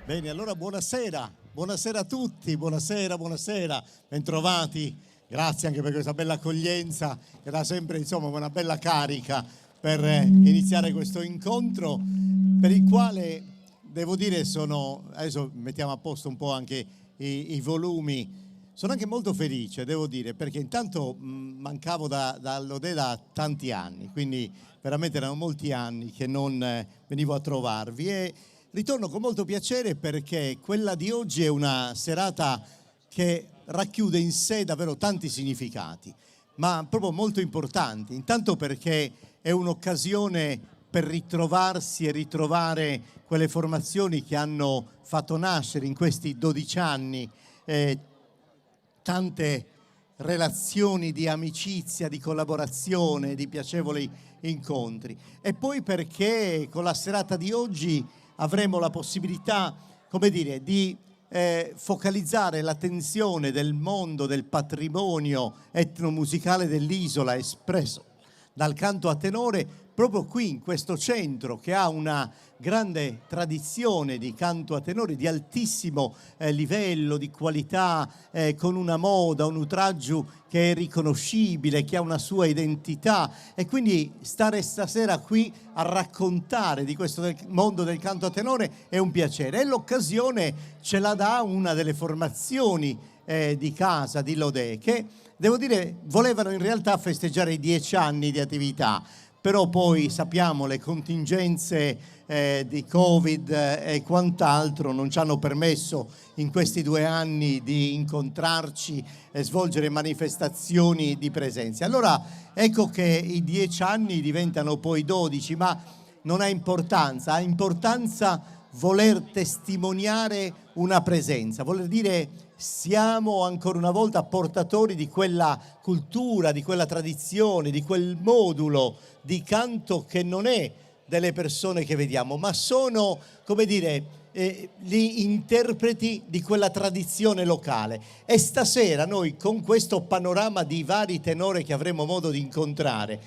Bene, allora buonasera a tutti, buonasera, bentrovati, grazie anche per questa bella accoglienza che dà sempre insomma una bella carica per iniziare questo incontro per il quale devo dire adesso mettiamo a posto un po' anche i volumi, sono anche molto felice, devo dire, perché intanto mancavo dall'Odè da tanti anni, quindi veramente erano molti anni che non venivo a trovarvi e ritorno con molto piacere perché quella di oggi è una serata che racchiude in sé davvero tanti significati, ma proprio molto importanti. Intanto perché è un'occasione per ritrovarsi e ritrovare quelle formazioni che hanno fatto nascere in questi 12 anni tante relazioni di amicizia, di collaborazione, di piacevoli incontri. E poi perché con la serata di oggi avremo la possibilità, come dire, di focalizzare l'attenzione del mondo del patrimonio etnomusicale dell'isola espresso dal canto a tenore proprio qui in questo centro che ha una grande tradizione di canto a tenore di altissimo livello, di qualità, con una moda, un outrage che è riconoscibile, che ha una sua identità e quindi stare stasera qui a raccontare di questo mondo del canto a tenore è un piacere e l'occasione ce la dà una delle formazioni di casa di Lodè che devo dire volevano in realtà festeggiare i 10 anni di attività, però poi sappiamo le contingenze di Covid e quant'altro non ci hanno permesso in questi 2 anni di incontrarci e svolgere manifestazioni di presenza. Allora ecco che i 10 anni diventano poi 12, ma non ha importanza voler testimoniare una presenza, voler dire siamo ancora una volta portatori di quella cultura, di quella tradizione, di quel modulo di canto che non è delle persone che vediamo, ma sono, come dire, gli interpreti di quella tradizione locale. E stasera noi con questo panorama di vari tenori che avremo modo di incontrare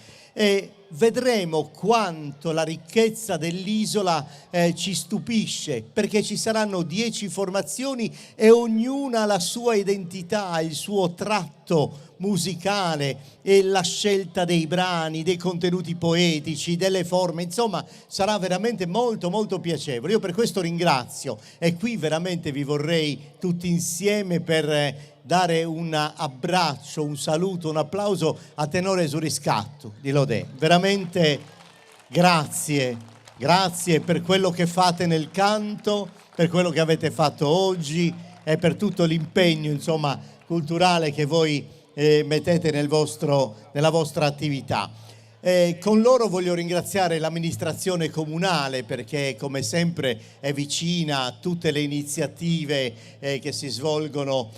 vedremo quanto la ricchezza dell'isola ci stupisce, perché ci saranno 10 formazioni e ognuna ha la sua identità, il suo tratto musicale e la scelta dei brani, dei contenuti poetici, delle forme, insomma sarà veramente molto molto piacevole. Io per questo ringrazio e qui veramente vi vorrei tutti insieme per dare un abbraccio, un saluto, un applauso a Tenore sul Riscatto di Lodè. Veramente grazie per quello che fate nel canto, per quello che avete fatto oggi e per tutto l'impegno, insomma, culturale che voi mettete nella vostra attività. Con loro voglio ringraziare l'amministrazione comunale perché come sempre è vicina a tutte le iniziative che si svolgono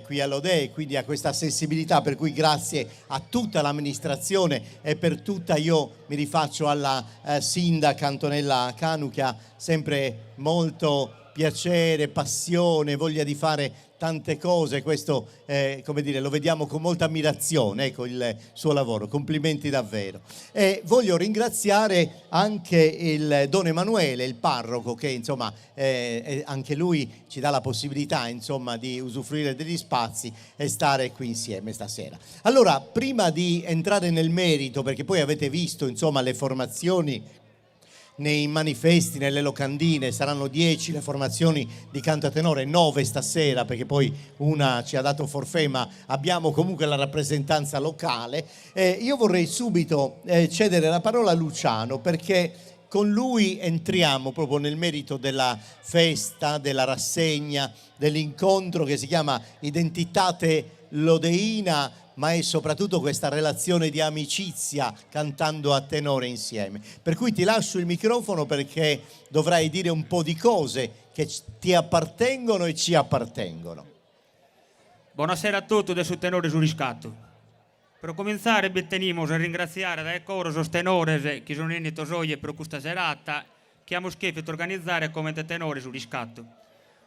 qui a Lodè, quindi a questa sensibilità, per cui grazie a tutta l'amministrazione e per tutta io mi rifaccio alla sindaca Antonella Canu che ha sempre molto piacere, passione, voglia di fare tante cose, questo come dire, lo vediamo con molta ammirazione, ecco il suo lavoro, complimenti davvero. E voglio ringraziare anche il Don Emanuele, il parroco, che insomma anche lui ci dà la possibilità insomma di usufruire degli spazi e stare qui insieme stasera. Allora, prima di entrare nel merito, perché poi avete visto insomma le formazioni nei manifesti, nelle locandine, saranno 10 le formazioni di canto a tenore, 9 stasera perché poi una ci ha dato forfait, ma abbiamo comunque la rappresentanza locale. Io vorrei subito cedere la parola a Luciano perché con lui entriamo proprio nel merito della festa, della rassegna, dell'incontro che si chiama Identitate Lodeina, ma è soprattutto questa relazione di amicizia cantando a tenore insieme. Per cui ti lascio il microfono perché dovrai dire un po' di cose che ti appartengono e ci appartengono. Buonasera a tutti del su Tenore sul Riscatto. Per cominciare tenemos a ringraziare dai coro os tenores che sono venuti oggi per questa serata che abbiamo scelto organizzare come Tenore sul Riscatto.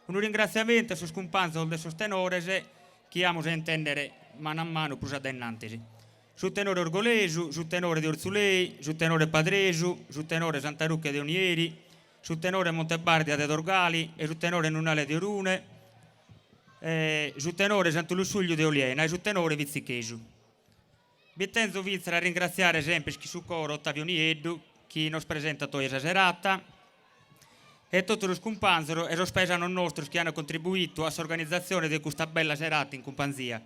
Un ringraziamento a sus companzos de sos tenores che abbiamo a intendere mano a mano plus adennantesi. Sul tenore Orgolesu, sul tenore di Orzulei, sul tenore Padresu, sul tenore Santa Rucca de Onieri, su tenore Montebardia de Dorgali e su tenore Nunale di Rune, su tenore Sant'Lussuglio di Oliena e su tenore Vizzichesu. Bittenzo Vizzera a ringraziare sempre chi su coro Ottavio Nieddu, chi nos presenta questa serata, e tutti lo scumpanzero e lo spesano nostri che hanno contribuito all'organizzazione di questa bella serata in companzia.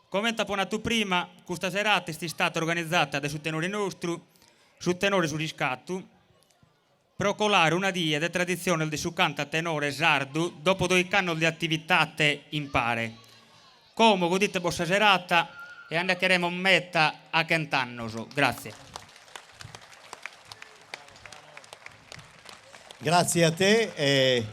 Come taponato prima, questa serata è stata organizzata da su tenore nostro, su tenore su riscatto, per colare una dia di tradizione di su canta tenore sardo dopo 2 anni di attività impare. Come godite questa serata e andremo a metta a cantannoso. Grazie. Grazie a te.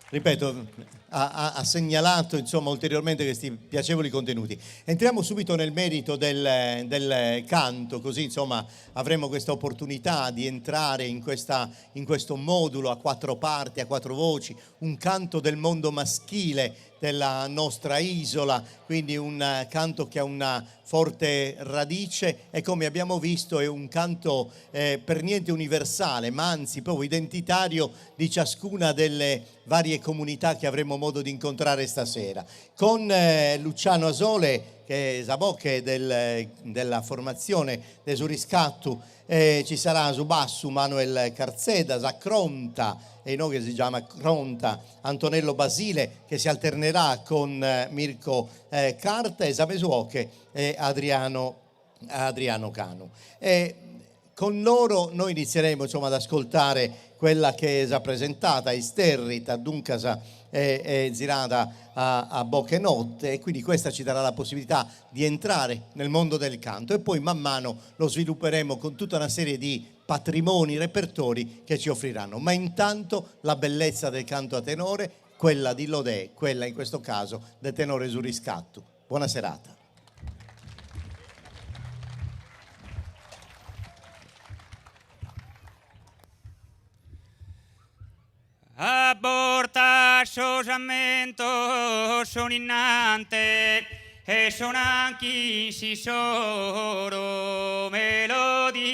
Ripeto, ha segnalato insomma ulteriormente questi piacevoli contenuti. Entriamo subito nel merito del canto, così insomma avremo questa opportunità di entrare in questo modulo a 4 parti, a 4 voci, un canto del mondo maschile della nostra isola, quindi un canto che ha una forte radice e, come abbiamo visto, è un canto per niente universale, ma anzi proprio identitario di ciascuna delle varie comunità che avremo modo di incontrare stasera. Con Luciano Asole, che è Zabocche della formazione del Suriscattu, ci sarà su bassu Manuel Carzeda, Zacronta, e noi che si chiama Cronta, Antonello Basile, che si alternerà con Mirko Carta, e Sapesuoche e Adriano Canu. E con loro noi inizieremo insomma ad ascoltare quella che è già presentata, Isterrita, Duncasa e Zirada a Bocche Notte, e quindi questa ci darà la possibilità di entrare nel mondo del canto e poi man mano lo svilupperemo con tutta una serie di patrimoni, repertori che ci offriranno. Ma intanto la bellezza del canto a tenore, quella di Lodè, quella in questo caso del tenore su riscatto. Buona serata. A porta sosamento sono innante e sono anche si soro melodia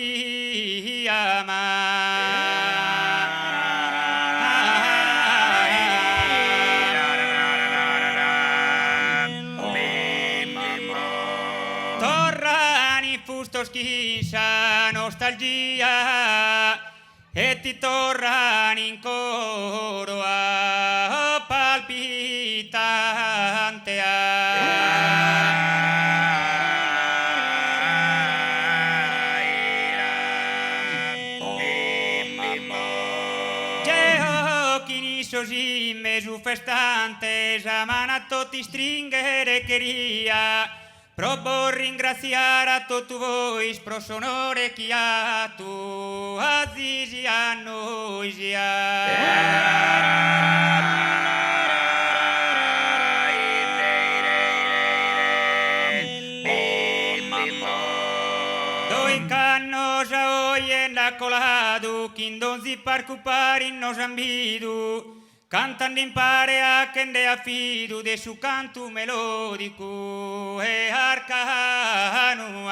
torrani fusto schiscia nostalgia e ti torrano in coro a palpitante Geo così mesu festante zamana tutti stringere queria propo ringraziare a tutti voi pro sonore che ha tu azizi a noi doi cannos a hoy en la colado quindonzi parcupari nos ambidu cantando impare a che ne affido de su canto melodico e arcano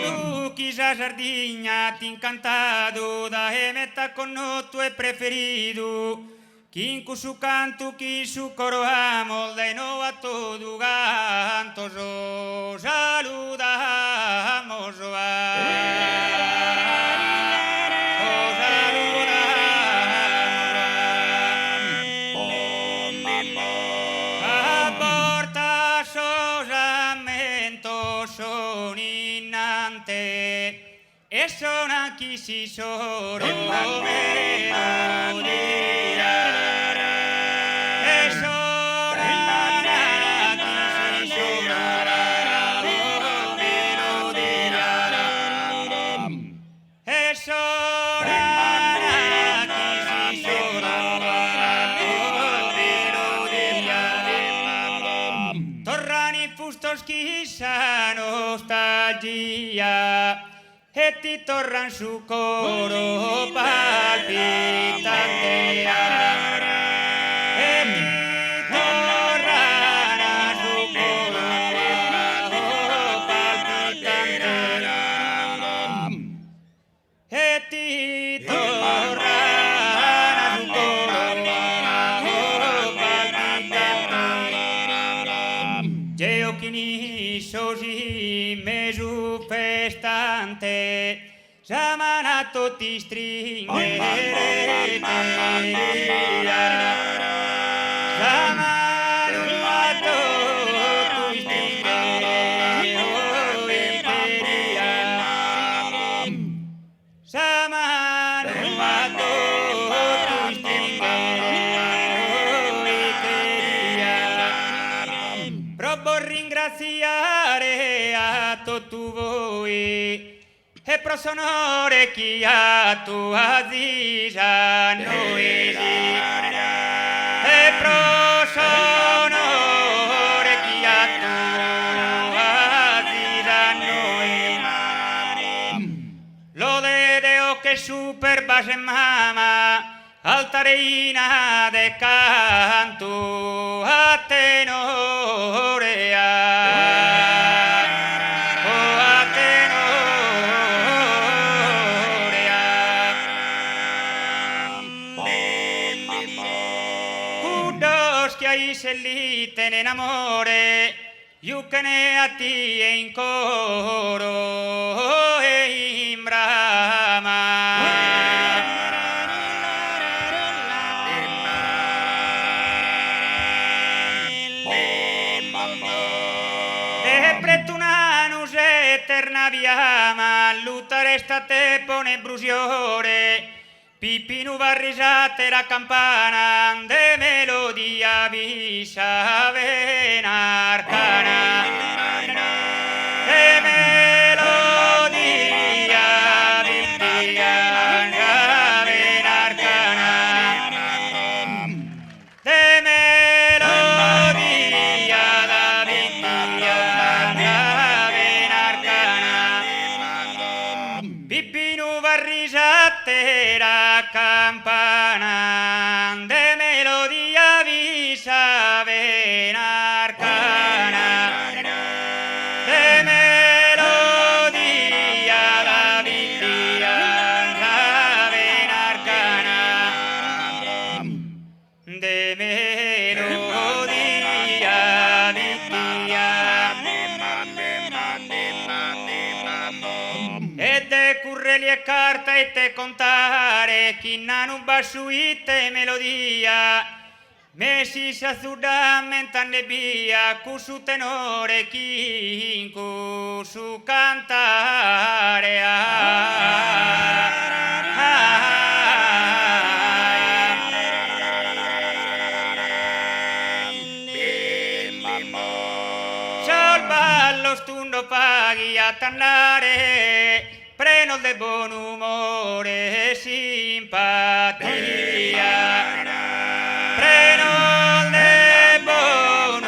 tu chissà Sardigna ti incantado da emetta con no tu è preferido Quin su canto, quin su coro amo, de no a todo canto, saludamos a porta sosamento son innante e son anche si soro nostalgia e ti torran su coro palpitante e ti torran così mesu pestante, Samanato ti stringere, Samanato ti stringere, Samanato ti stringere, proprio ringraziare a tutti voi. E pro sonore chi ha tu aziza noi e pro sonore chi ha tu aziza noi lo deo che super base mama altareina de canto a tenore se lì te ne amore, io che ne a ti e in coro e in brama. E pretunanus eterna viama, luttare state pone brusiore, Pipinu va risate la campana de melodia visa venarcana de melodia visa venarcana de melodia da venarcana Pipinu va risate la campana de melodia visa venarcana de melodia da venarcana de melodia e te curreli e carta e te contare chi non va su te melodia me si s'azzurra mentane via cu su tenore chi cu su cantare Ciao ballo stundo paghi a tannare Preno de buon umore e simpatia. Preno de buon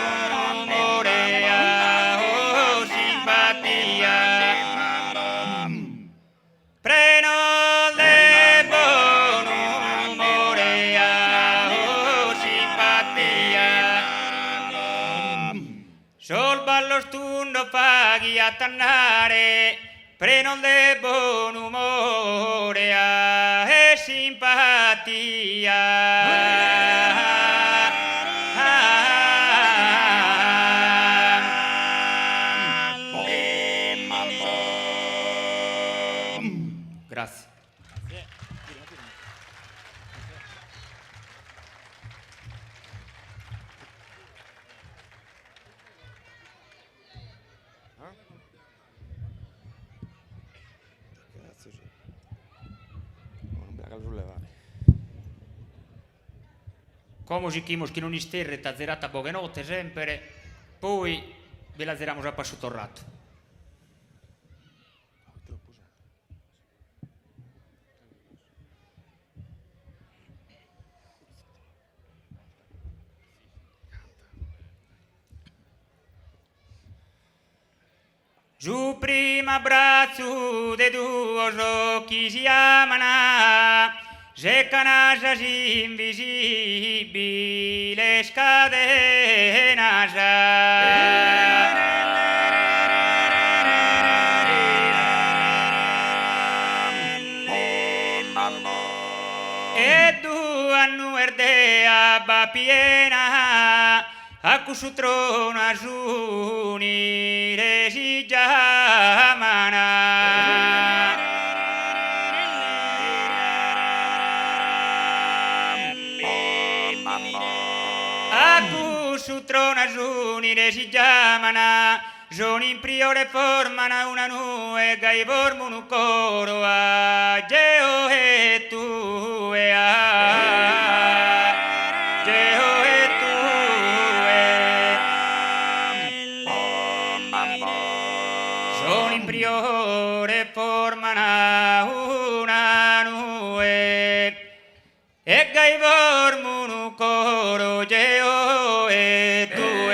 umore e simpatia. Preno de buon umore e simpatia. Sol ballo stundo paghi a tannare. Preno de buon umore e simpatia. Grazie. Come si chimos che non isterre tazzerata poche notte sempre, poi ve la zeriamo già passato il ratto. Giù prima braccio de due occhi si amano, se canasas invisibili scadenas. E due annu erdea va piena, Aku sutro nasuni resi jamana. Aku sutro nasuni resi jamana. Joni priore formana una nue gai vormunu coro a Geo e tu e a Geo e tu e Joni priore formana una nue e gai vormunu coro Geo e tu e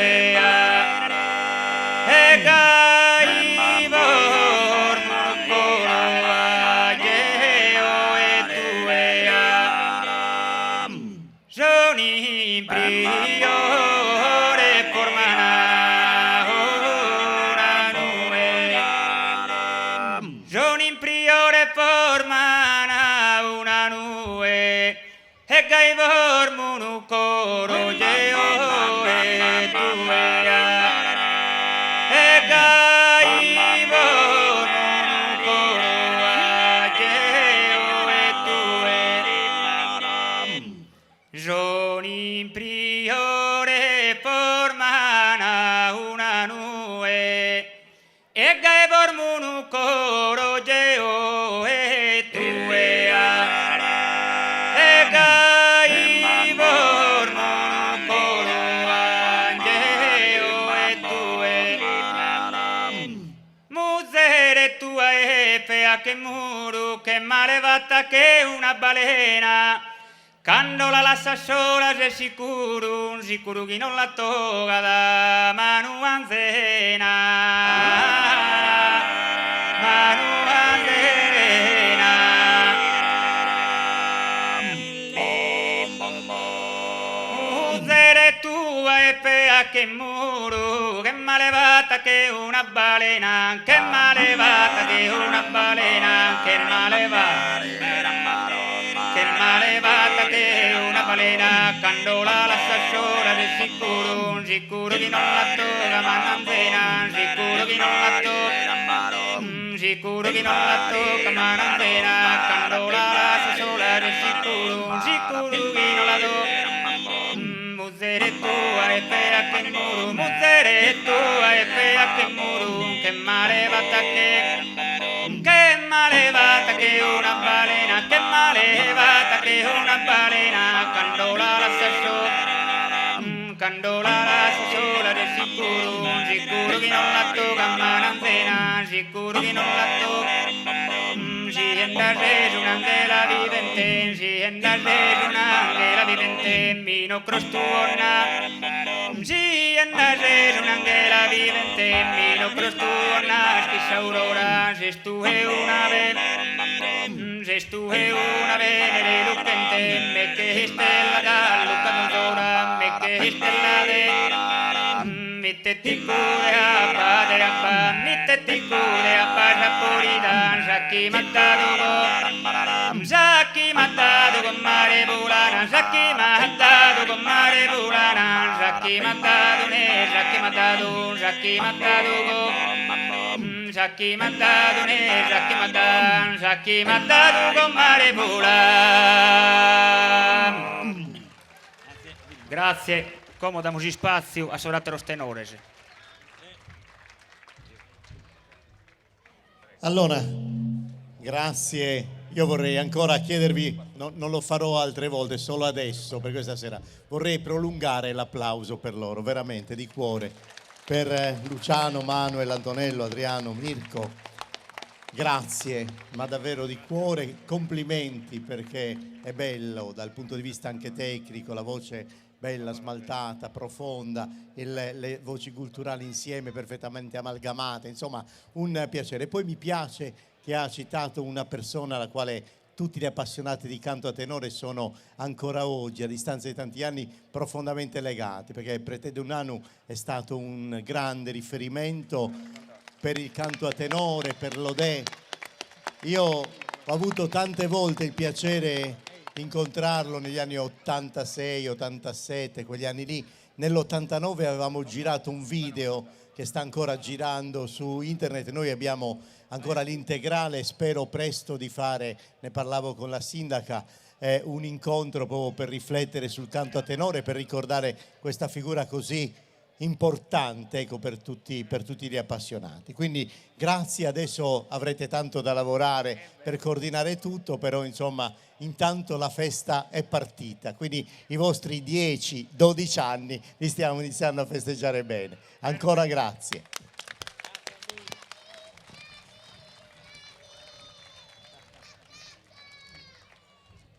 a che muro, che malevata che una balena, quando la lascia sola è sicuro, sicuro che non la tocca da mano anzena, mano anzena. Usere tua e pea che muro, che malevata che una balena, che malevata che una balena, che malevata che una balena, quando la lascia sola è sicuro, sicuro che non la tocca ma anzena, sicuro che non la tocca, sicuro che non la tocca ma anzena, quando la lascia sola è sicuro, sicuro che non la tocca. Muzzere tua e pea che muro, muzzere tua e pea che muro, che malevata che una balena, che malevata che una balena, quando la lascia sola è sicuro, sicuro che non la tocca ma anzena, sicuro che non la tocca. Si andare un'angela vivente, si andare un'angela vivente, mino crostuona. Si andare un'angela vivente, mino crostuona, stessa aurora, se stuhe una venere lucente, me che stella da lucca d'ora, me che stella de. Metteti cuore a padre a pa, metteti cuore a padre polida, Jacchi matato con mare bulana, Jacchi matato con mare bulana, Jacchi matato ne, Jacchi matato, Jacchi matato Jacchi matato ne, Jacchi matato con mare bulana. Grazie. Come damos spazio a Sorateros tenores. Allora, grazie. Io vorrei ancora chiedervi, non lo farò altre volte, solo adesso per questa sera, vorrei prolungare l'applauso per loro, veramente di cuore, per Luciano, Manuel, Antonello, Adriano, Mirko. Grazie, ma davvero di cuore, complimenti, perché è bello dal punto di vista anche tecnico, la voce bella, smaltata, profonda, le voci culturali insieme perfettamente amalgamate, insomma un piacere. Poi mi piace che ha citato una persona alla quale tutti gli appassionati di canto a tenore sono ancora oggi, a distanza di tanti anni, profondamente legati, perché Prete Dunanu è stato un grande riferimento per il canto a tenore, per l'Odè. Io ho avuto tante volte il piacere incontrarlo negli anni 86, 87, quegli anni lì. Nell'89 avevamo girato un video che sta ancora girando su internet, noi abbiamo ancora l'integrale, spero presto di fare, ne parlavo con la sindaca, un incontro proprio per riflettere sul canto a tenore, per ricordare questa figura così importante, ecco, per tutti gli appassionati. Quindi grazie, adesso avrete tanto da lavorare per coordinare tutto, però insomma intanto la festa è partita, quindi i vostri 10-12 anni li stiamo iniziando a festeggiare bene. Ancora grazie.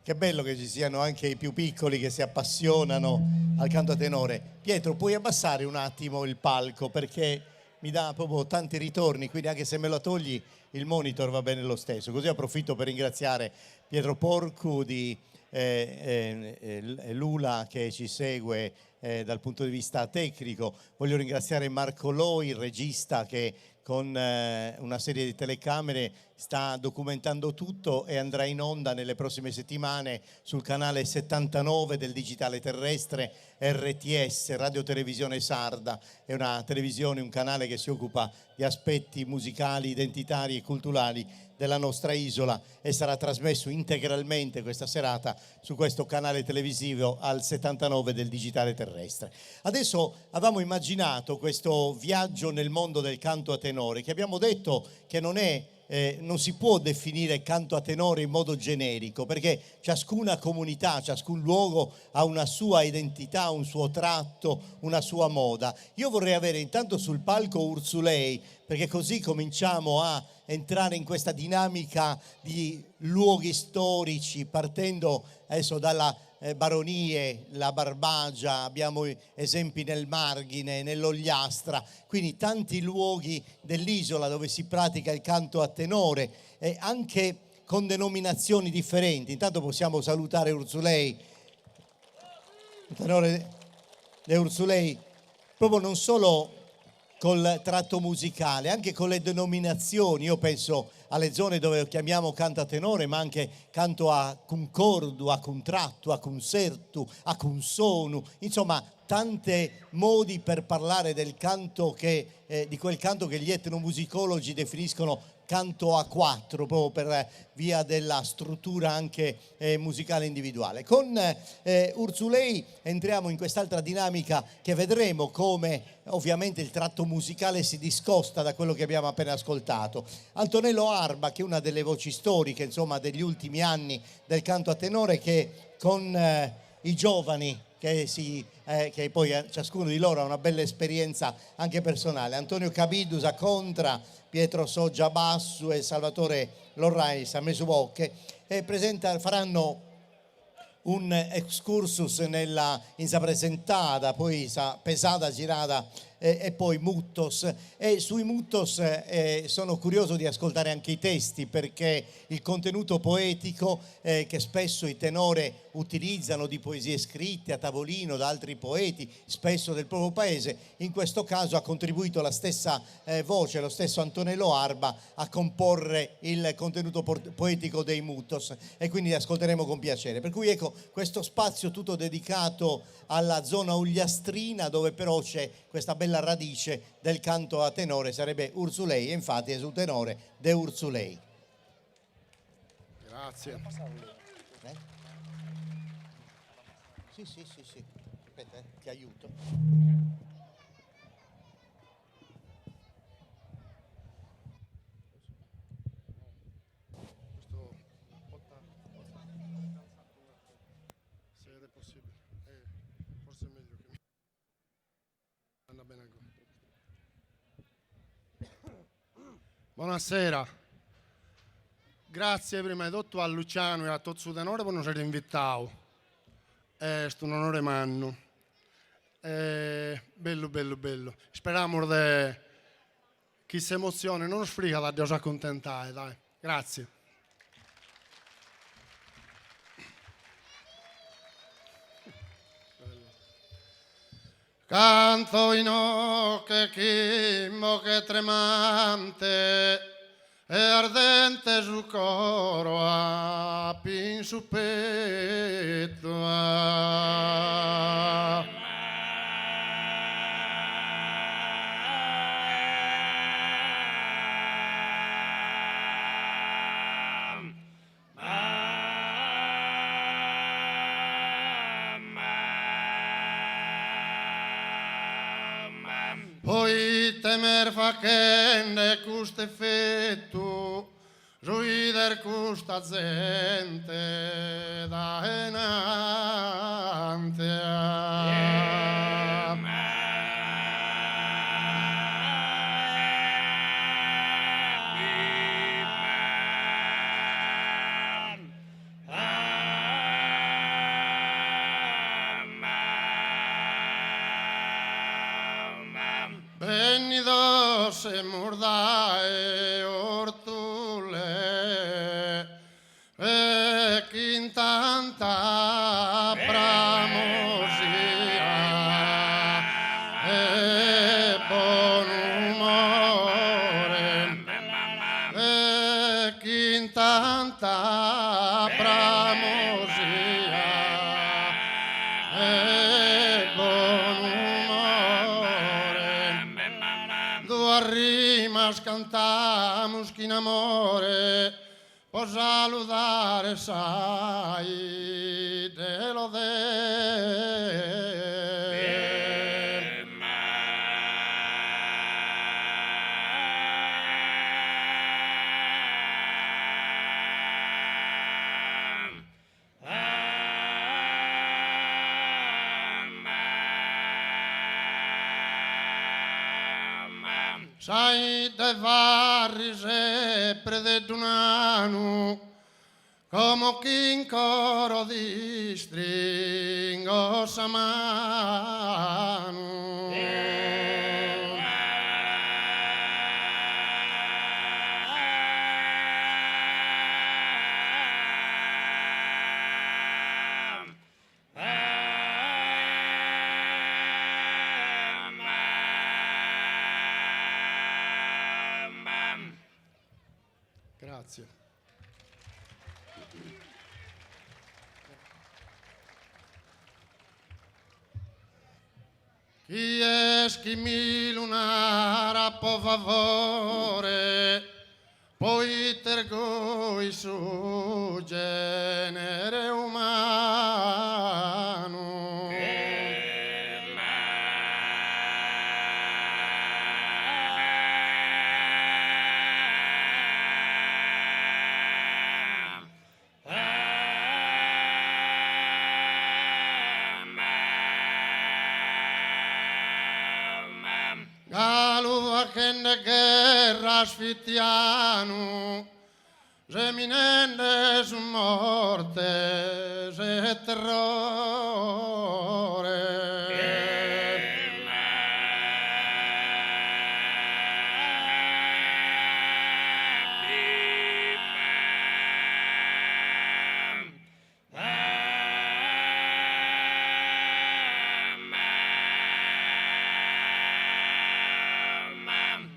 Che bello che ci siano anche i più piccoli che si appassionano al canto a tenore. Pietro, puoi abbassare un attimo il palco perché mi dà proprio tanti ritorni, quindi anche se me lo togli il monitor va bene lo stesso. Così approfitto per ringraziare Pietro Porcu di Lula che ci segue dal punto di vista tecnico. Voglio ringraziare Marco Loi, il regista che con una serie di telecamere sta documentando tutto e andrà in onda nelle prossime settimane sul canale 79 del digitale terrestre RTS, Radio Televisione Sarda. È una televisione, un canale che si occupa di aspetti musicali, identitari e culturali della nostra isola e sarà trasmesso integralmente questa serata su questo canale televisivo al 79 del digitale terrestre. Adesso avevamo immaginato questo viaggio nel mondo del canto a tenore, che abbiamo detto che non si può definire canto a tenore in modo generico, perché ciascuna comunità, ciascun luogo ha una sua identità, un suo tratto, una sua moda. Io vorrei avere intanto sul palco Ursulei, perché così cominciamo a entrare in questa dinamica di luoghi storici, partendo adesso dalla baronie, la Barbagia, abbiamo esempi nel Marghine, nell'Ogliastra, quindi tanti luoghi dell'isola dove si pratica il canto a tenore, anche con denominazioni differenti. Intanto possiamo salutare Ursulei, il tenore di Ursulei, proprio non solo col tratto musicale, anche con le denominazioni. Io penso alle zone dove lo chiamiamo canto a tenore, ma anche canto a concordu, a contratto, a concertu, a consonu, insomma tante modi per parlare del canto di quel canto che gli etnomusicologi definiscono canto a quattro, proprio per via della struttura anche musicale individuale. Con Ursulei entriamo in quest'altra dinamica che vedremo come ovviamente il tratto musicale si discosta da quello che abbiamo appena ascoltato. Antonello Arba, che è una delle voci storiche, insomma, degli ultimi anni del canto a tenore, che con i giovani che poi ciascuno di loro ha una bella esperienza anche personale. Antonio Cabidus a Contra, Pietro Soggia a Bassu e Salvatore Lorrais a Mesubocche faranno un excursus in sa presentata, poi sa pesata girata e poi Muttos, e sui Muttos sono curioso di ascoltare anche i testi, perché il contenuto poetico che spesso i tenore utilizzano, di poesie scritte a tavolino da altri poeti, spesso del proprio paese, in questo caso ha contribuito la stessa voce, lo stesso Antonello Arba a comporre il contenuto poetico dei Muttos, e quindi li ascolteremo con piacere. Per cui ecco, questo spazio tutto dedicato alla zona ugliastrina, dove però c'è questa bella radice del canto a tenore, sarebbe Ursulei, e infatti è sul tenore de Ursulei. Grazie. Sì. Aspetta, ti aiuto. Se è possibile. Forse è meglio che anda bene ancora. Buonasera. Grazie prima di tutto a Luciano e a tutto il tenore per non essere invitato. È un onore manno. Bello. Speriamo che chi si emoziona non sfriga da Dio si accontentare, dai. Grazie. Canto in ocche chimbo che tremante, e ardente sul coro a pin su petto. Poi temer facende custe fettu, ruider custa gente da enante. Venido se mordae ortule e quintanta pramosia e buon umore e quintanta pramosia e buon rimas cantamos que in amore può saludare sai de lo de. Sai de varri sempre de un anno, come chi in coro di stringo sa mano. Grazie. Chi eschi mi lunara po favore, poi tergoi su genere umano. Galuva che ne guerra sfittiano, seminende su morte, se terrore.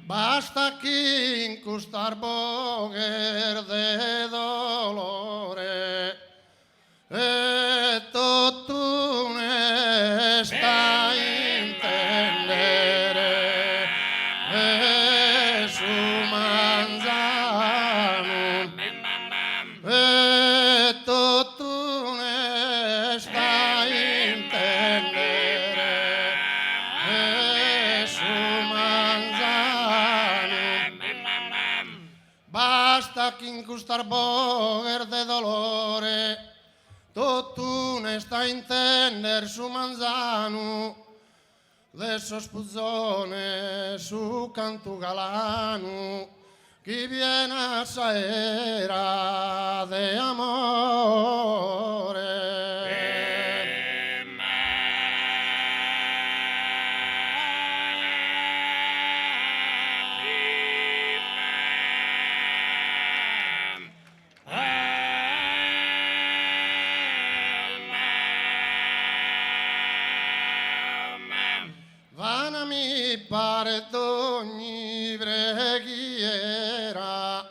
Basta chi in custar boger de dolore e tutto ne sta intendere e su manzano e tutto ne sta intendere e su basta che in custar boger de dolore tutto ne sta intender su manzano de sos puzzone su canto galano chi viene a saera de amore. Vana mi pare d'ogni preghiera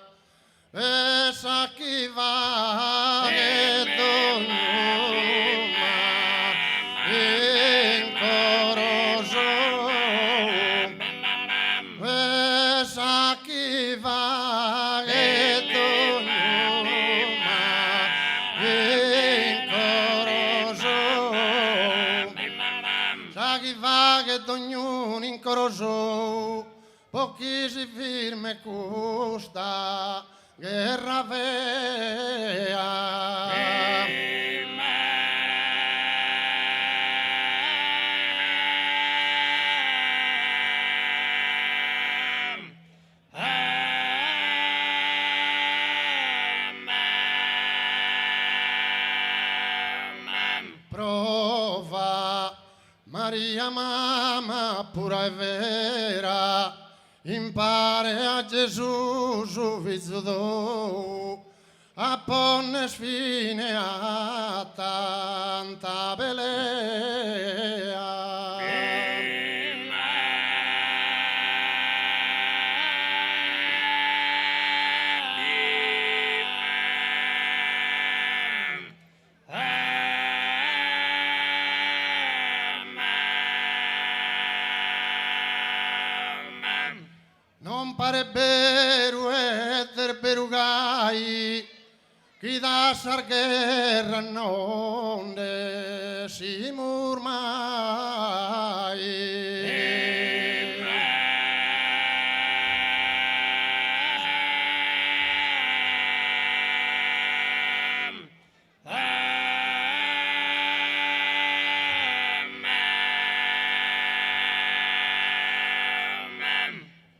chi va che ognuno incorosò, pochi si firme custa guerra vea. Prova Maria mamma pura e vera, impare a Gesù su figlio a ponne sfine a tanta belea. Non pare vero essere perugai, chi da sargherra non si murmai.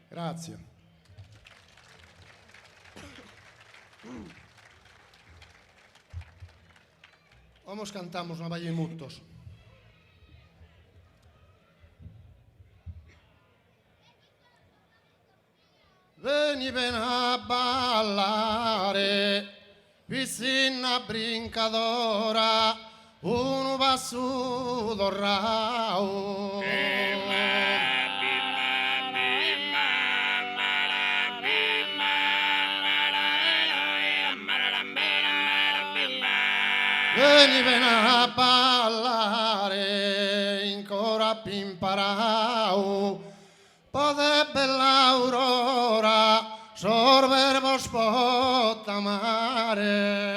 Grazie. Vamos cantamos na Valle Mutos. Veni ven a ballare, vicina brincadora, uno va su dorrao. Veni ven a ballare, ancora pimparau, pode bella aurora, sorber vos pot amare.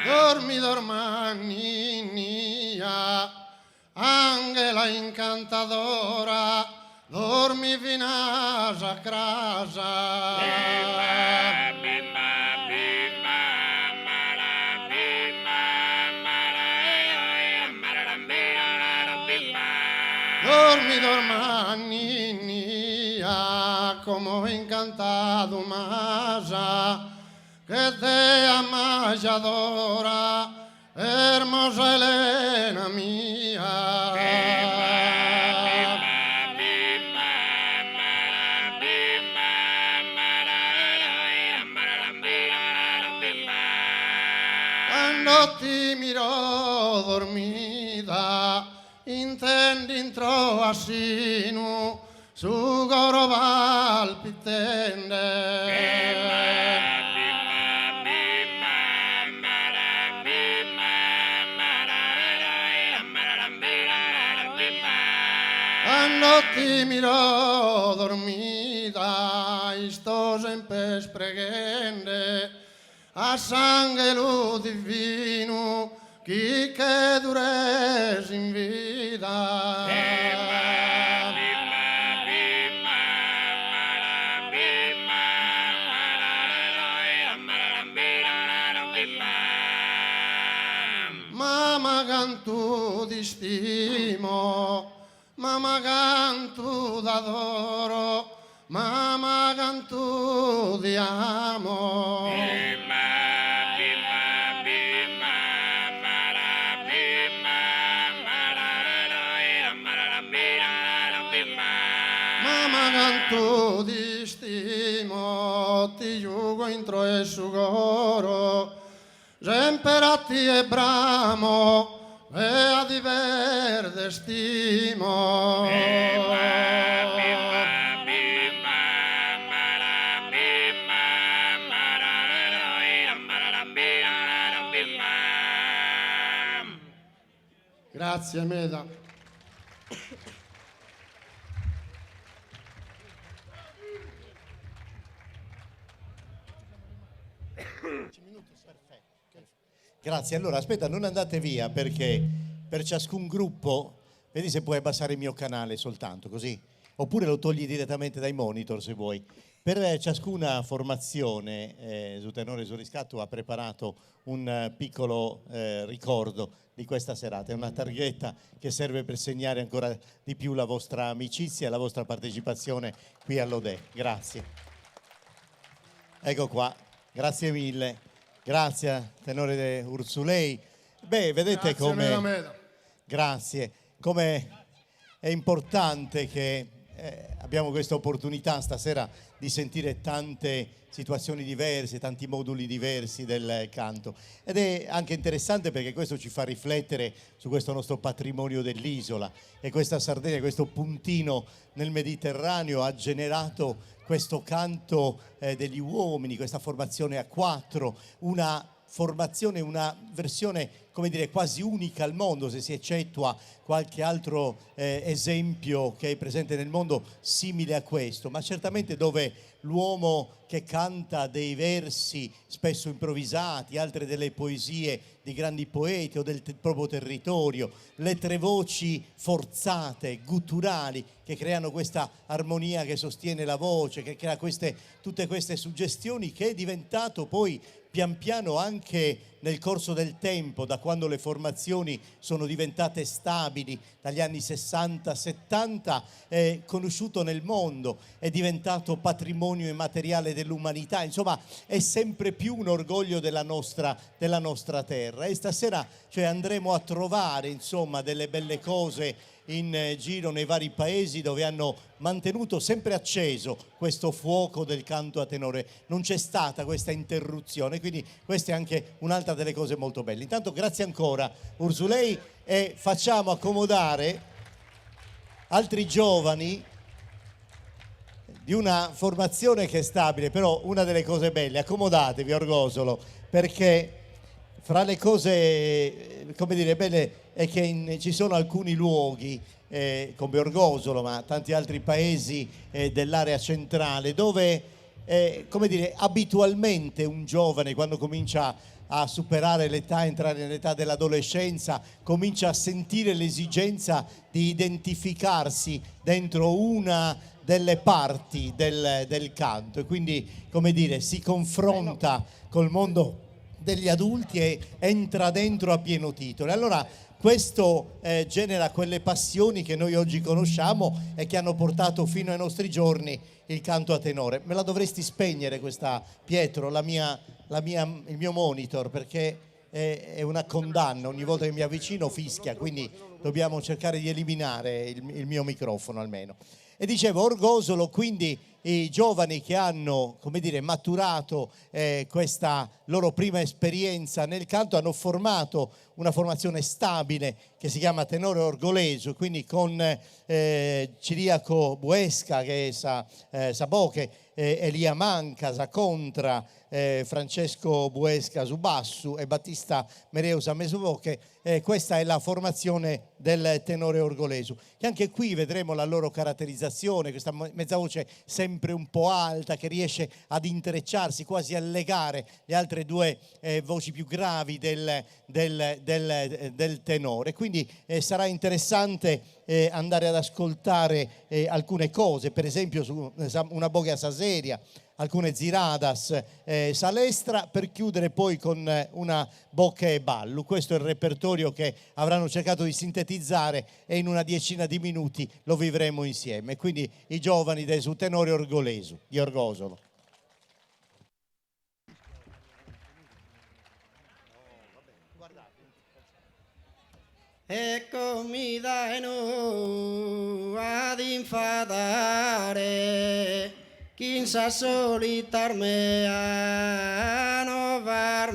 Dormi dormannia, Angela incantadora, dormi fino a casa. Dormi dormannia, come incantado masa, que te amalladora, hermosa Elena mía. Quando ti mirò dormida, intendi intro asino, su goro palpitende. Quando ti mirò dormida, sto sempre spregende, a sangue lo divino, chi che dures in vita. Mamma canto di stimo, mamma canto d'adoro, mamma canto di amo. Mamma canto di stimo, ti giugo intro e sugoro, sempre a ti e bramo, e a di verde stimo. Grazie Meda. Grazie, allora aspetta, non andate via perché per ciascun gruppo, vedi se puoi abbassare il mio canale soltanto, così, oppure lo togli direttamente dai monitor se vuoi. Per ciascuna formazione su Tenore su Riscatto ha preparato un piccolo ricordo di questa serata, è una targhetta che serve per segnare ancora di più la vostra amicizia e la vostra partecipazione qui all'Odè. Grazie. Ecco qua, grazie mille. Grazie, tenore Ursulei. Beh, vedete Grazie, Mela Mela. Grazie, come è importante che abbiamo questa opportunità stasera di sentire tante situazioni diverse, tanti moduli diversi del canto. Ed è anche interessante perché questo ci fa riflettere su questo nostro patrimonio dell'isola e questa Sardegna, questo puntino nel Mediterraneo ha generato questo canto degli uomini, questa formazione a quattro, una formazione, una versione come dire quasi unica al mondo, se si eccettua qualche altro esempio che è presente nel mondo simile a questo, ma certamente dove l'uomo che canta dei versi spesso improvvisati, altre delle poesie di grandi poeti o del proprio territorio, le tre voci forzate, gutturali, che creano questa armonia che sostiene la voce, che crea tutte queste suggestioni, che è diventato poi pian piano anche nel corso del tempo, da quando le formazioni sono diventate stabili, dagli anni 60-70, è conosciuto nel mondo, è diventato patrimonio immateriale dell'umanità, insomma è sempre più un orgoglio della nostra terra. E stasera andremo a trovare insomma delle belle cose in giro nei vari paesi dove hanno mantenuto sempre acceso questo fuoco del canto a tenore. Non c'è stata questa interruzione, quindi questa è anche un'altra delle cose molto belle. Intanto grazie ancora Ursulei e facciamo accomodare altri giovani di una formazione che è stabile, però una delle cose belle, accomodatevi Orgosolo, perché fra le cose, come dire, belle è che ci sono alcuni luoghi come Orgosolo, ma tanti altri paesi dell'area centrale, dove, come dire, abitualmente un giovane quando comincia a superare l'età, entrare nell'età dell'adolescenza, comincia a sentire l'esigenza di identificarsi dentro una delle parti del canto e quindi, come dire, si confronta col mondo degli adulti e entra dentro a pieno titolo. Allora questo genera quelle passioni che noi oggi conosciamo e che hanno portato fino ai nostri giorni il canto a tenore. Me la dovresti spegnere questa, Pietro, il mio monitor, perché è una condanna, ogni volta che mi avvicino fischia, quindi dobbiamo cercare di eliminare il mio microfono almeno. E dicevo, Orgosolo, quindi i giovani che hanno, come dire, maturato questa loro prima esperienza nel canto hanno formato una formazione stabile che si chiama Tenore Orgoleso, quindi con Ciriaco Buesca, che è Saboche, Elia Manca, Contra, Francesco Buesca su bassu e Battista Mereusa Mesovoche. Questa è la formazione del tenore orgoleso, che anche qui vedremo la loro caratterizzazione, questa mezzavoce sempre un po' alta che riesce ad intrecciarsi, quasi a legare le altre due voci più gravi del tenore. Quindi sarà interessante andare ad ascoltare alcune cose, per esempio su una boga saseria, alcune ziradas salestra, per chiudere poi con una bocca e ballo. Questo è il repertorio che avranno cercato di sintetizzare e in una decina di minuti lo vivremo insieme. Quindi i giovani del su tenore orgoleso di Orgosolo. Eccomi dai no ad infadare, chi sa solitarme a no var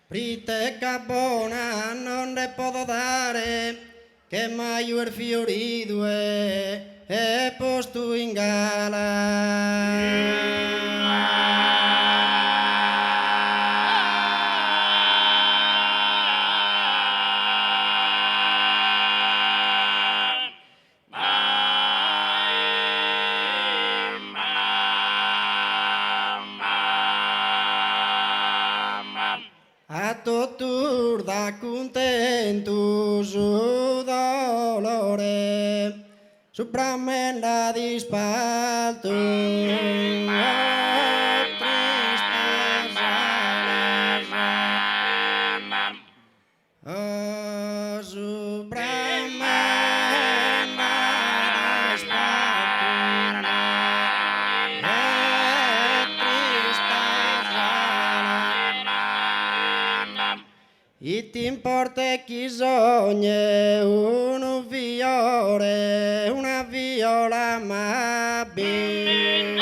Priteca buona non le posso dare, che mai er fiorido è posto in gala. A totur da contento su dolore, su bramenda dispalto, oh, su bramenda dispalto, e ti importa chi sogna un fiore, una viola amabile,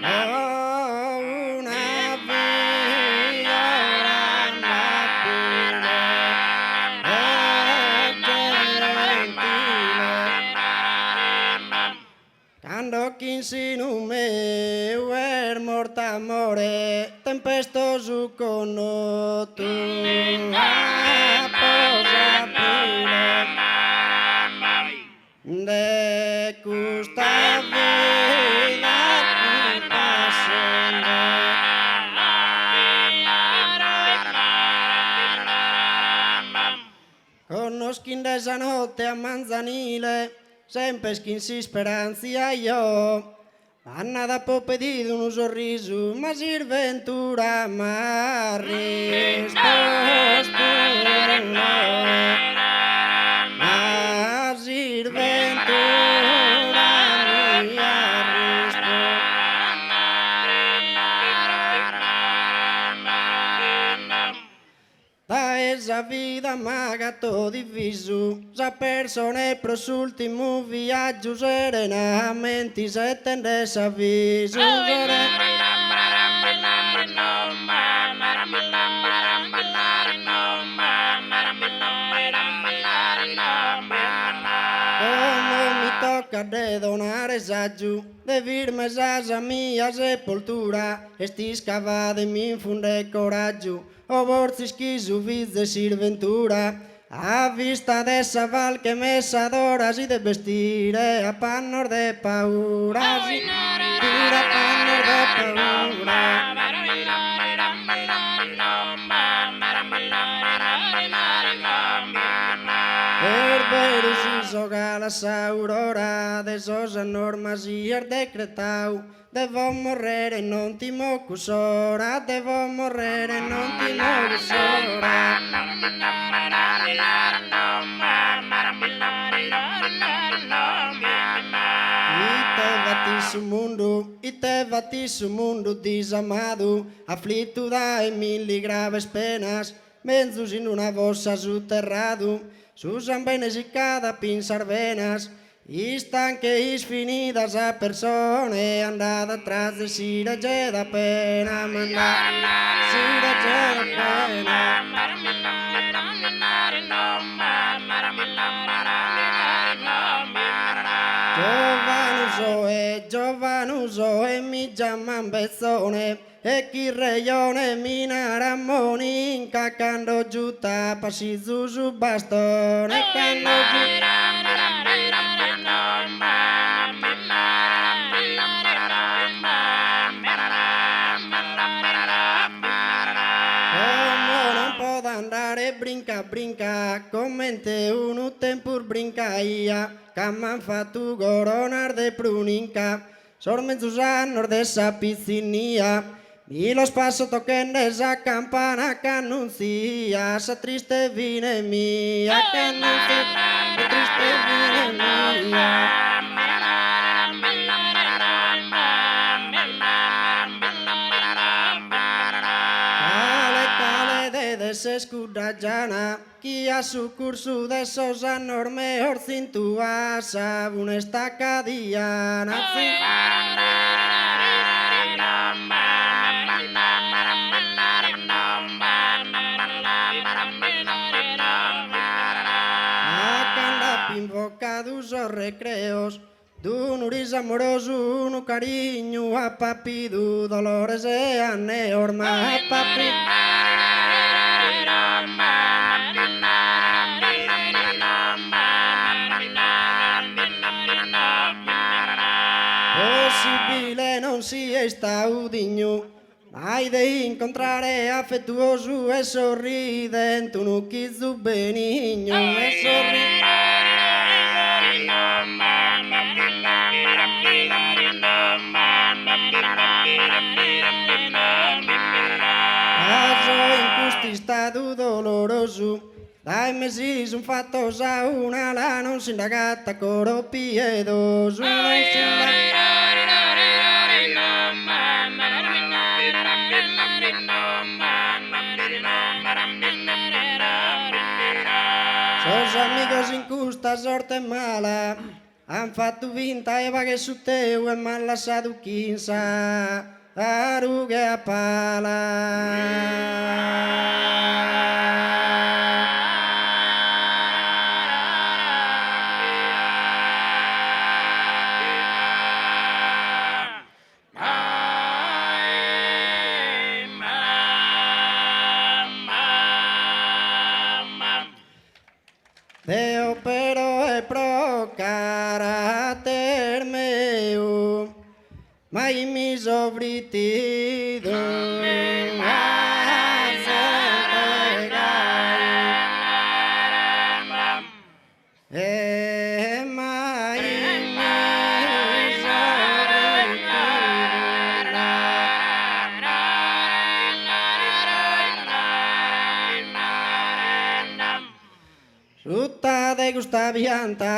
oh, una viola amabile e gentile. Quando chi si nume er morto amore, tempestoso con tu a posa pure de custa vida che passare. Conosco desa notte a Manzanile, sempre schi speranzia io. Anna da può pedire un sorriso, ma sirventura ma risposto ma sirventura mia risposto. Da esa vida magato diviso, sa persone pros ultimo viaggio serenamente se tendes avviso. Como mi tocca de donare saggio, de virme sa mia sepoltura, esti scavada e mi infunde coraggio. O borzi schiso vizze sirventura, a vista dessa val che messa d'ora si de vestire a pannor de paura, si tira a pannor de paura. Per vero si soga la aurora de sosa normas ier decretau, devo morrere non ti mocusora, devo morrere non ti mocusora. E te vati su mundo disamado, aflito da mil graves penas, menzos in una vossa sotterrado, susan benes y cada pinsar venas, y están que es finidas a persone, andad atrás de sira da pena, mandar sira da pena. Giovanuso e mi chiaman bezzone, e chi reione mi naramoni, incacando giù tapasi su bastone, cando come non può andare brinca brinca, commente un tempur brincaia, che m'han fatto coronar de pruninca, sormenzus annos de esa piscinia, y los pasos toquen de esa campana que anuncia esa triste vine mía, que anuncia esa triste vine mía. Desescudallana, qui a su curso de sosa enorme orcintua, sab una estacadiana. os recreos dun uris amoroso, no carinho a papi do Dolores e a Neorma a papi. Possibile non sia staudinho, mai de incontrare affettuoso e sorridente un occhizzo benigno e sorridente. In questo stato doloroso dai mesi son fatto a una la non sindacata coro piedoso non Sos amigos in questa sorte mala han fatto vinta e va che su te e m'han lasciato chinsa a rughe a Deo però è pro carattere mio, mai mi sovritido. E mai mi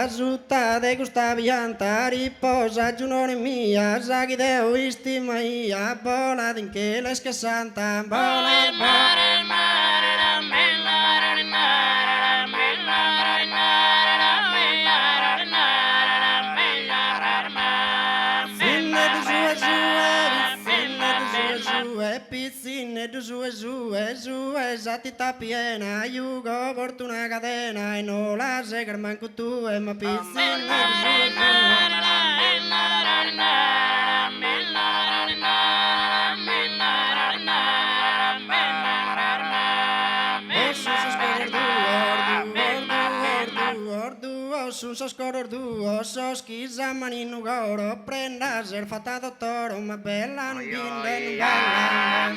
Sutta de gusta vianta, riposa giunone mia, saghi deo istima ia, bola dinché l'esca santa, bola pizzine du su, esatita piena, yugo porto una cadena e non la segar manco tu e ma pizzine Sus scoror duo, sos chisa manino goro, prenda ser fata dottoro, ma bella non binde non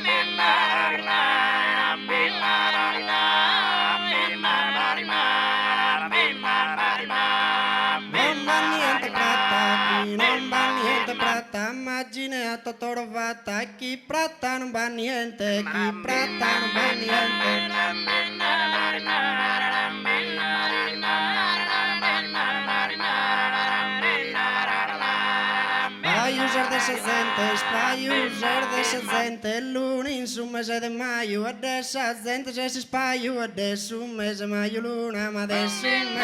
non va niente pratta, immagine a totoro fatta, chi pratta non va niente, chi pratta non va niente. Spaiuser dessa gente, luni su mese de maio, adesso gente se si spaio, adesso un mese maio luna, ma adesso un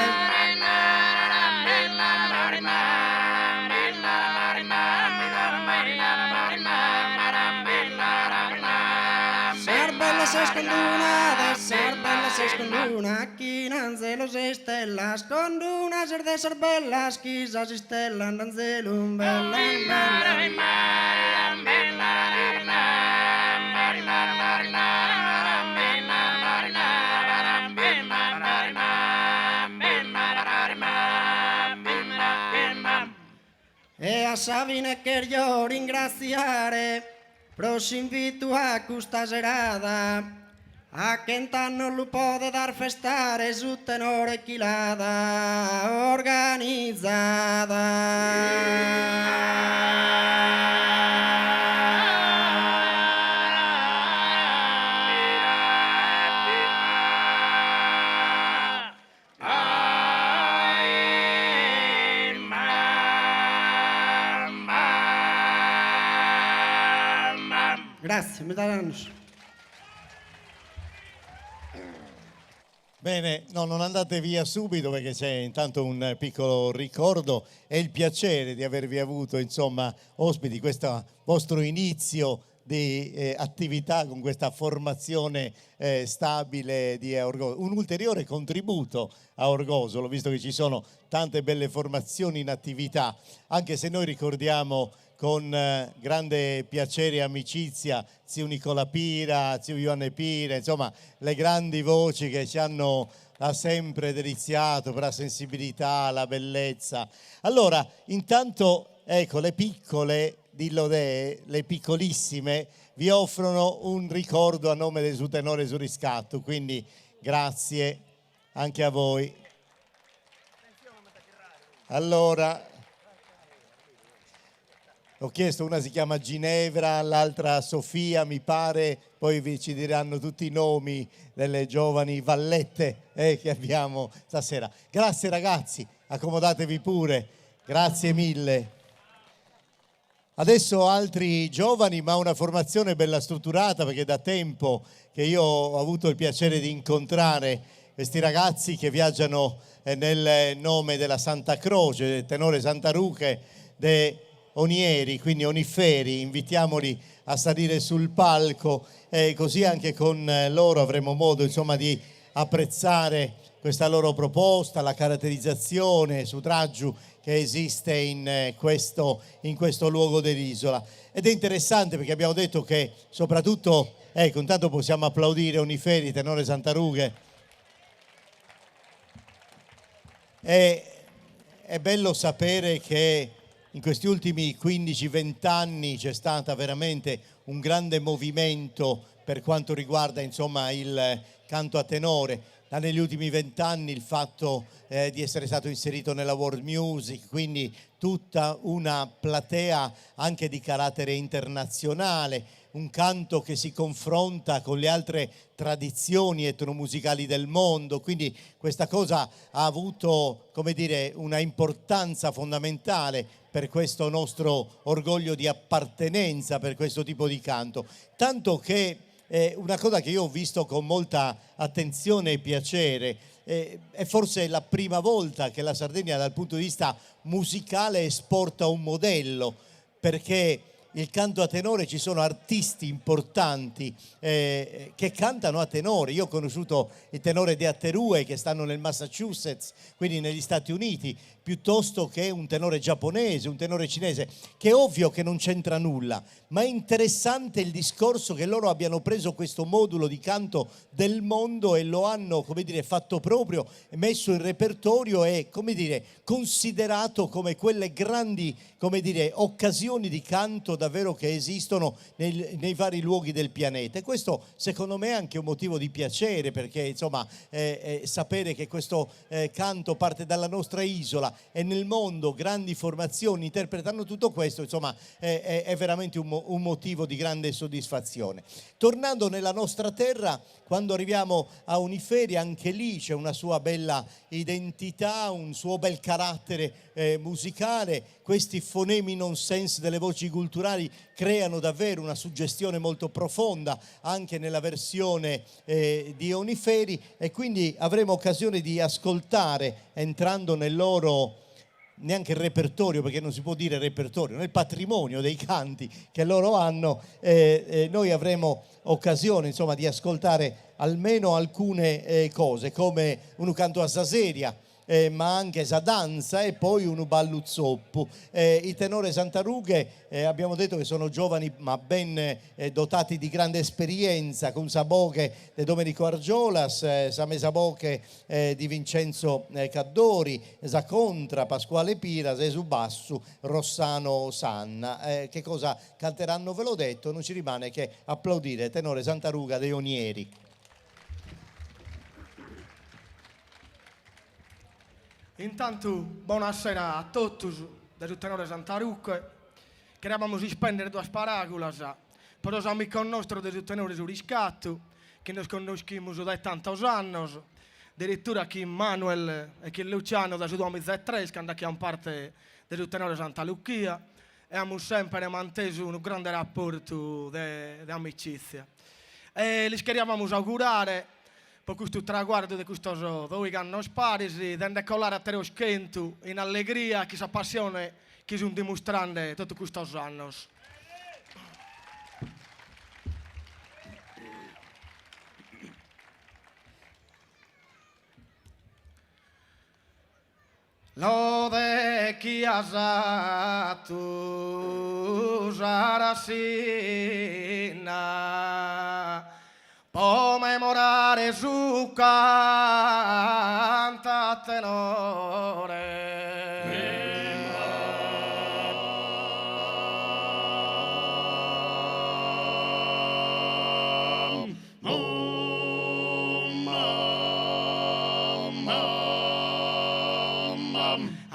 Sarbella se sconduna, sarbella se sconduna, chi non se lo se stella, sconduna ser de sarbellas, chi sa si stella, non se lo E a Sabine quero ringraziare, pros invito a questa serata, a quem non lo pode dar festare su tenore chilada Grazie, Metaranus. Bene, no, non andate via subito perché c'è intanto un piccolo ricordo e il piacere di avervi avuto, insomma, ospiti questo vostro inizio di attività, con questa formazione stabile di Orgoso. Un ulteriore contributo a Orgosolo, visto che ci sono tante belle formazioni in attività, anche se noi ricordiamo con grande piacere e amicizia zio Nicola Pira, zio Ioanne Pira, insomma le grandi voci che ci hanno sempre deliziato per la sensibilità, la bellezza. Allora, intanto, ecco, le piccole di Lodè, le piccolissime, vi offrono un ricordo a nome del Sutenore su riscatto, quindi grazie anche a voi. Allora, ho chiesto, una si chiama Ginevra, l'altra Sofia, mi pare, poi vi ci diranno tutti i nomi delle giovani vallette che abbiamo stasera. Grazie ragazzi, accomodatevi pure, grazie mille. Adesso altri giovani, ma una formazione bella strutturata, perché da tempo che io ho avuto il piacere di incontrare questi ragazzi che viaggiano nel nome della Santa Croce, del tenore Santaruche, de Onieri, quindi Oniferi. Invitiamoli a salire sul palco, così anche con loro avremo modo, insomma, di apprezzare questa loro proposta, la caratterizzazione su Traggiu che esiste in questo luogo dell'isola. Ed è interessante perché abbiamo detto che soprattutto, ecco, intanto possiamo applaudire Oniferi, tenore Santarughe. È bello sapere che in questi ultimi 15-20 anni c'è stato veramente un grande movimento per quanto riguarda, insomma, il canto a tenore. Negli ultimi 20 anni il fatto di essere stato inserito nella World Music, quindi tutta una platea anche di carattere internazionale, un canto che si confronta con le altre tradizioni etnomusicali del mondo, quindi questa cosa ha avuto, come dire, una importanza fondamentale per questo nostro orgoglio di appartenenza per questo tipo di canto, tanto che una cosa che io ho visto con molta attenzione e piacere, è forse la prima volta che la Sardegna dal punto di vista musicale esporta un modello, perché il canto a tenore ci sono artisti importanti che cantano a tenore. Io ho conosciuto il tenore di Atterue che stanno nel Massachusetts, quindi negli Stati Uniti, piuttosto che un tenore giapponese, un tenore cinese, che è ovvio che non c'entra nulla, ma è interessante il discorso che loro abbiano preso questo modulo di canto del mondo e lo hanno, come dire, fatto proprio, messo in repertorio e, come dire, considerato come quelle grandi, come dire, occasioni di canto davvero che esistono nei vari luoghi del pianeta. E questo secondo me è anche un motivo di piacere, perché insomma sapere che questo canto parte dalla nostra isola e nel mondo grandi formazioni interpretano tutto questo, insomma è veramente un motivo di grande soddisfazione. Tornando nella nostra terra, quando arriviamo a Oniferi, anche lì c'è una sua bella identità, un suo bel carattere musicale. Questi fonemi nonsense delle voci culturali creano davvero una suggestione molto profonda anche nella versione di Oniferi, e quindi avremo occasione di ascoltare, entrando nel loro, neanche il repertorio, perché non si può dire repertorio, nel patrimonio dei canti che loro hanno, noi avremo occasione, insomma, di ascoltare almeno alcune cose, come un canto a Saseria, ma anche sa danza e poi un ballo zoppo. Il tenore Santarughe, abbiamo detto che sono giovani ma ben dotati di grande esperienza, con Saboche di Domenico Argiolas, Same Saboche di Vincenzo Caddori, Sacontra, Pasquale Piras e Subassu Rossano Sanna. Che cosa canteranno ve l'ho detto, non ci rimane che applaudire tenore Santaruga dei Onieri. Intanto, buonasera a tutti del tenore Santarucche. Queríamos spendere due parábolas para os amigos nostros del tenore su riscatto, que nos conoscimos da tantos anos. Addirittura aqui Manuel e aqui Luciano da 2003, che andiamo parte del tenore Santa Lucchia, e abbiamo sempre manteso un grande rapporto di amicizia. E li queríamos augurare per questo traguardo di questo due anni paris, di decollare a te schento in allegria, questa passione che sono dimostrando tutti questi anni. Lo de chi asatu sarasina può memorare su canta tenore.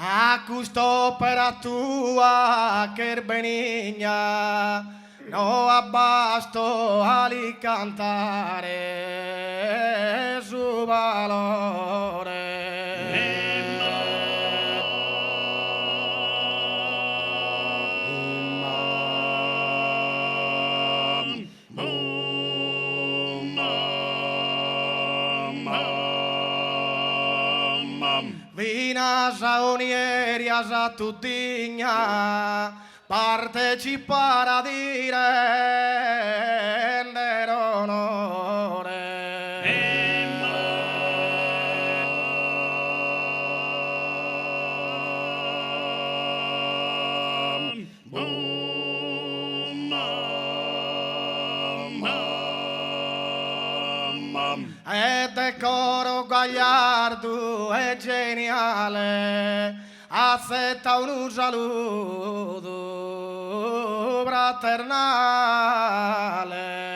A quest'opera tua che benigna no abbasto a li cantare su valore. Vinas a onierias a tutigna partecipare a dire onore. E decoro gagliardo e geniale accetta un saluto fraternale.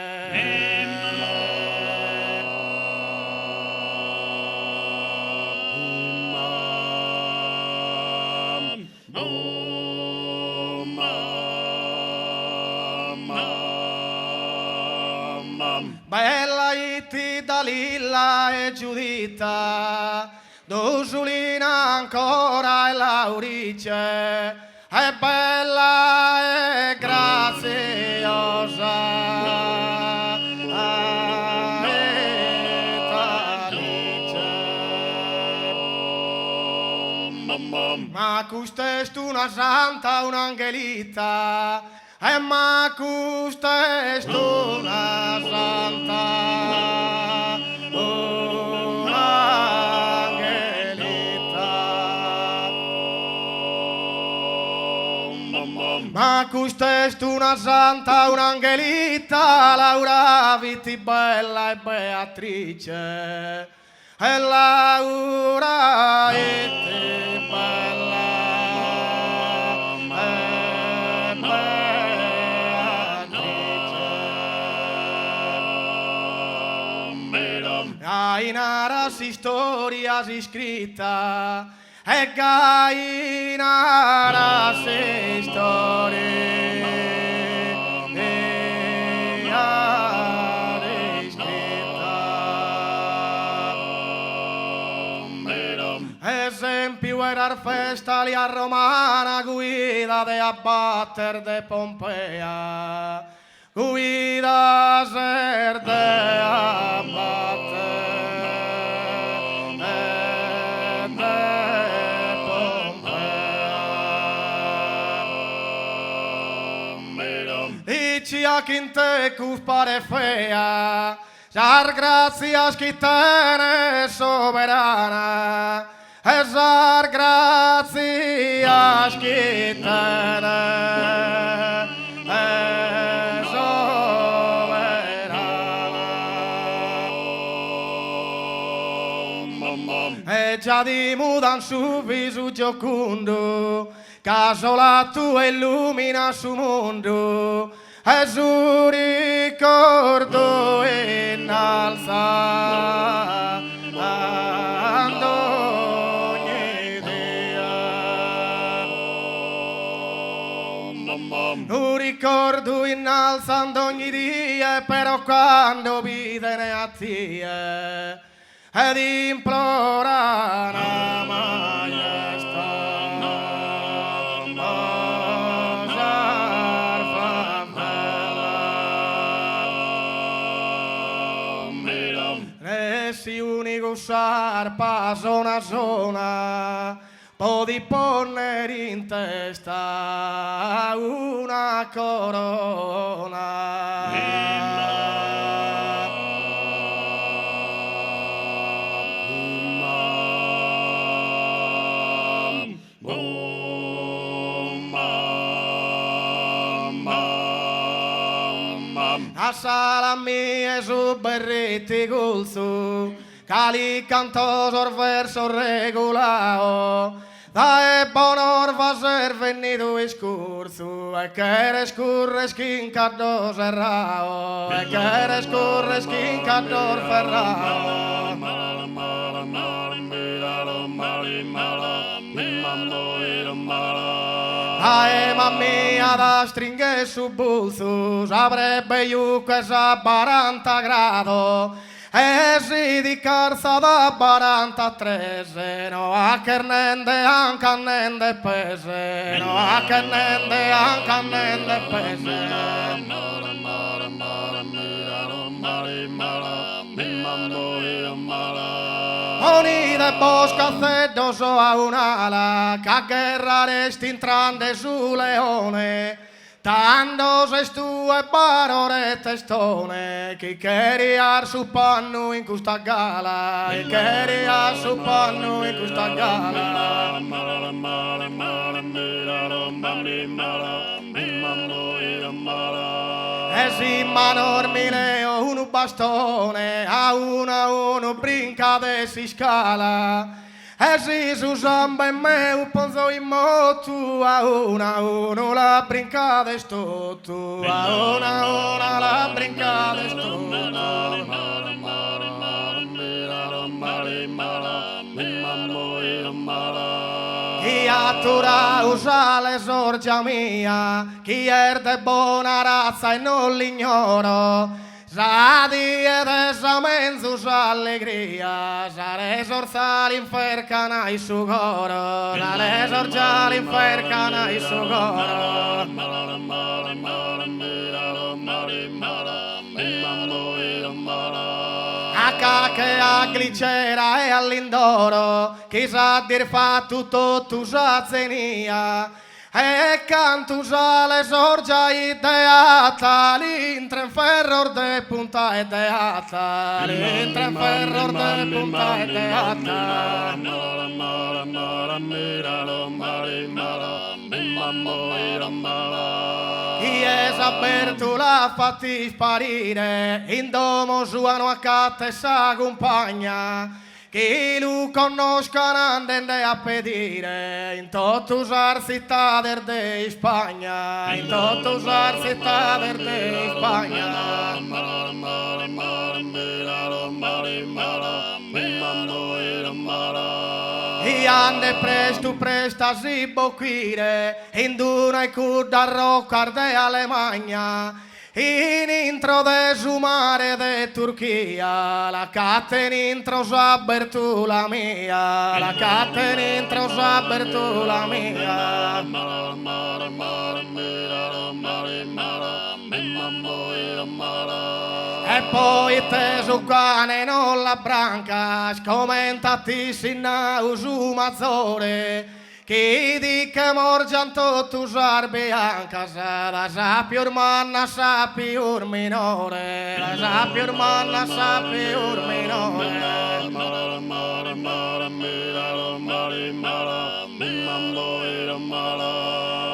Bella iti Dalilla e Giuditta, Dosulina ancora e Laurice, è bella e graziosa. Ma questa una santa, un'angelita, e ma questa una santa, un'angelita. Ma questa una santa, un'angelita, Laura viti bella e Beatrice, e Laura viti bella. In aras historias escrita e in aras esempio era festa lia romana guida de abbatter de Pompea, guida ser de abbatter. A quien te pare fea, dar gracias que tienes soberana, es dar gracias que tienes soberana. E già di mudan su viso giocondo, casola tu illumina su mondo. E su ricordo innalzando ogni dia. Un ricordo innalzando ogni dia, però quando viene a te ed implora la maestà. Si unico sarpa zona zona, podi ponere in testa una corona. sala mia su berretti colso, cali canto sul verso regolao, dai buonor va ser venuto e scorso, e che re scorre schinca do serrao, e che re scorre schinca do ferrao. Mamma mia da stringhe su bolso, avrebbe io questa 40 grado, e si di carza da 43, no a che nende anche a nende pese, no a che nende anche a nende pese. Oni de bosca ceddo so a un'ala, che guerraresti intrande su leone, tanto se tu e barore testone, chi queria su panno in questa gala, chi queria su panno in questa gala. E si manormile o un bastone, a uno brinca de si scala, e si su samba e me un ponzo in moto, a uno la brinca de stotto, a una la brinca de stotto. Chi attura usa l'esorgia mia, chi è de buona razza e non l'ignoro, sa di ed essa menzus allegria, sa l'esorza l'infercana il suo coro, sa l'esorgia l'infercana il suo coro. Che a glicera e all'indoro, chi sa dir fa tutto tu sa zenia, e cantu sa le sorgia ideata, l'intra in ferro de punta ideata, l'intra in ferro de punta ideata. Chi è saperto la fatti sparire, in domo sua no accatta e sa compagna, chi lo conosca andende a pedire, in tutto usar città de Spagna, in tutto usar città de Spagna. E ande presto presta si bocchire, in duna e curda rocca de Alemagna, in intro de su mare de Turchia, la catten intro s'abertu la mia, la catten intro s'abertu la mia. E poi te su cane non la branca, scomentati sinna usu mazzore, chi di che morgian tutto usar bianca, la sappi urmanna sappi ur minore, la sappi urmanna sappi ur minore.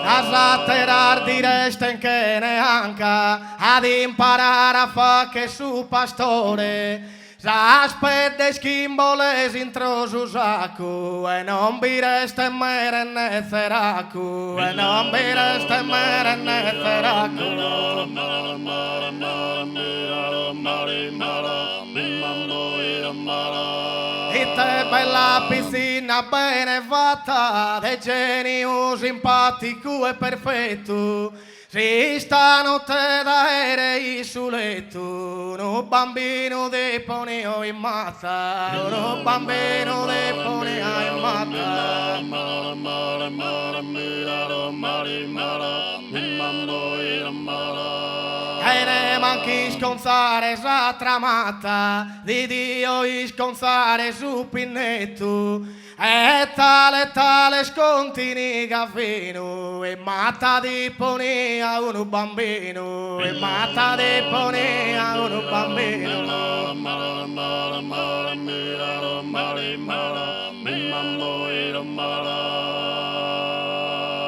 A slatterar direste che neanche ad imparare a fa che su pastore, s'aspetta schimboles intro su sacco, e non bireste mere ne zeracu, e non bireste mere ne zeracu. E te bella piscina bene fatta, de genio simpatico e perfetto, si stanotte d'aerei su letto, un bambino deponeo in mazza, un bambino deponeo in mazza. E ne manchi sconzare sa tramata, di Dio isconzare su pinnetto, e tale scontini gaffino, e matta di ponia un bambino, e matta di ponia un bambino.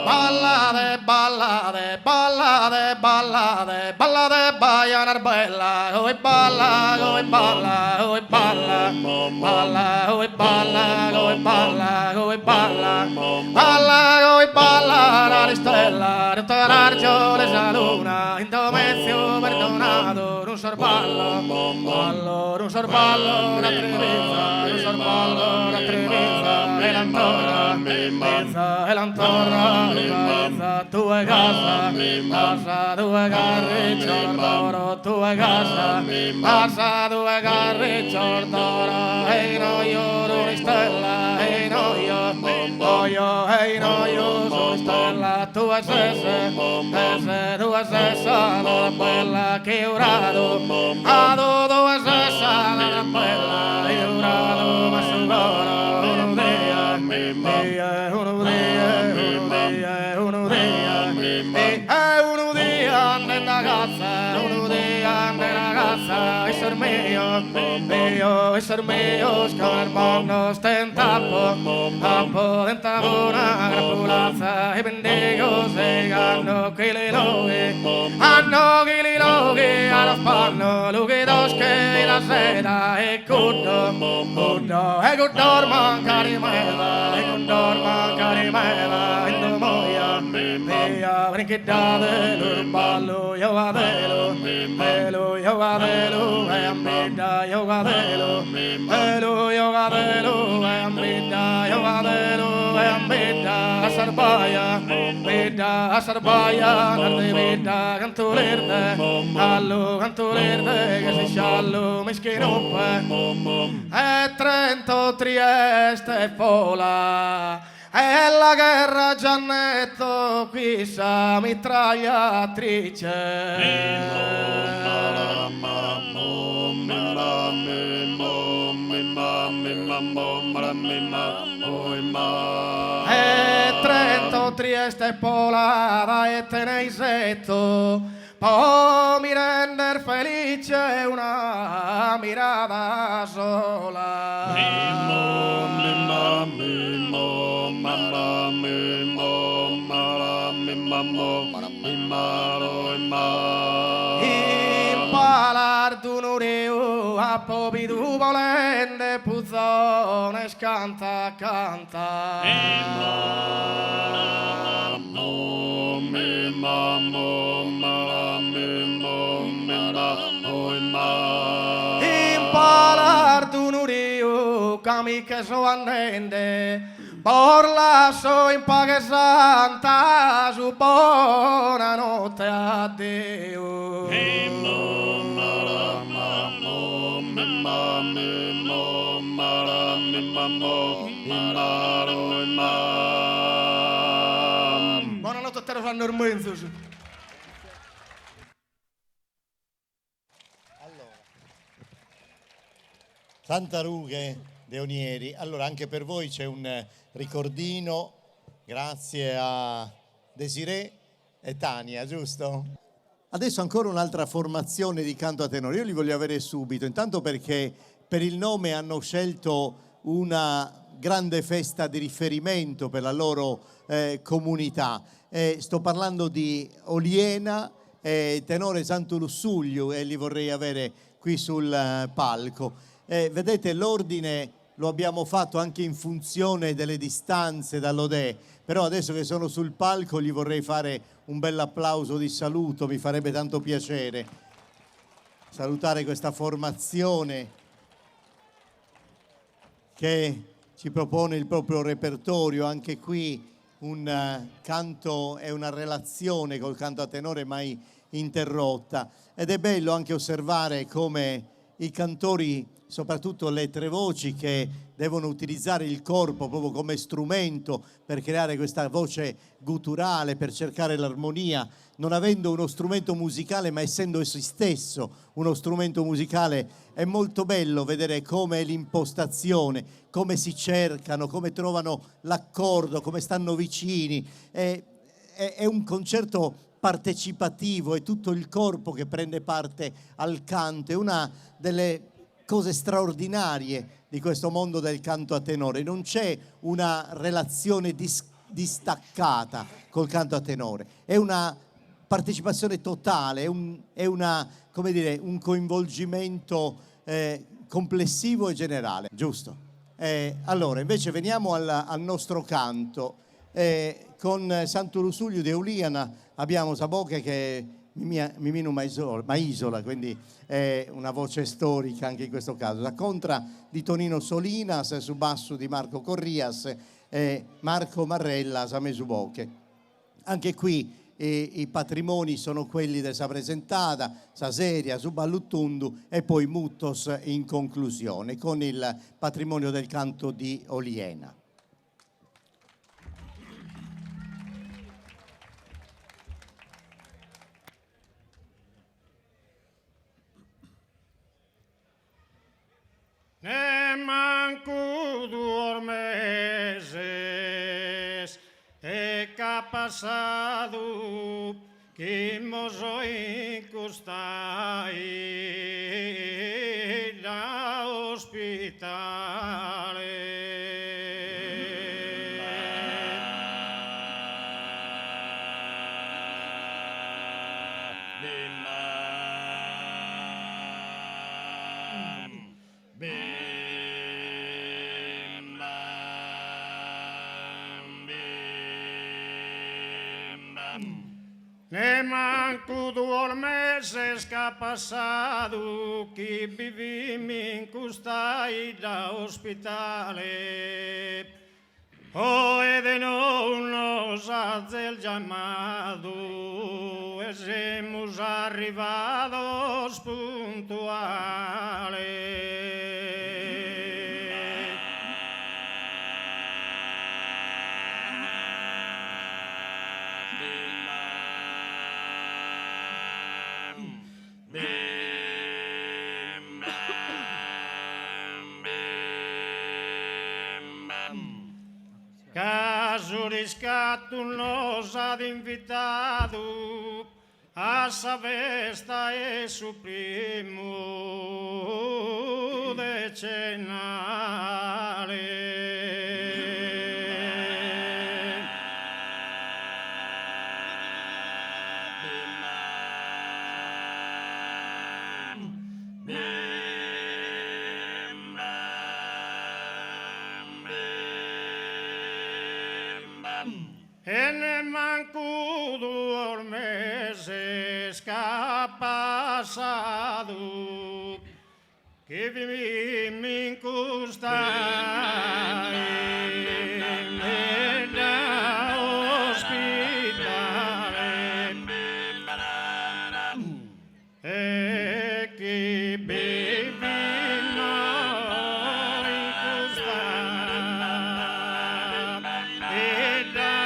Ballate, ballate, ballate, ballate, ballate, baianar bella, oi balla, oi balla, oi balla, balla, oi balla, oi balla, oi balla, balla, oi balla, la ristella, tutta l'argiole sa luna, in domezio perdonato, un sorballo, ballo, un sorballo, una trevisa, un sorballo, una trevisa, e l'antorra, mezza, e l'antorra, mezza, tue casa, casa, tue carri, giordoro, tue casa, casa, tue carri, giordoro, e io, una stella, e io, sono stella, tua sese, tua sessa, la bella che urato, ado, tua sessa, la bella, e urato, ma sugora, uno dia, uno dia, nella casa, uno dia, nella casa, essere mio, scarbono, stentapo, tappo, dentavo una grappolazza, e bendigo, se hanno che le loghe, allo spanno, lughe d'osche, la sera, e cuddo, e cuddor manca di mela, in domoia, mia, brinchidate, l'urballo, io vadelo, io vadelo, e ammetta, io vadelo, io vadelo, e ammetta, io vadelo, e ammetta, a Sarbaia, narde veda, canto l'erde, allo canto l'erde, che si sciallo, mischinuppe, e Trento, Trieste, Pola, e la guerra Giannetto, qui sa e Trento, Trieste, Pola, e Teneisetto, può mi render felice una mirata sola. Impalar d'un ureo a popi du volende puzzone scanta canta. Impalar d'un ureo cami che so annende Borla so in paga santa, su buonanotte addio. Buonanotte a te, Rosanno Ormenzus. Santa Rughe De Onieri, allora anche per voi c'è un ricordino, grazie a Desiree e Tania, giusto? Adesso ancora un'altra formazione di canto a tenore, io li voglio avere subito, intanto perché per il nome hanno scelto una grande festa di riferimento per la loro comunità. Sto parlando di Oliena, tenore Santo Lussuglio, e li vorrei avere qui sul palco. Vedete, l'ordine lo abbiamo fatto anche in funzione delle distanze dall'Odè, però adesso che sono sul palco gli vorrei fare un bel applauso di saluto, mi farebbe tanto piacere salutare questa formazione che ci propone il proprio repertorio, anche qui un canto e una relazione col canto a tenore mai interrotta, ed è bello anche osservare come i cantori, soprattutto le tre voci, che devono utilizzare il corpo proprio come strumento per creare questa voce gutturale, per cercare l'armonia, non avendo uno strumento musicale ma essendo essi stesso uno strumento musicale. È molto bello vedere come l'impostazione, come si cercano, come trovano l'accordo, come stanno vicini. È un concerto partecipativo, è tutto il corpo che prende parte al canto, è una delle cose straordinarie di questo mondo del canto a tenore. Non c'è una relazione distaccata col canto a tenore, è una partecipazione totale, come dire, un coinvolgimento complessivo e generale, giusto? Allora, invece veniamo al nostro canto. Con Santo Lusuglio di Euliana abbiamo Saboche che Mimino Maisola, quindi è una voce storica anche in questo caso. La contra di Tonino Solinas, su basso di Marco Corrias e Marco Marrella, Samesuboche. Anche qui i patrimoni sono quelli di Sa Presentata, Saseria, Suballuttundu e poi Muttos in conclusione con il patrimonio del canto di Oliena. Ne manco 2 meses e qu'ha passado que mos incostai da ospitale. Ne manco 2 meses qu'ha passado che vivim in costai da ospitale. E de non nos hace el llamado, hemos arribados puntuales. Caso riscatto nos ha invitato a sa festa e su primo decennale. E ne manco 2 meses qu'ha passado che vivim in costai da ospitale e che vivim noi in costai da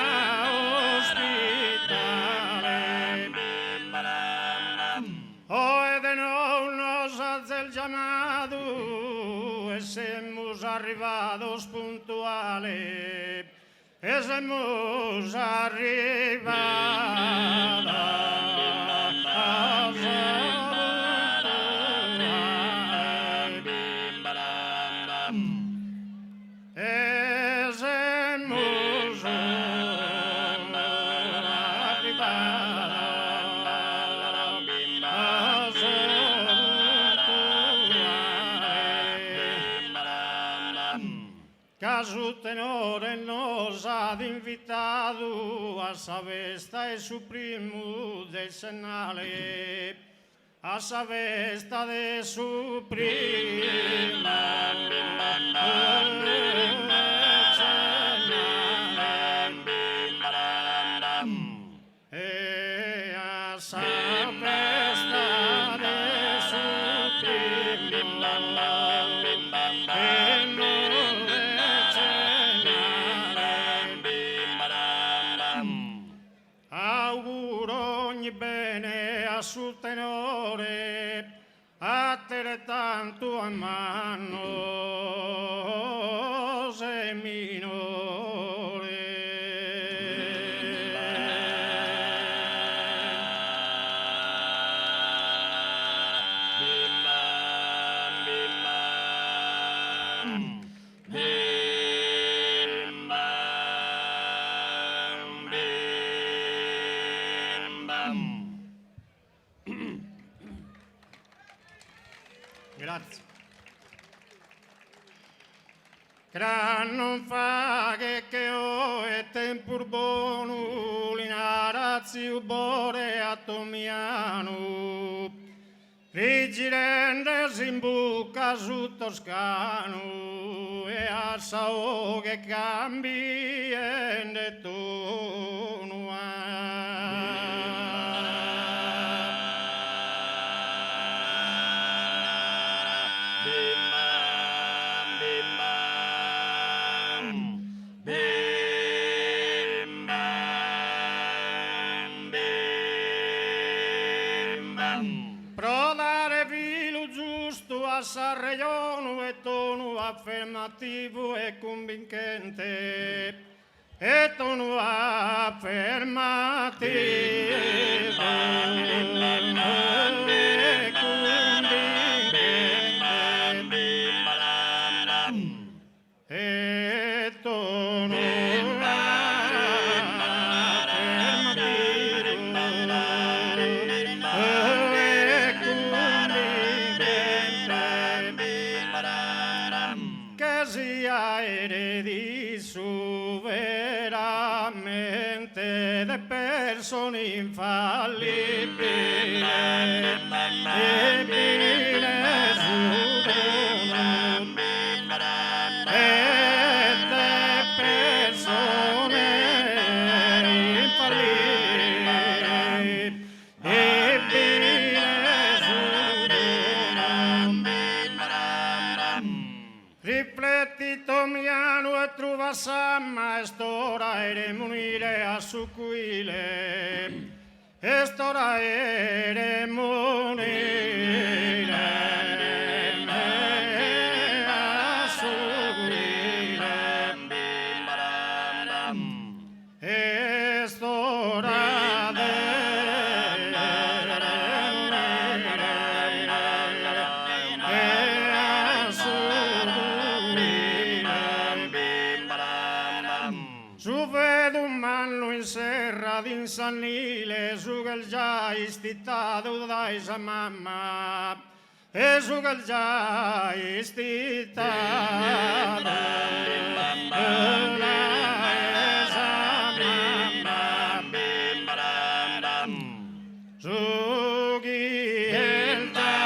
hemos arribados puntuales, hemos Caso tenore nos ha invitato a sa festa e su primo decennale, a sa festa de su primo decennale e a sa festa de su primo auguro ogni bene a sul tenore, a te tanto a mano se minore. Gran non fa che ho e tempur bonu l'inarazio bore atomiano rigirende in buca su toscano e a sao che cambi e tono Sarreiono e tono affermativo e convincente e tono affermativo e convincente e tono persone infallibili riflettito miano e truva samma e stora ere munire a su cuile e stora ere munire a su cuile e stora in Sannile su che già istittato dai sa mamma e su che già istittato dai sa mamma su chi è già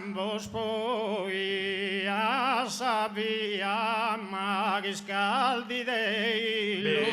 ambos poi a sabia maghi scaldi dei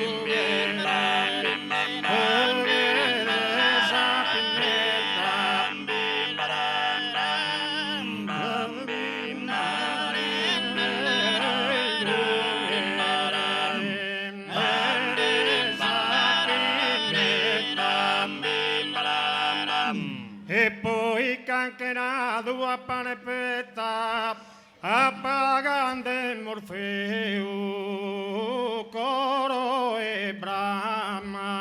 e poi cancherado a panepeta appagante Morfeo coro e Brahma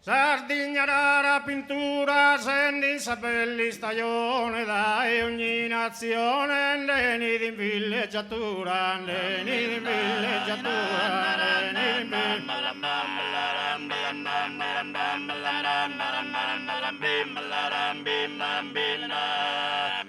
Sardegna rara pintura, sendi sapelli stagione, dai ogni nazione, ndeni di villeggiatura, ndeni di villeggiatura, ndeni di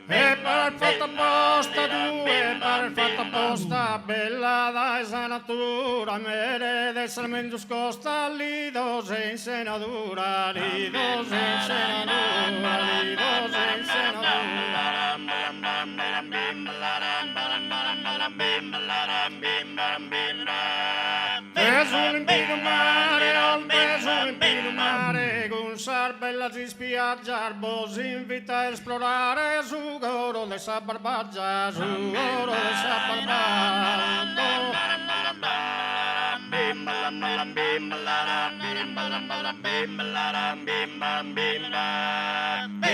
e per il fatto apposta due, per il fatto apposta bella dai sa natura, mere d'essere meno scosta, lido se in senadura, lido se in senadura, lido se in senadura. Preso l'impido mare, al preso l'impido mare, con sar bella si spiaggia, bos invita a esplorare su goro de sa barbaggia, su goro de sa barbaggia.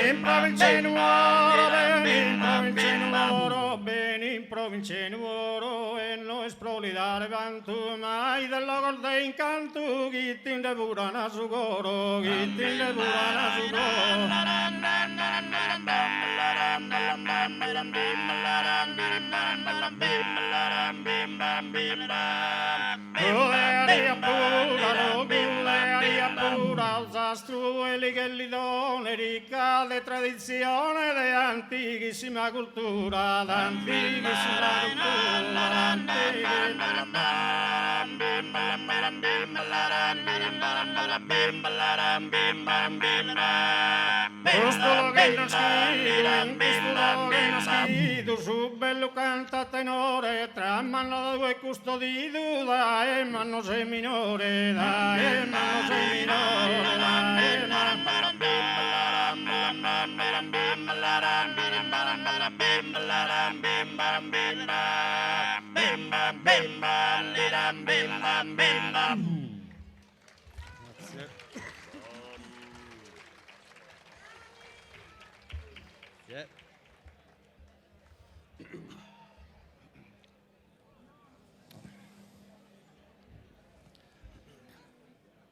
In provincia in oro, bene in provincia in oro, bene in provincia in oro, e noi sprolidare vantu mai dello gorde incanto, gittin de burana su goro, gittin de burana su che li donne ricca di tradizione di antichissima cultura, d'antichissima costolo che nascido, su bello canta tenore, tra manno due custodito, da manno sei minore, da manno sei minore,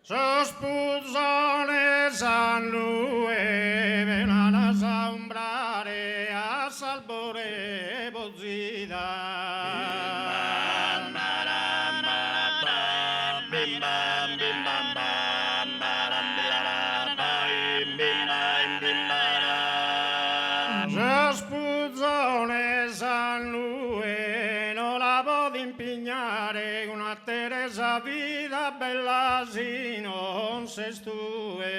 Sospuzone San Lue, venana sombrare a salvore bozzida. Sospuzone San Lue, non la può impignare una Teresa vita bella si non se stue.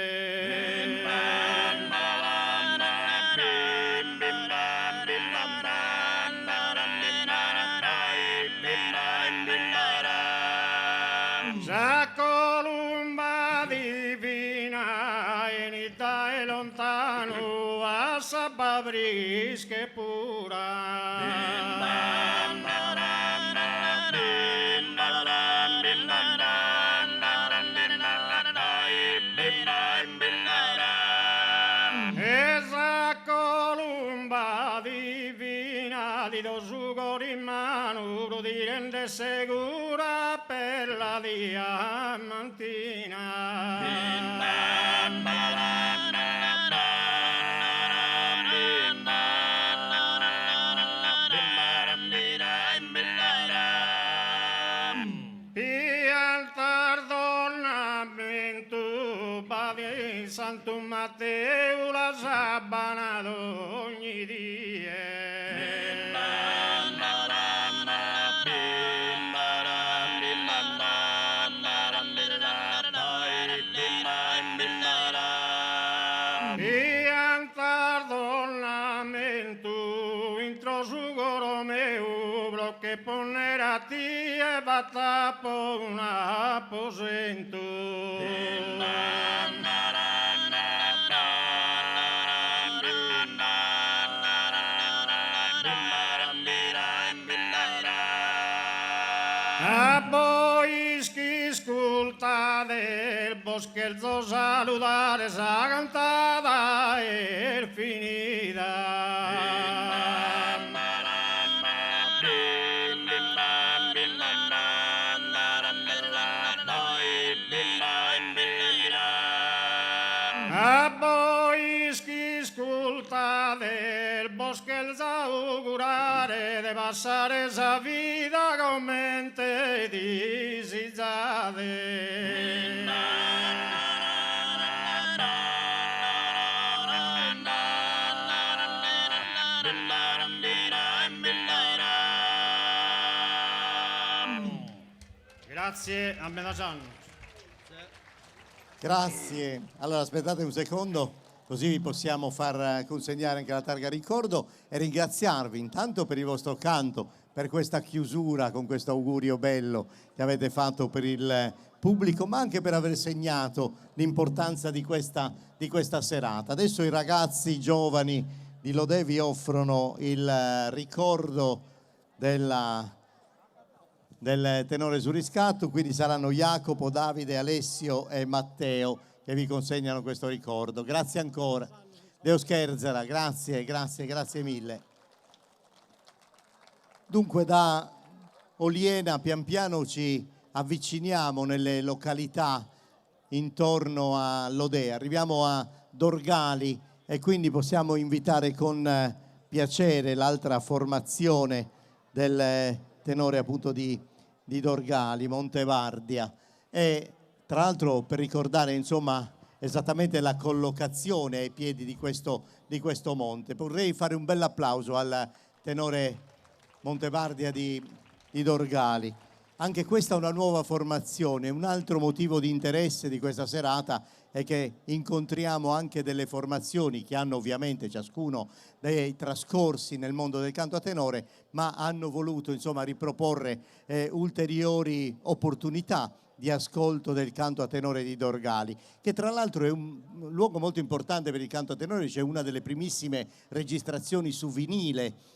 Sa columba divina enita e lontano a sababrische pura. Esa columba divina di dosugo in mano di rende segura per la Piantar d'ornamento di Santo Matteo la sabana d'ogni dia. Piantar d'ornamento intro su goro meu blocche ponerati e batta po un aposento. A voi chi ascolta del boscherzo salutare sa cantata è finita. A voi chi ascolta del boscherzo augurare de passare sa vita come te disizzate. Grazie a Medagiano. Grazie. Allora aspettate un secondo, così vi possiamo far consegnare anche la targa ricordo e ringraziarvi intanto per il vostro canto, per questa chiusura con questo augurio bello che avete fatto per il pubblico, ma anche per aver segnato l'importanza di questa serata. Adesso i ragazzi giovani di Lodè vi offrono il ricordo della del tenore sul riscatto, quindi saranno Jacopo, Davide, Alessio e Matteo che vi consegnano questo ricordo. Grazie ancora. Deo scherzera, grazie mille. Dunque da Oliena pian piano ci avviciniamo nelle località intorno a Lodea, arriviamo a Dorgali e quindi possiamo invitare con piacere l'altra formazione del tenore appunto di Dorgali, Montevardia, e tra l'altro per ricordare insomma esattamente la collocazione ai piedi di questo monte. Vorrei fare un bel applauso al tenore Montevardia di Dorgali. Anche questa è una nuova formazione. Un altro motivo di interesse di questa serata è che incontriamo anche delle formazioni che hanno ovviamente ciascuno dei trascorsi nel mondo del canto a tenore, ma hanno voluto insomma riproporre ulteriori opportunità di ascolto del canto a tenore di Dorgali, che tra l'altro è un luogo molto importante per il canto a tenore. C'è una delle primissime registrazioni su vinile,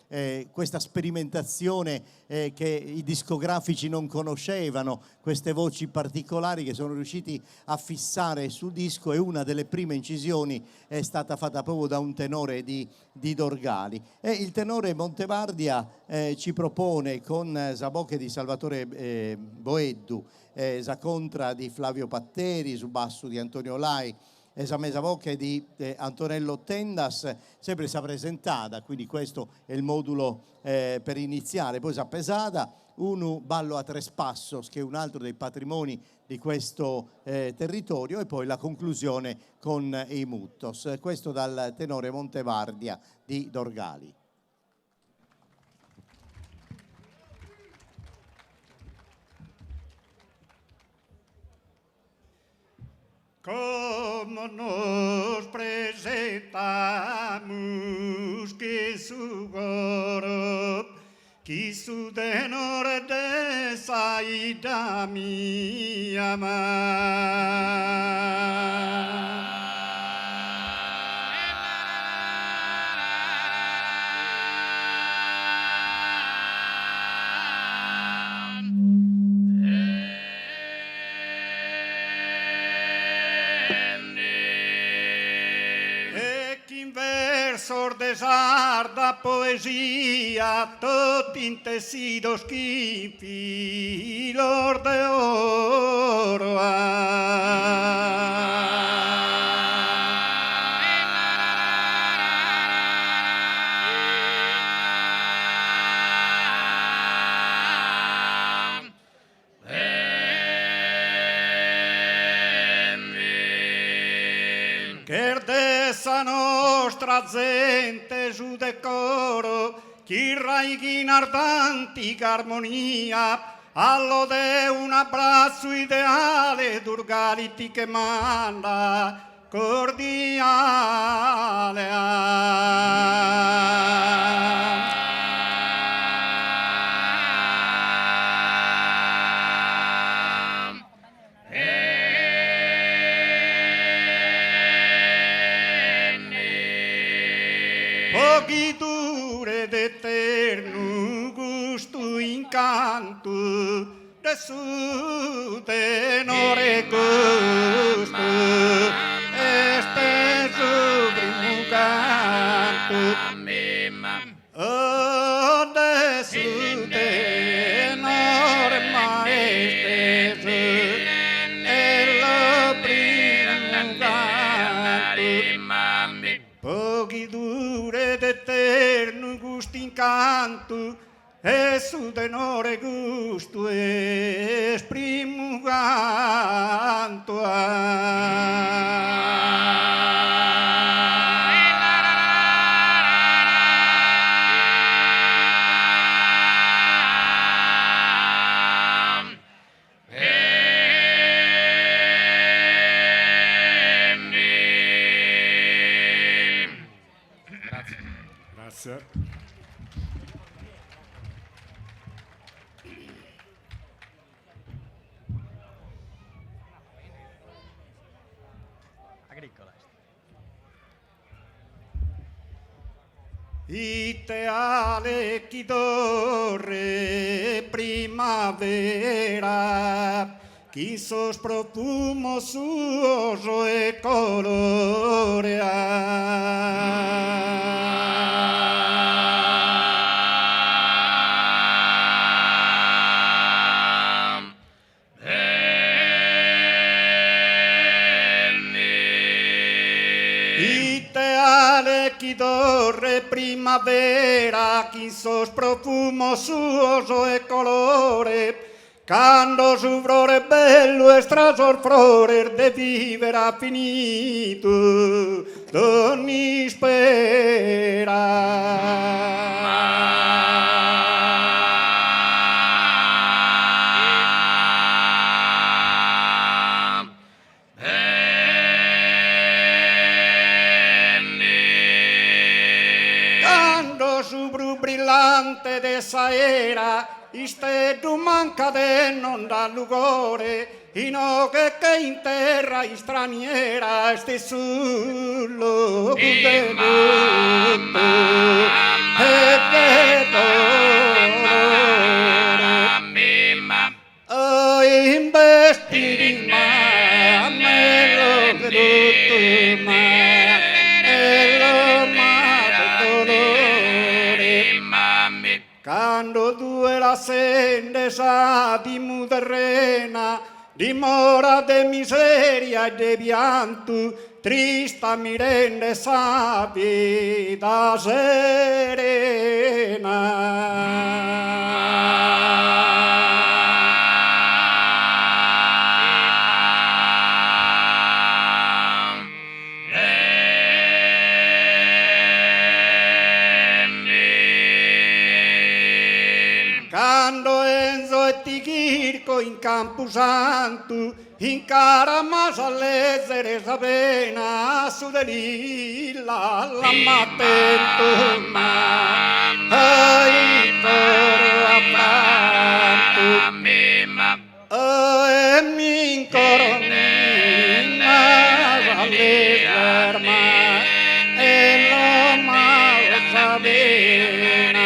questa sperimentazione che i discografici non conoscevano, queste voci particolari che sono riusciti a fissare sul disco, e una delle prime incisioni è stata fatta proprio da un tenore di Dorgali. E il tenore Montevardia ci propone con Zabocche di Salvatore Boeddu, Zacontra di Flavio Patteri, su basso di Antonio Lai, Esamesa Vocche di Antonello Tendas, sempre sa presentata, quindi questo è il modulo per iniziare. Poi sa pesata, un ballo a tre spassos, che è un altro dei patrimoni di questo territorio, e poi la conclusione con i muttos. Questo dal tenore Montevardia di Dorgali. Como nos presentamos que su goro, que su tenor de saída mi amar. Sordesar da poesia, tot intecidos que filos de oro. Essa nostra gente su decoro, chi raighi in ardantica armonia, allo de un abbraccio ideale, Dorgali ti che manda cordiale. Pochi dure d'eterno gusto incanto, de su tenore gusto, este su primo canto, oh, de su tenore maestro, è lo primo canto. Pochi dure d'eterno gusto incanto, e su tenore gusto esprimo canto. Grazie. Ideale chi dorre primavera, chi sos profumo suo e colore Ideale chi dorre primavera, chi sos profumo suo e colore, quando su flore bello e strasor flore de vivere finito d'ogni Quando su bru brillante de esa era, iste tu manca de non da lugore, ino che in terra straniera sti sullo de lutto e de dolore. Oh, in vestiti ma me lo veduto ma e lo mate dolore. Quando due la sende sa di muderrena, dimora de miseria e de pianto, trista mi rende sa vita Quando Enzo e Tichirco in Camposanto, in cara mas all'essere sapena, su de lilla la mattento ma, ai toro a pranto, e mi incoronina all'essere ma, e lo mal sapena.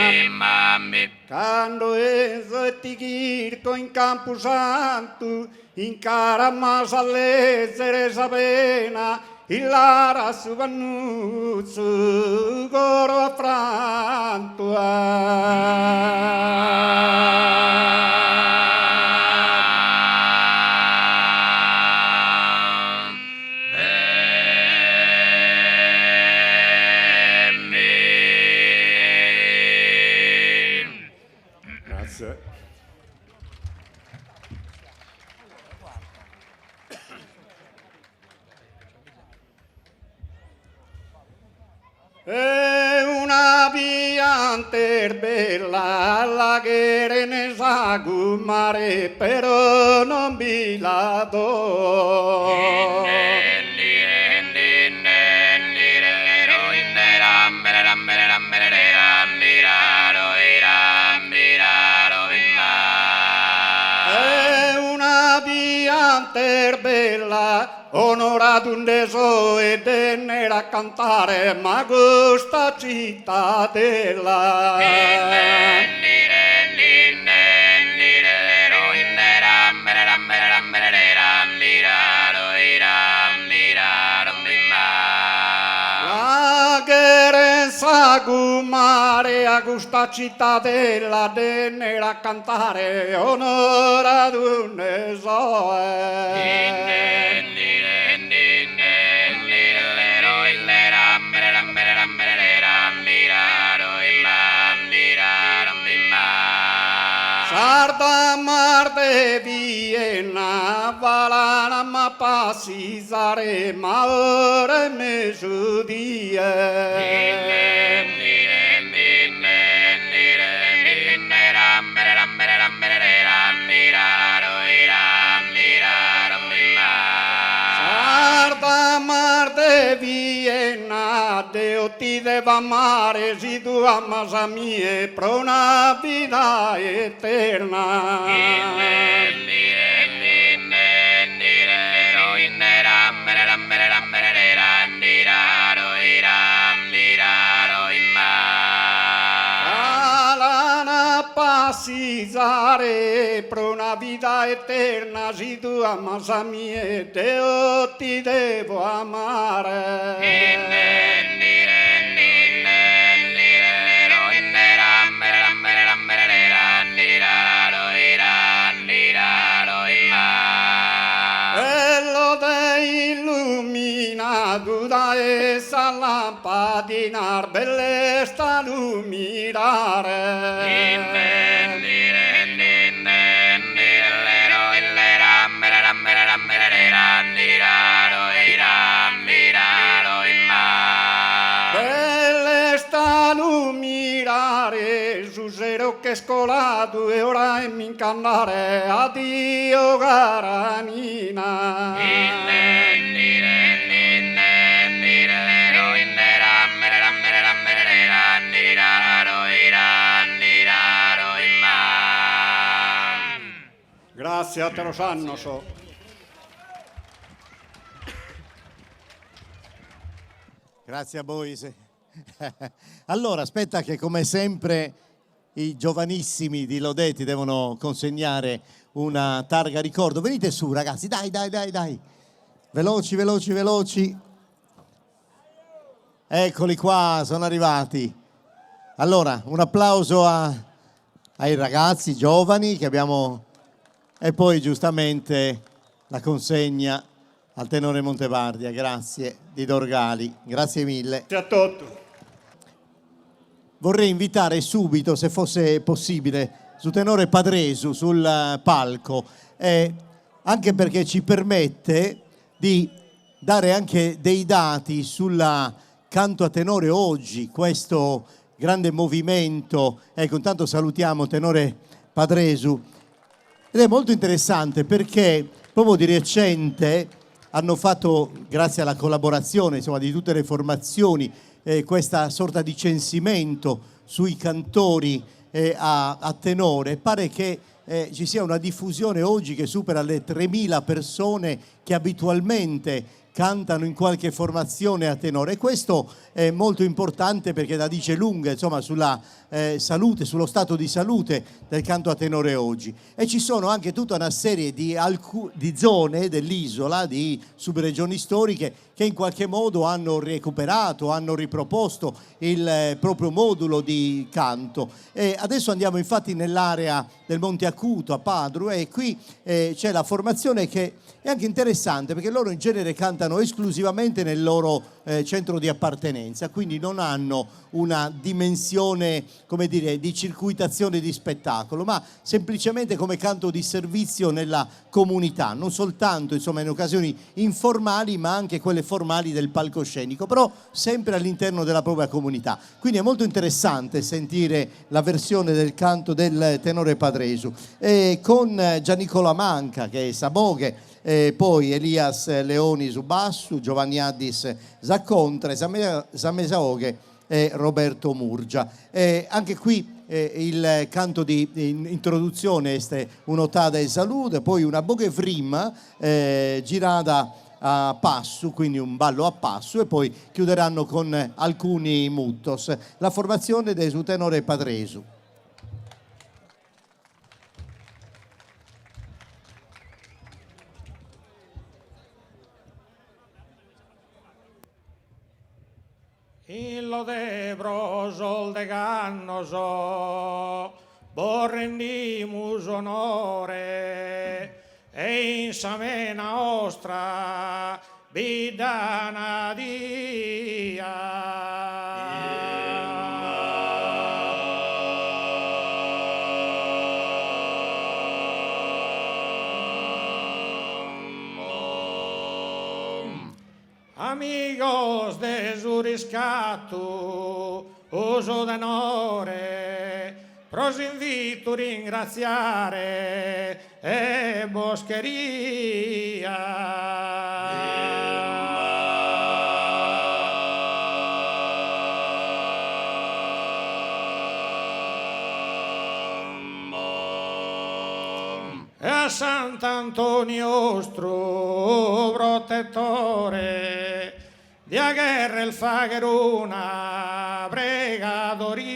Quando Enzo e Tichirco in Camposanto, in cara mas all'essere sapena, il lara su Vannuzzo, coro affranto. Grazie. È una pianta bella la che ne sa mare, però non vi la do. È una pianta bella, onorato un deso e vennere a cantare, ma questa cittadella. La querenza gumare a questa cittadella, vennere a cantare, onorato un deso Sarda mar de Vienna, valana ma passi sare, ma ora me Sarda mar de Vienna, Deo ti deve amare, si tu amas a mie, pro una vita eterna. assisare per una vita eterna, se tu amas me, io ti devo amare. Da essa lampadina belle sta belle sta mirare su zero che scolato e ora mi incannare addio caranina. Grazie a te lo sanno so. Grazie a voi. Allora, aspetta che come sempre i giovanissimi di Lodeti devono consegnare una targa ricordo. Venite su ragazzi, dai. Veloci. Eccoli qua, sono arrivati. Allora, un applauso ai ragazzi giovani che abbiamo... E poi giustamente la consegna al tenore Montevardia, grazie di Dorgali, grazie mille. Grazie a tutti. Vorrei invitare subito, se fosse possibile, su tenore Padresu sul palco, anche perché ci permette di dare anche dei dati sul canto a tenore oggi, questo grande movimento. Ecco, intanto salutiamo tenore Padresu. Ed è molto interessante perché proprio di recente hanno fatto, grazie alla collaborazione insomma, di tutte le formazioni, questa sorta di censimento sui cantori a tenore. Pare che ci sia una diffusione oggi che supera le 3.000 persone che abitualmente cantano in qualche formazione a tenore, e questo è molto importante perché la dice lunga insomma sulla salute, sullo stato di salute del canto a tenore oggi. E ci sono anche tutta una serie di zone dell'isola, di subregioni storiche che in qualche modo hanno recuperato, hanno riproposto il proprio modulo di canto. E adesso andiamo infatti nell'area del Monte Acuto a Padru, e qui c'è la formazione che è anche interessante perché loro in genere cantano esclusivamente nel loro centro di appartenenza, quindi non hanno una dimensione, come dire, di circuitazione di spettacolo, ma semplicemente come canto di servizio nella comunità, non soltanto insomma in occasioni informali ma anche quelle formali del palcoscenico, però sempre all'interno della propria comunità. Quindi è molto interessante sentire la versione del canto del tenore Padresu con Giannicola Manca che è saboghe, poi Elias Leoni su basso, Giovanni Addis Zaccontre, Samesaoghe e Roberto Murgia. Anche qui il canto di introduzione è un'otada e salute, poi una boghe frima girata a passo, quindi un ballo a passo, e poi chiuderanno con alcuni muttos. La formazione del su tenore Padresu. Illo de brosol de gannoso, borrendimus onore, e in samena ostra bidana Amigos de Zuriscatu, uso d'onore, pros invito a ringraziare e boscheria. E a Sant'Antonio nostro protettore, di a guerra il fagheruna pregadoria.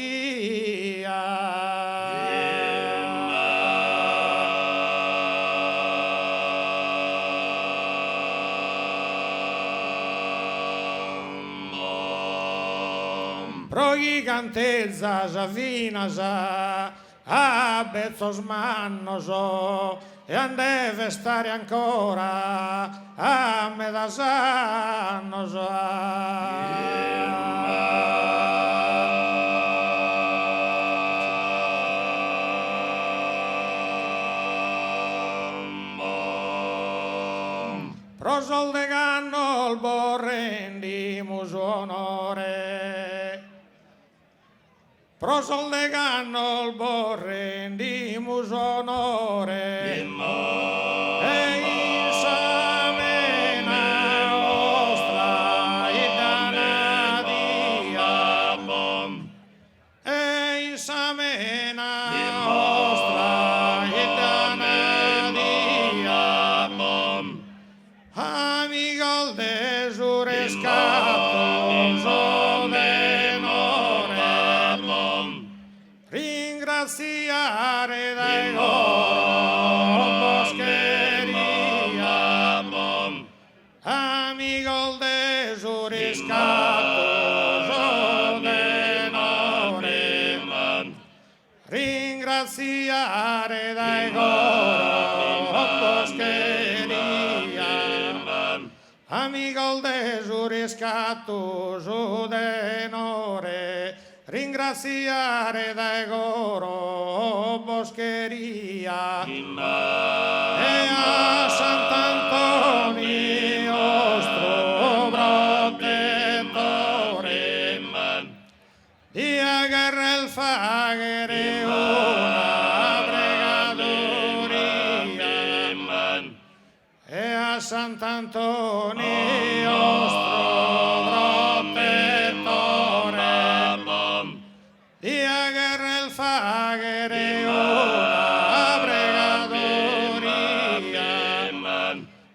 pro gigantezza Savina sa a bezzos mannoso e deve stare ancora a metà annoso pro sol de ganno il borrendimus onore pro sol de ganno il borrendimus onore e in samena ostra e danadia e in samena ostra e danadia amigo de surescatto denore ringraziare dai loro boscheria amigo de surescatto denore ringraziare dai loro boscheria amigo de surescatto denore ringraziare dai goro boscheria e a Sant'Antonio nostro protettore di agarra il faghere una pregadoria e a Sant'Antonio nostro protettore di agarra il faghere una pregadoria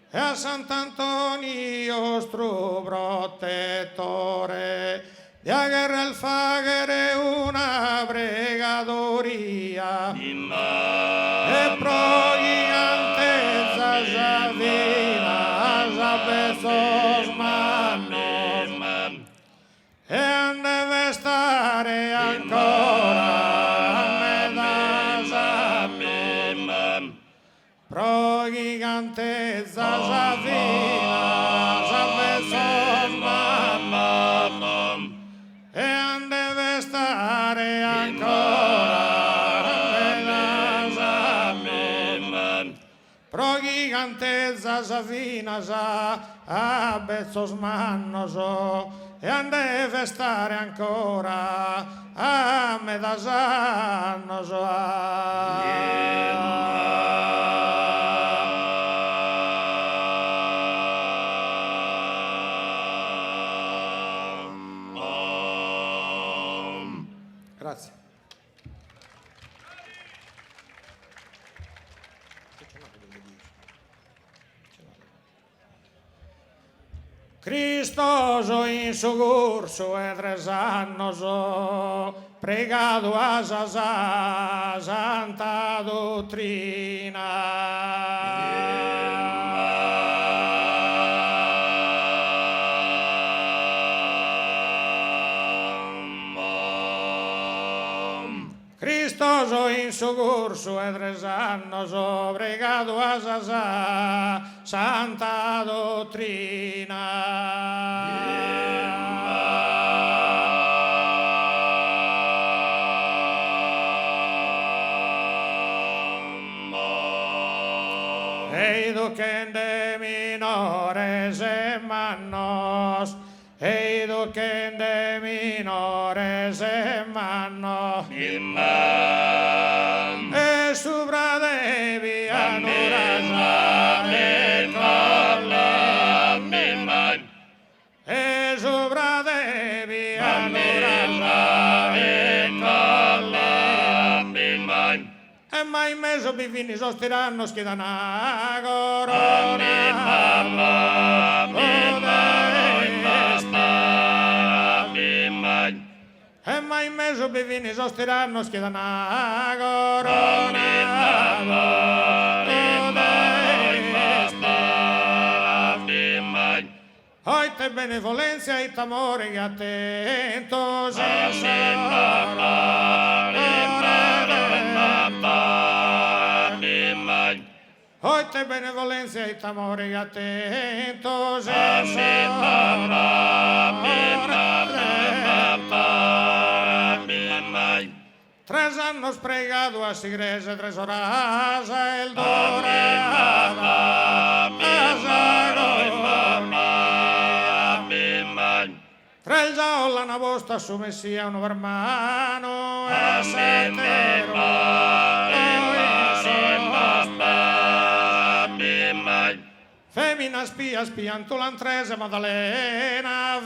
e a Sant'Antonio nostro protettore di agarra il faghere una pregadoria e pro gigantezza Savina Sabezos mannos e deve stare ancora a metà pro gigantezza Savina Sabezos mannos e deve stare ancora a metà pro gigantezza Savina sa a bezzos mannoso e deve stare ancora a metà annoso grazie. Cristoso in su curso e 3 annoso pregato a sa santa dottrina Cristoso in su curso e 3 annoso pregato a sa santa dottrina e ducende minores e mannos e ducende minores e mannos e sopra devi anurare colle e sopra devi anurare colle e mai meso bivini sostiranno schidana corona e mai meso bevini sostiranno schidana corona Oite benevolencia e t'amore e attento Oite benevolencia e t'amore e attento Tres anos pregado a igreja, 3 horas a Eldorada, Trelja olla na vosta su messia un vermano e setero Femmina spia spianto l'antrese Maddalena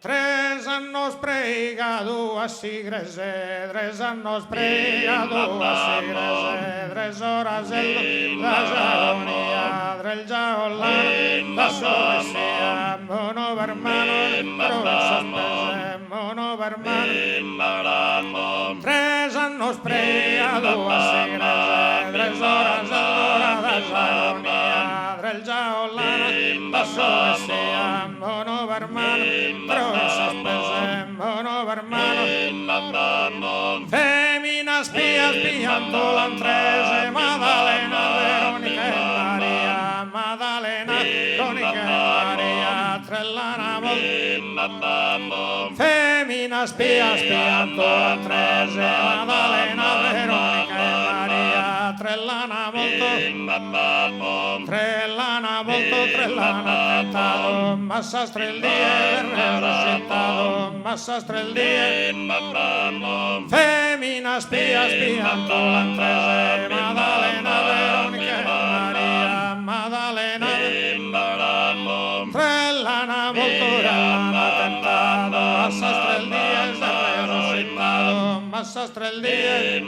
Tres anos pregado a igreja, 3 anos pregado a igreja, 3 horas la jaronia, trelja olla la solesia, mono vermano, mono vermano, 3 anos pregado a igreja, 3 horas la jaronia, trelja olla la solesia, mono vermano, mono vermano, femmina spia spiando l'antrese, Maddalena, Veronica e Maria, Maddalena, Veronica e Maria, trellana femmina spia spiando l'antrese, Maddalena, Veronica e Maria, trellana molto, tentato, massa streldie, resuscitato, massa streldie, femmina spia spiando l'antrese, Maddalena, Veronica e Maria, Maddalena, trellana molto, tentato, massa streldie, resuscitato, massa streldie,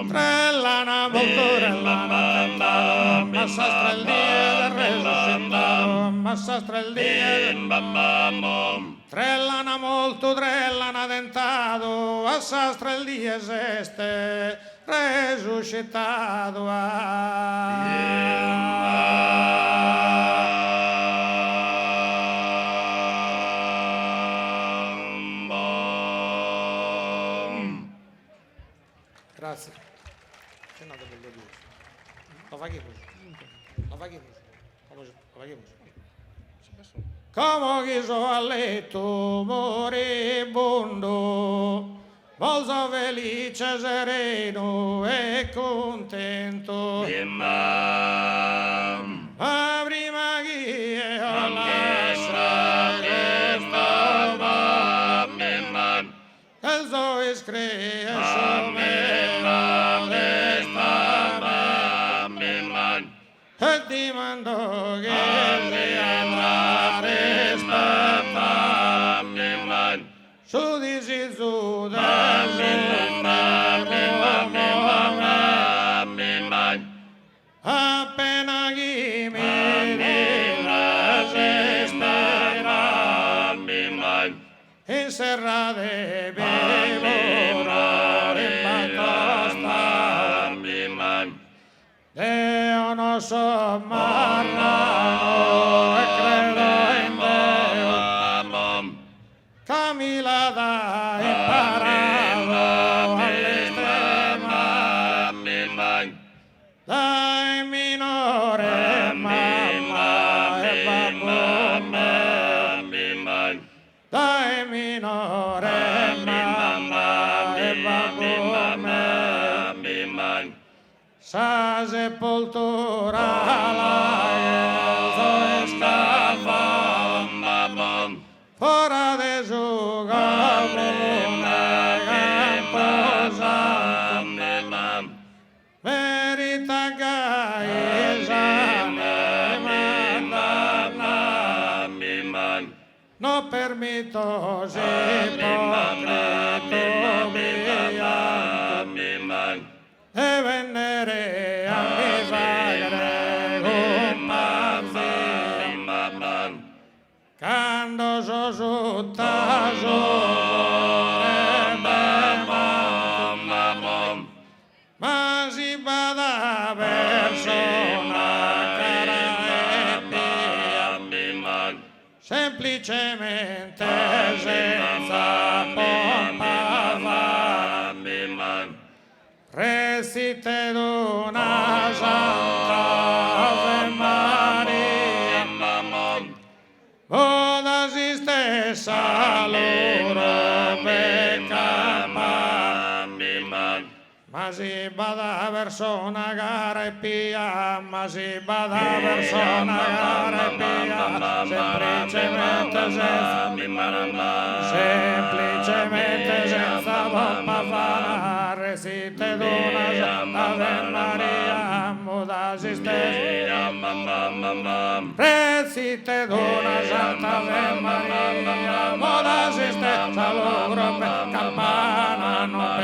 trellana molto, tentato, massa streldie, resuscitato, massa streldie, trellana molto, trellana dentato, assa streldie este, resuscitato. Grazie. Che nada bello Dio. Lo fai così. Lo fai così. Lo fai così. Come che so a letto moribondo, molto felice, sereno e contento. Ma prima che io lascia questa mamma, che so iscritto e ti mando che su di si su da appena chi mi dirà se spera in serrate bevorare batosta Deo non so marrano e credo in Deo Camila da imparato all'estrema dai minore mamma e babbo me dai minore mamma e babbo me sa sepoltura la scaffa fora de su merita no permito si potrito via e vendere a mi sagre un panzi quando so su taso ma semplicemente senza pompa vana, recite d'una santa Ave Maria, voda si stessa loro becca, ma si bada verso una gara e pia, ma si bada verso una gara e pia, semplicemente senza pompa vana, recite d'una santa Ave Maria, muda si stessa, recite d'una santa Ave Maria, muda si stessa logro per campana, non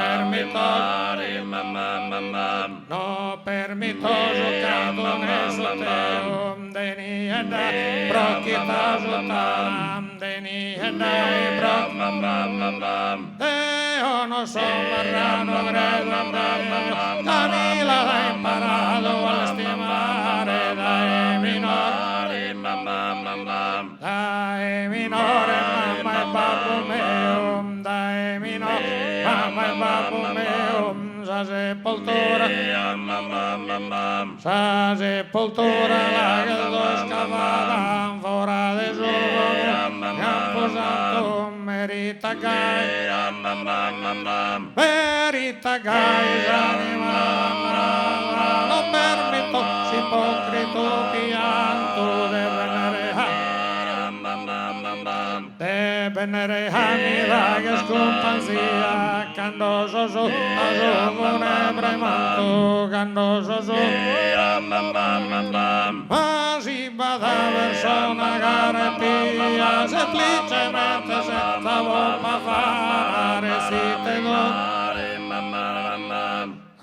permito giocato ne soteo, deni e dai, brocchita sotanam, deni e dai, Deo non so marrano, credo Deo, Camilla l'ha imparato a stimare, dai minore, mamma e babbo mio, dai minore, mamma e babbo mio, sa sepoltura la che l'ho scavata, fora de giorno, mi ha posato, merita gai, anima, non permetto, si ipocrito pianto, de venere anida che scompanzia, quando soso, ne premanto, quando soso, ma si bada verso una gara pia, semplicemente senza pompa fare,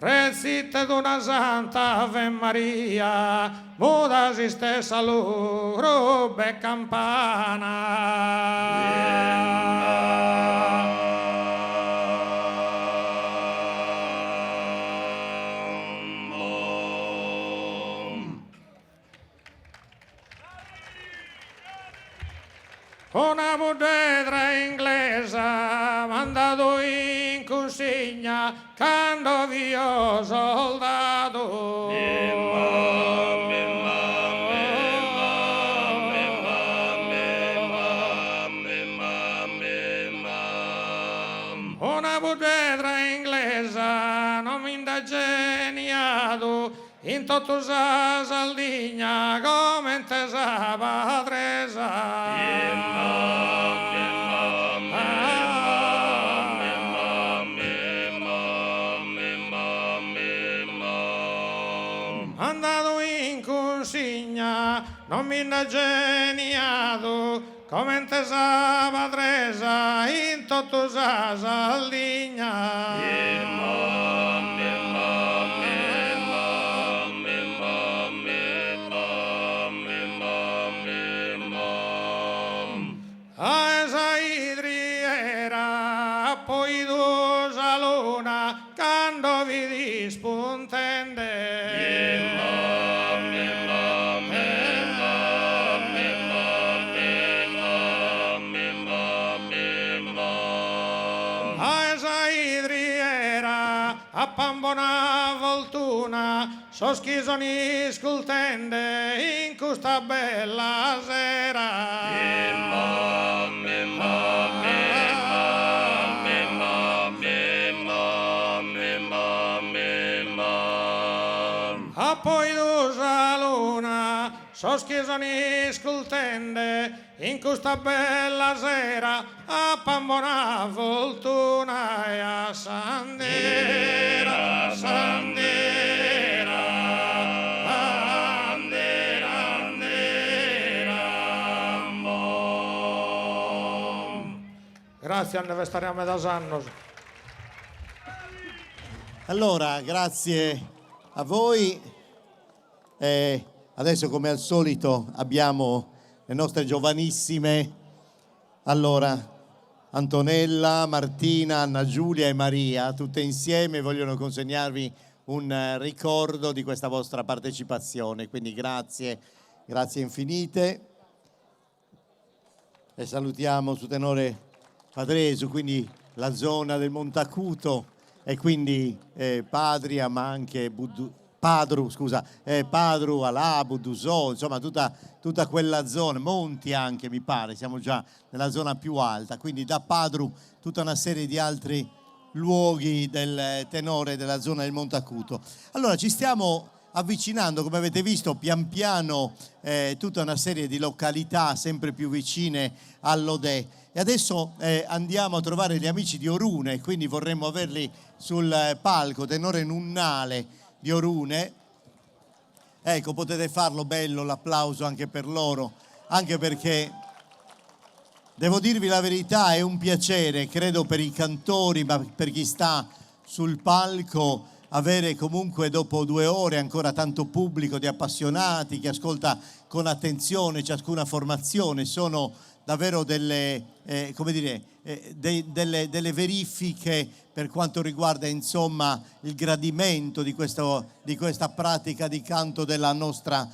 recite d'una santa Ave Maria, muda si stessa loro be campana. Una budedra inglese mandato in consegna quando vio soldato. Una budedra inglese non mi indageniato in tutto sa Sardegna come intesa padresa. Andato in consigna non mi indageniato come intesa padresa in tutto sa Sardegna. Poi tu salona quando vidi spuntende a esa idriera a pambona voltuna so schizoni scultende in questa bella sera. A poi la luna, so schizoni scultende, in questa bella sera, a pambona voltuna e a sandera, sandera, andera, andera, grazie, ne staremo da anni. Allora, grazie a voi. Adesso, come al solito, abbiamo le nostre giovanissime. Allora, Antonella, Martina, Anna Giulia e Maria, tutte insieme, vogliono consegnarvi un ricordo di questa vostra partecipazione. Quindi grazie, grazie infinite. e salutiamo su tenore Padresu, quindi la zona del Montacuto e quindi Padria, ma anche Padru, Alà, Budusò, insomma tutta quella zona, Monti anche mi pare, siamo già nella zona più alta, quindi da Padru tutta una serie di altri luoghi del tenore della zona del Montacuto. Allora ci stiamo avvicinando, come avete visto, pian piano tutta una serie di località sempre più vicine all'Odè. E adesso andiamo a trovare gli amici di Orune, quindi vorremmo averli sul palco, tenore Nunnale di Orune. Ecco, potete farlo bello, l'applauso anche per loro, anche perché devo dirvi la verità, è un piacere, credo per i cantori, ma per chi sta sul palco, avere comunque dopo 2 ore ancora tanto pubblico di appassionati che ascolta con attenzione ciascuna formazione. Sono davvero delle verifiche per quanto riguarda insomma il gradimento di questa pratica di canto della nostra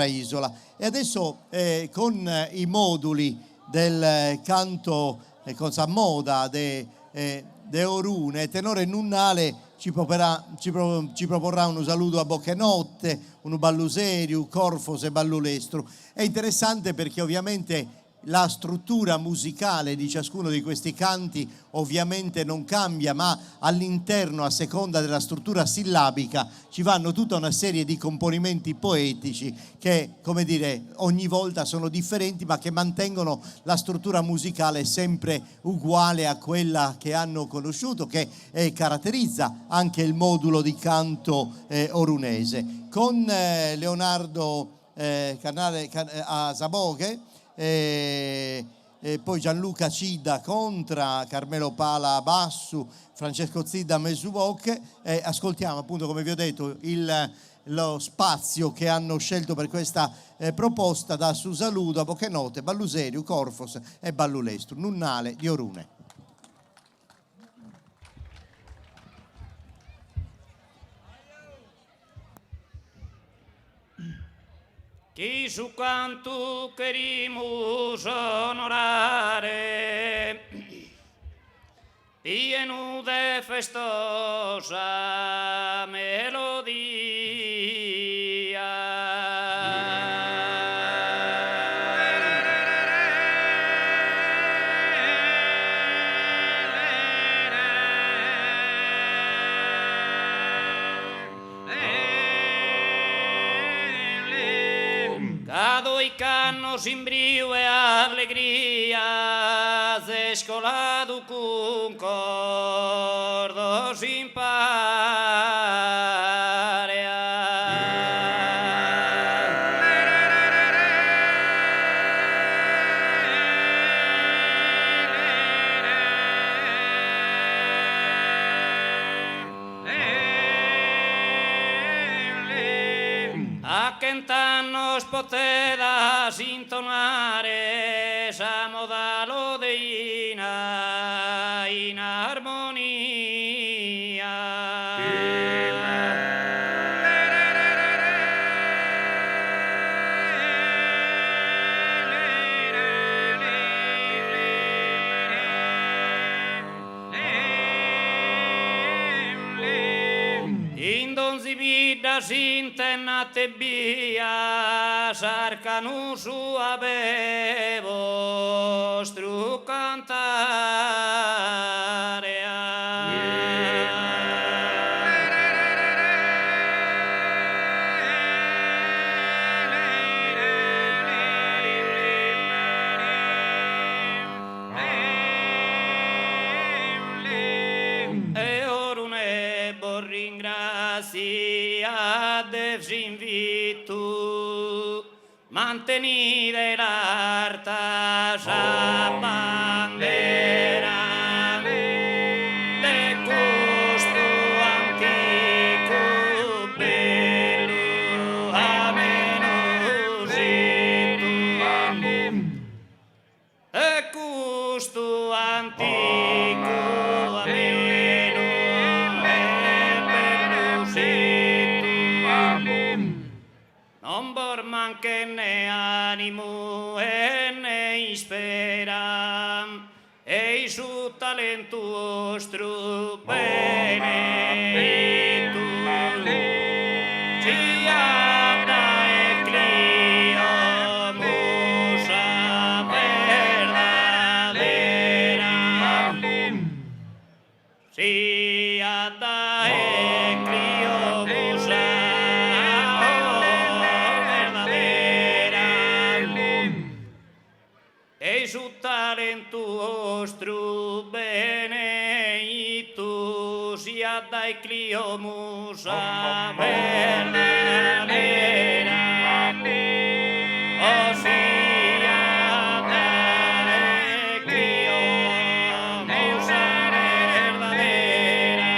isola. E adesso con i moduli del canto cosa moda de Orune, tenore Nunnale ci proporrà uno saluto a Boccenotte, un balluseriu, Corfos e ballulestru. È interessante perché ovviamente la struttura musicale di ciascuno di questi canti ovviamente non cambia, ma all'interno, a seconda della struttura sillabica, ci vanno tutta una serie di componimenti poetici che, come dire, ogni volta sono differenti, ma che mantengono la struttura musicale sempre uguale a quella che hanno conosciuto, che caratterizza anche il modulo di canto orunese. Con Leonardo a Zaboghe, poi Gianluca Cidda contra, Carmelo Pala Bassu, Francesco Zidda Mesubocche. Ascoltiamo appunto, come vi ho detto, lo spazio che hanno scelto per questa proposta da Susaludo a Boccenotte, Balluseriu, Corfos e Ballulestru, Nunnale di Orune. Chi su canto querimus onorare, pieno de festosa melodia. Cannos in brio e allegria, zescolado con cordos in Cantannos potedas intonare sa modalo deina in armonia. In donzi vidas internate via sarcanu su ave vostru cantare. E orune ringrazia Deus invitu mantenere l'arta sa bandera de questo antico bello amenositu e questo antico non vor manche ne animo e ne ispera, e su talento vostro bene tu sia e clio musa verdadera sia e clio musa verdadera e su talento vostro beneitus sia dai clio musa verdadera o sia dai clio musa verdadera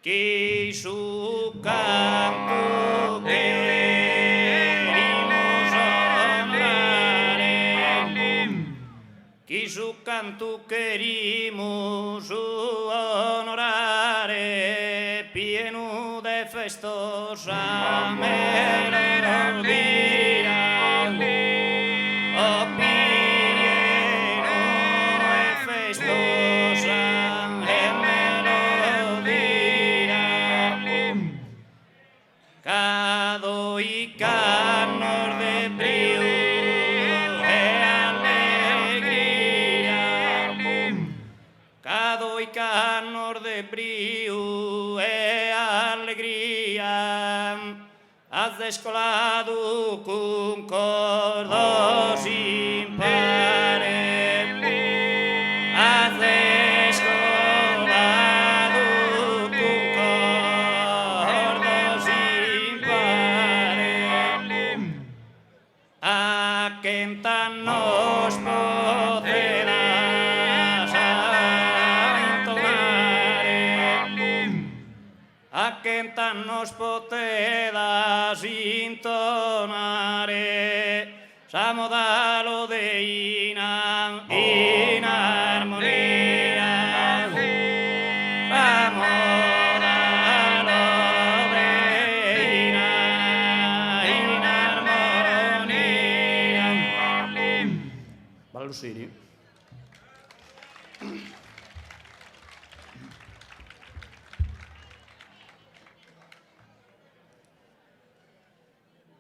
chi su canto querimos onorare chi su canto querimos onorare pieno de festosa melodia oh pieno e festosa melodia cado y canor de brío e alegría cado y canor de brío e alegría has descolado con cordos impares has descolado con cordos impares a quien nos poderás entonare a quien nos poderás intonare samodalo de inarmonia samodalo de inarmonia ballo serio.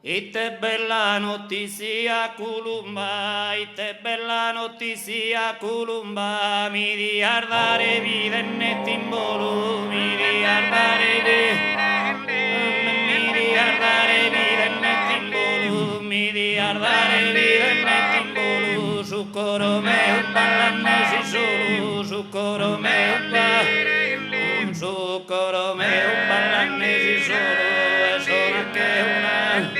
Ite bella notizia Columba, ite bella notizia Columba, mi di ardare vide netti in volo, mi di ardare netti in volo, mi di ardare vide netti in volo, su coro meo ballanesi solo, su coro meo ballanesi solo, e sono che una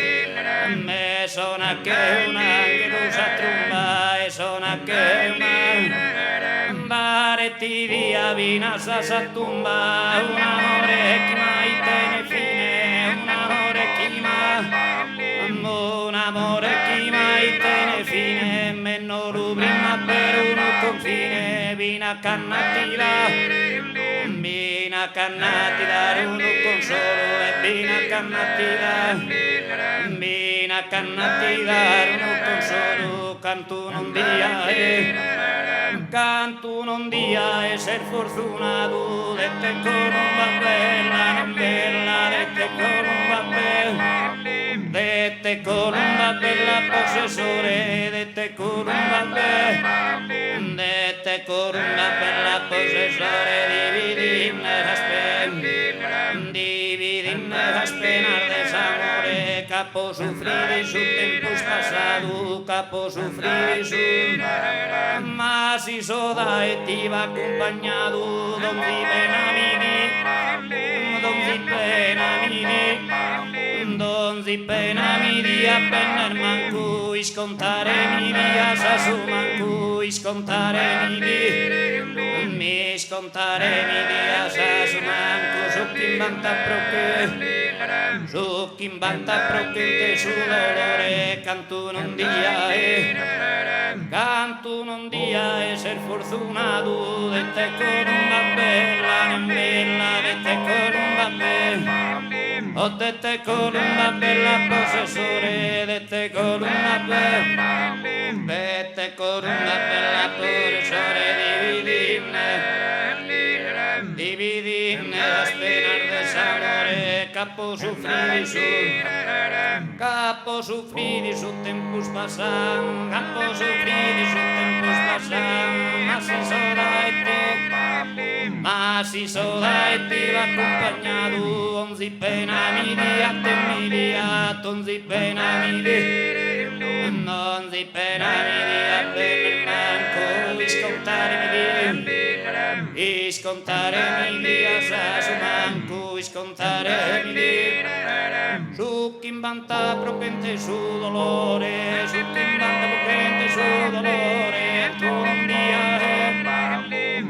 me sona che una angelosa tromba e sona che una bareti via vina sa tumba un amore che mai tiene fine un amore che mai tiene fine meno rubrima per uno confine vina cannati da uno consolo e vina cannati dar uno consolo canto un dia e ser fortunato dette colomba bella dette colomba bella possessore dette colomba bella possessore dividinne las penas de amore capo sufrir su tempus pasado capo sufrir su mas isoda e ti va accompagnato donde pena mi di appena manco iscontare mi dia sa su manco iscontare mi dia sa su manco su chi invanta proprio su dolore canto un dia e ser fortunato de te colomba bella de te colomba bella Oh, dette columba bella possessore, dette columba bella, dette columba bella possessore, dividine las penas de sabore, capo sufridi su tempus passam, capo sufridi su tempus passam, ma si soda e ti l'accompagnato, onzi pena mi dia, te mi dia, onzi pena mi dia, onzi pena mi dia, per il manco, iscontare mi dia, sa su manco, iscontare mi dia, su chi invanta propente su dolore, su chi invanta propente su dolore, tu non dia,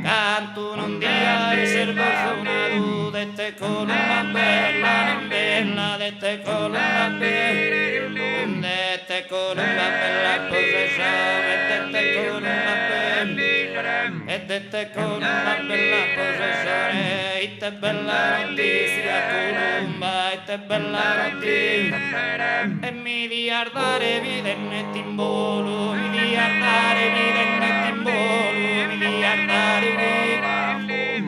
canto non dia essere fortunato, dette columba bella, non bella, dette columba bella, dette columba bella possessione, dette columba bella, e dette columba bella possessione, itte bella notizia columba, itte bella notizia, e mi di ardare mi denne timbolo, mi di ardare mi denne timbolo, mi di ardare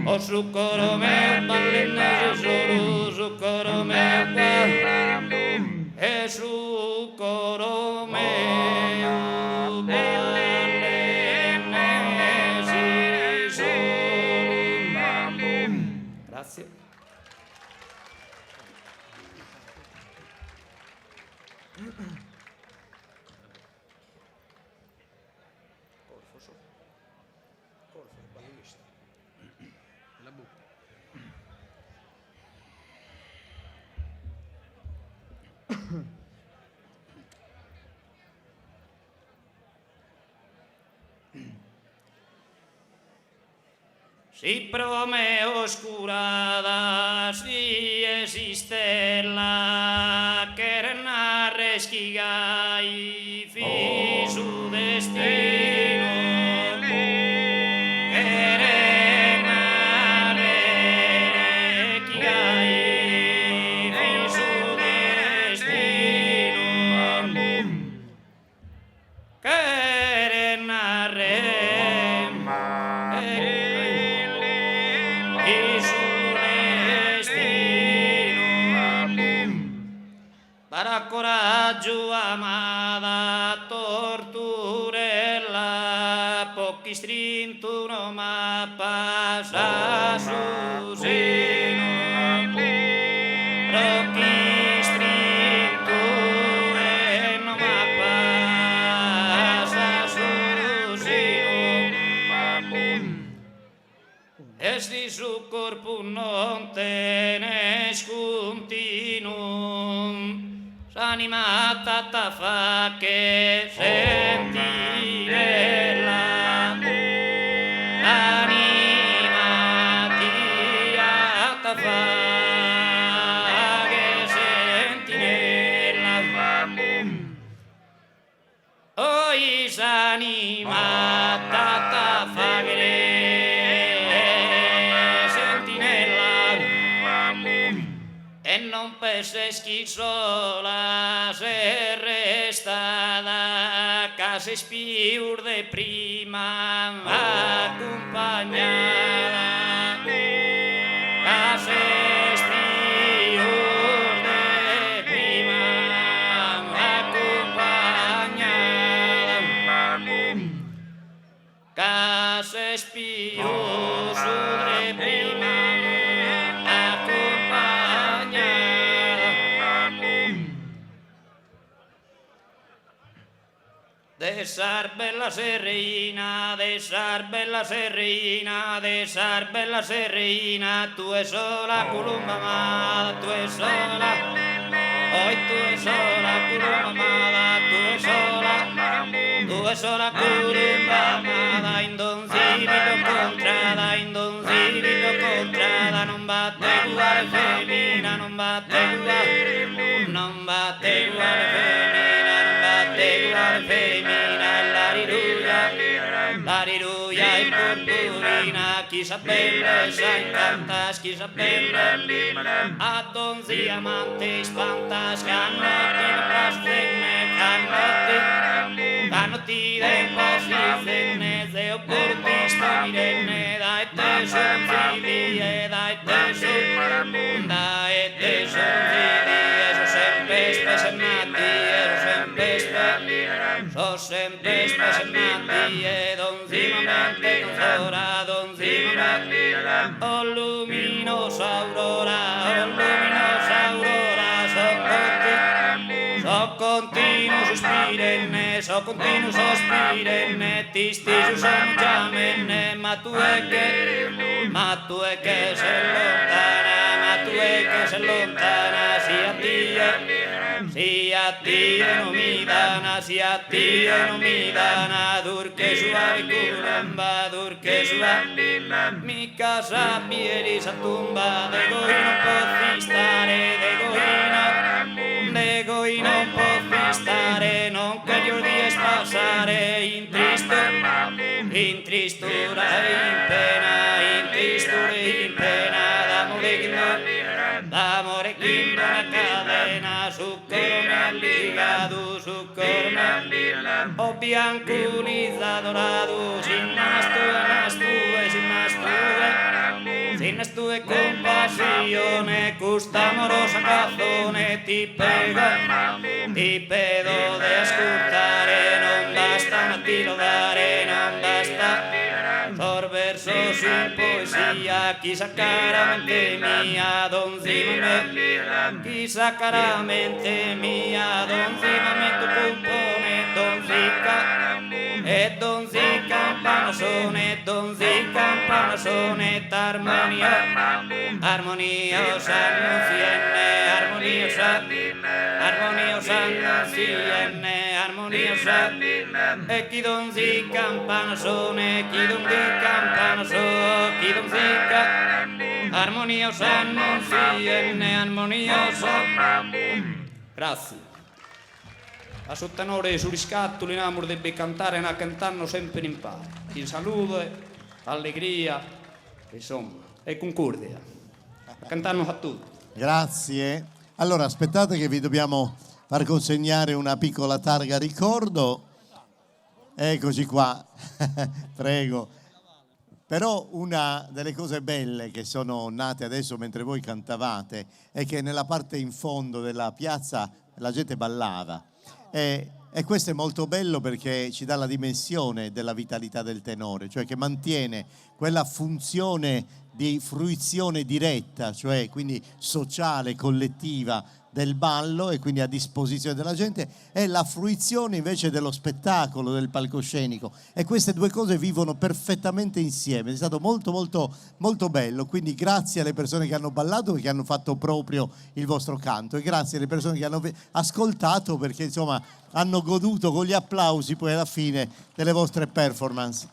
o su coro meo ballenne solo, su coro meo e su coro meo ballenne solo. Grazie. Si prome oscurada, si esiste la querna resquiga y fi su destino. Querna resquiga y fi su destino. Querna para coraggio amada torturella pochi strintuno ma passa su seno pochi strintuno ma passa su seno e si su corpo non tenes continuum animata ta fa che sentinella animati ta fa che sentinella oi s'animata ta fa che e non peseschi sola se resta da casa spiur de prima accompagnata casa spiur de prima accompagnata casa spiur de prima Desar bella serreina, desar bella serreina, desar bella serreina, tu è sola columba amada, tu è sola, hoy tu è sola columba amada, tu è sola columba amada, indonzibilo contrada, non batte uguale femmina, non batte uguale femmina, non batte uguale femmina, l'ariruia e purpurina chi sa bella sa incantas, chi sa bella a donzi amanti spantas, cannoti pastenne, cannoti dei posti fenne, zeo portista mirenne, dai te son figli e dai te son figli, e so sempre spesennati, so sempre spesennati, e donzimamente consora, donzimamente, oh luminosa aurora, so continuo sospirenne, tisti sono chiamenne, ma tu è che se lontana, sia Dio non mi dana, durche suave curamba, mi casa piedi sa tumba, de goi non può stare, de goi non può stare, non che gli odie passare, in tristura e in pena, d'amore che non cadena, o bianculizza dorado, sin nastue compassione, custa amorosa canzone, ti pedo de ascoltare, non basta ma ti lodare, non basta sor versos in poesia, chissà caramente mia, donzimamente, chissà caramente mia, donzimamente compone, donzica panasone, armoniosa annunzienne, armoniosa, e chi donzica panasone, chi donzica, armoniosa annunzienne, armoniosa. Grazie. A sottenore su riscatto l'inamor debbe cantare una cantando sempre in pari, in salute, allegria, insomma, e concordia. Cantando a tutti. Grazie. Allora aspettate che vi dobbiamo far consegnare una piccola targa ricordo. Eccoci qua, prego. Però una delle cose belle che sono nate adesso mentre voi cantavate è che nella parte in fondo della piazza la gente ballava. E questo è molto bello perché ci dà la dimensione della vitalità del tenore, cioè che mantiene quella funzione di fruizione diretta, cioè quindi sociale, collettiva del ballo e quindi a disposizione della gente, e la fruizione invece dello spettacolo, del palcoscenico, e queste due cose vivono perfettamente insieme. È stato molto molto molto bello, quindi grazie alle persone che hanno ballato e che hanno fatto proprio il vostro canto, e grazie alle persone che hanno ascoltato perché insomma hanno goduto con gli applausi poi alla fine delle vostre performance.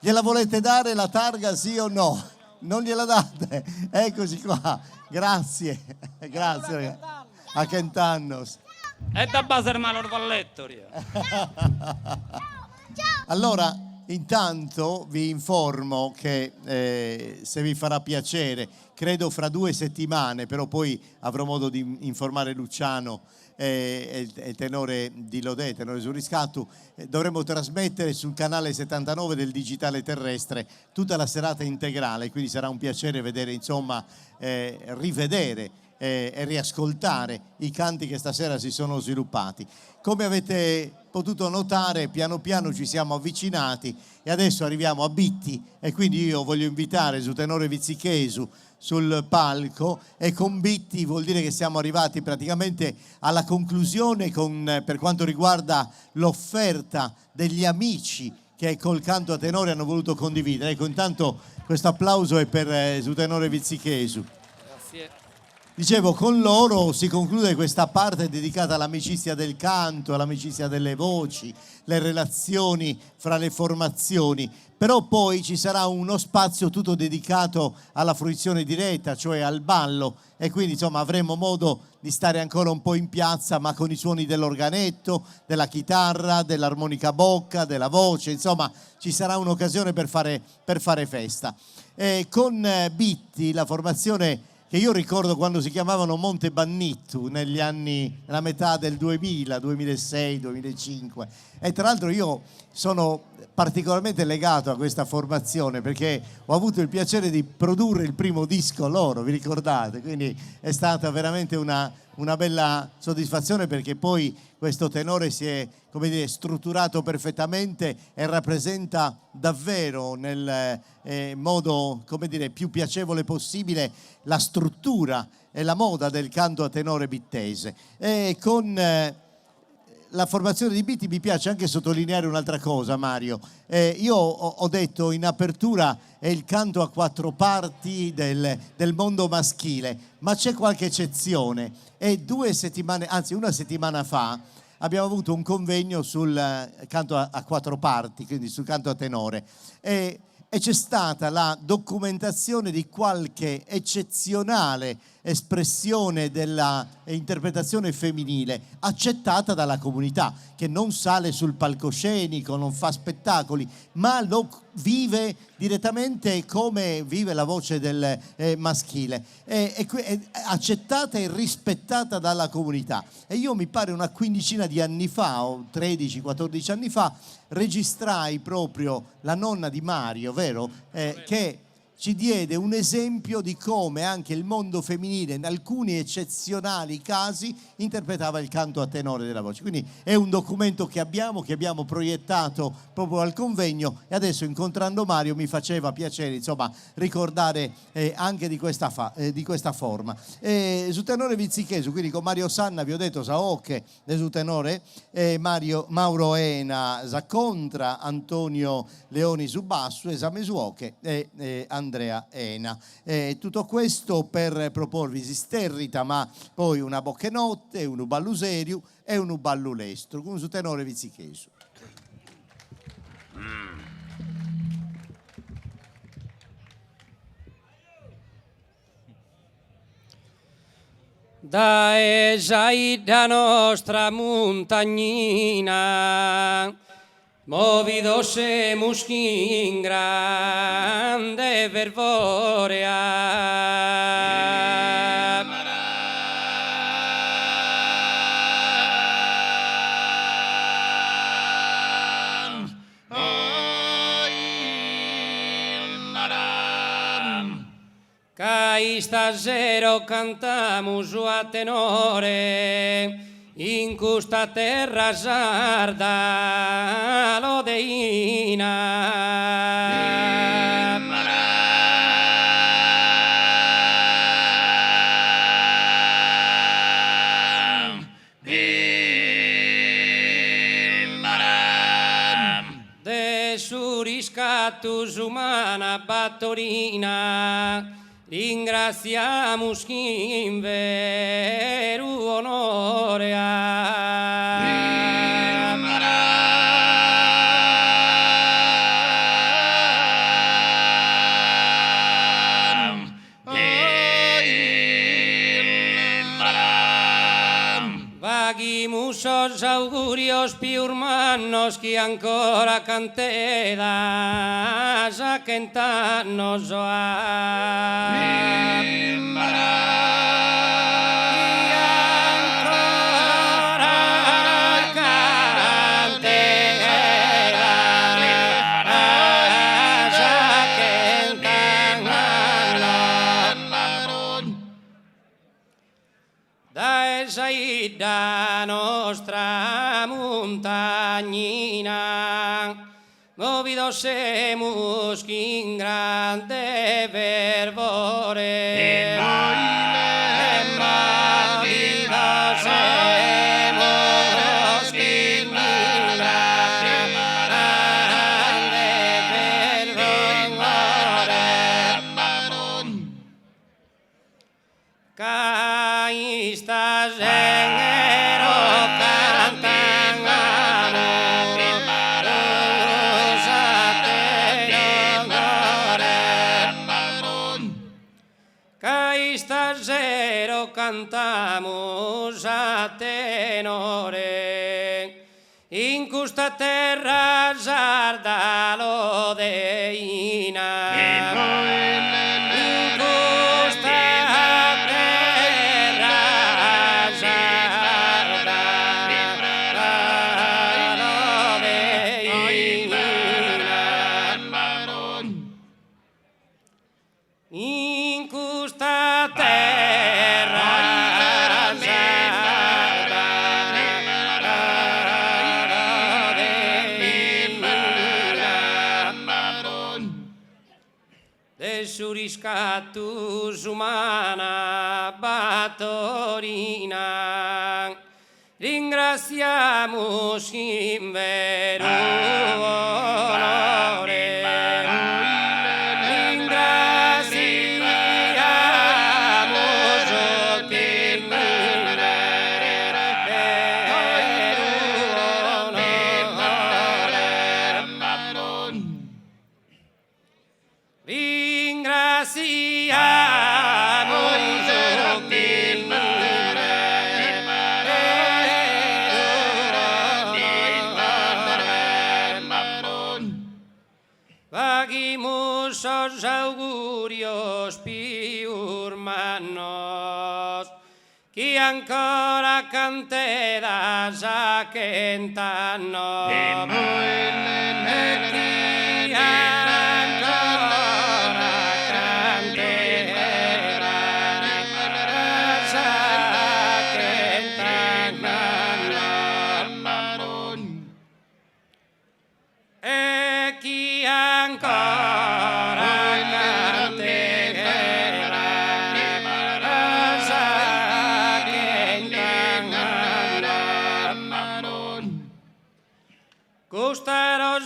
Gliela volete dare la targa, sì o no? Non gliela date? Eccoci qua, grazie, grazie ragazzi. A Kentannos. E da Baser Malor Vallettoria. Allora, intanto vi informo che se vi farà piacere, credo fra 2 settimane, però poi avrò modo di informare Luciano e il tenore di Lodè, il tenore sul riscatto, dovremo trasmettere sul canale 79 del digitale terrestre tutta la serata integrale, quindi sarà un piacere vedere, insomma, rivedere e riascoltare i canti che stasera si sono sviluppati. Come avete potuto notare, piano piano ci siamo avvicinati e adesso arriviamo a Bitti, e quindi io voglio invitare su tenore Vizzichesu sul palco, e con Bitti vuol dire che siamo arrivati praticamente alla conclusione per quanto riguarda l'offerta degli amici che col canto a tenore hanno voluto condividere. Ecco, intanto questo applauso è per su tenore Vizzichesu. Grazie. Dicevo, con loro si conclude questa parte dedicata all'amicizia del canto, all'amicizia delle voci, le relazioni fra le formazioni, però poi ci sarà uno spazio tutto dedicato alla fruizione diretta, cioè al ballo, e quindi insomma avremo modo di stare ancora un po' in piazza, ma con i suoni dell'organetto, della chitarra, dell'armonica bocca, della voce, insomma ci sarà un'occasione per fare festa. con Bitti, la formazione che io ricordo quando si chiamavano Monte Bannittu nella metà del 2000, 2006, 2005. E tra l'altro io sono particolarmente legato a questa formazione perché ho avuto il piacere di produrre il primo disco loro, vi ricordate? Quindi è stata veramente una bella soddisfazione, perché poi questo tenore si è, come dire, strutturato perfettamente e rappresenta davvero nel modo, come dire, più piacevole possibile la struttura e la moda del canto a tenore bittese. E con la formazione di Bitti mi piace anche sottolineare un'altra cosa, Mario. Io ho detto in apertura è il canto a quattro parti del mondo maschile, ma c'è qualche eccezione. E una settimana fa abbiamo avuto un convegno sul canto a quattro parti, quindi sul canto a tenore. E c'è stata la documentazione di qualche eccezionale espressione della interpretazione femminile accettata dalla comunità, che non sale sul palcoscenico, non fa spettacoli, ma lo vive direttamente come vive la voce del maschile, è accettata e rispettata dalla comunità. E io mi pare una quindicina di anni fa, o 13-14 anni fa, registrai proprio la nonna di Mario, vero? Che ci diede un esempio di come anche il mondo femminile in alcuni eccezionali casi interpretava il canto a tenore della voce. Quindi è un documento che abbiamo proiettato proprio al convegno, e adesso incontrando Mario mi faceva piacere insomma ricordare anche di questa forma. Su tenore Vizzichesu, quindi con Mario Sanna vi ho detto Saocche su tenore, Mauro Ena Zacontra, Antonio Leoni su basso, Esame Suoche e Andrea Ena. Tutto questo per proporvi Sisterrita, ma poi una Boccenotte, un Uballuseriu e un Uballulestro, con su tenore Vizzichesu. Da da nostra montagnina, movidose muskin grande vervorea. Cai stasera cantamus a tenore in questa terra sarda lodeina. De suriscatus umana battorina, ringraziamus chi in vero onore Vaghimus os augurios piurmannos chi ancora cantedas a cantarnos da nostra montagnina, movidose muskin grande fervore. Cantamus a tenore in questa terra sarda lo deina. In questa terra sarda lo deina. In questa terra suriscatus umana battorina, ringraziamus in vero onore, ringraziamus in vero onore. Vagimus os augurios piurmanos, qui ancora cantedas a quentano,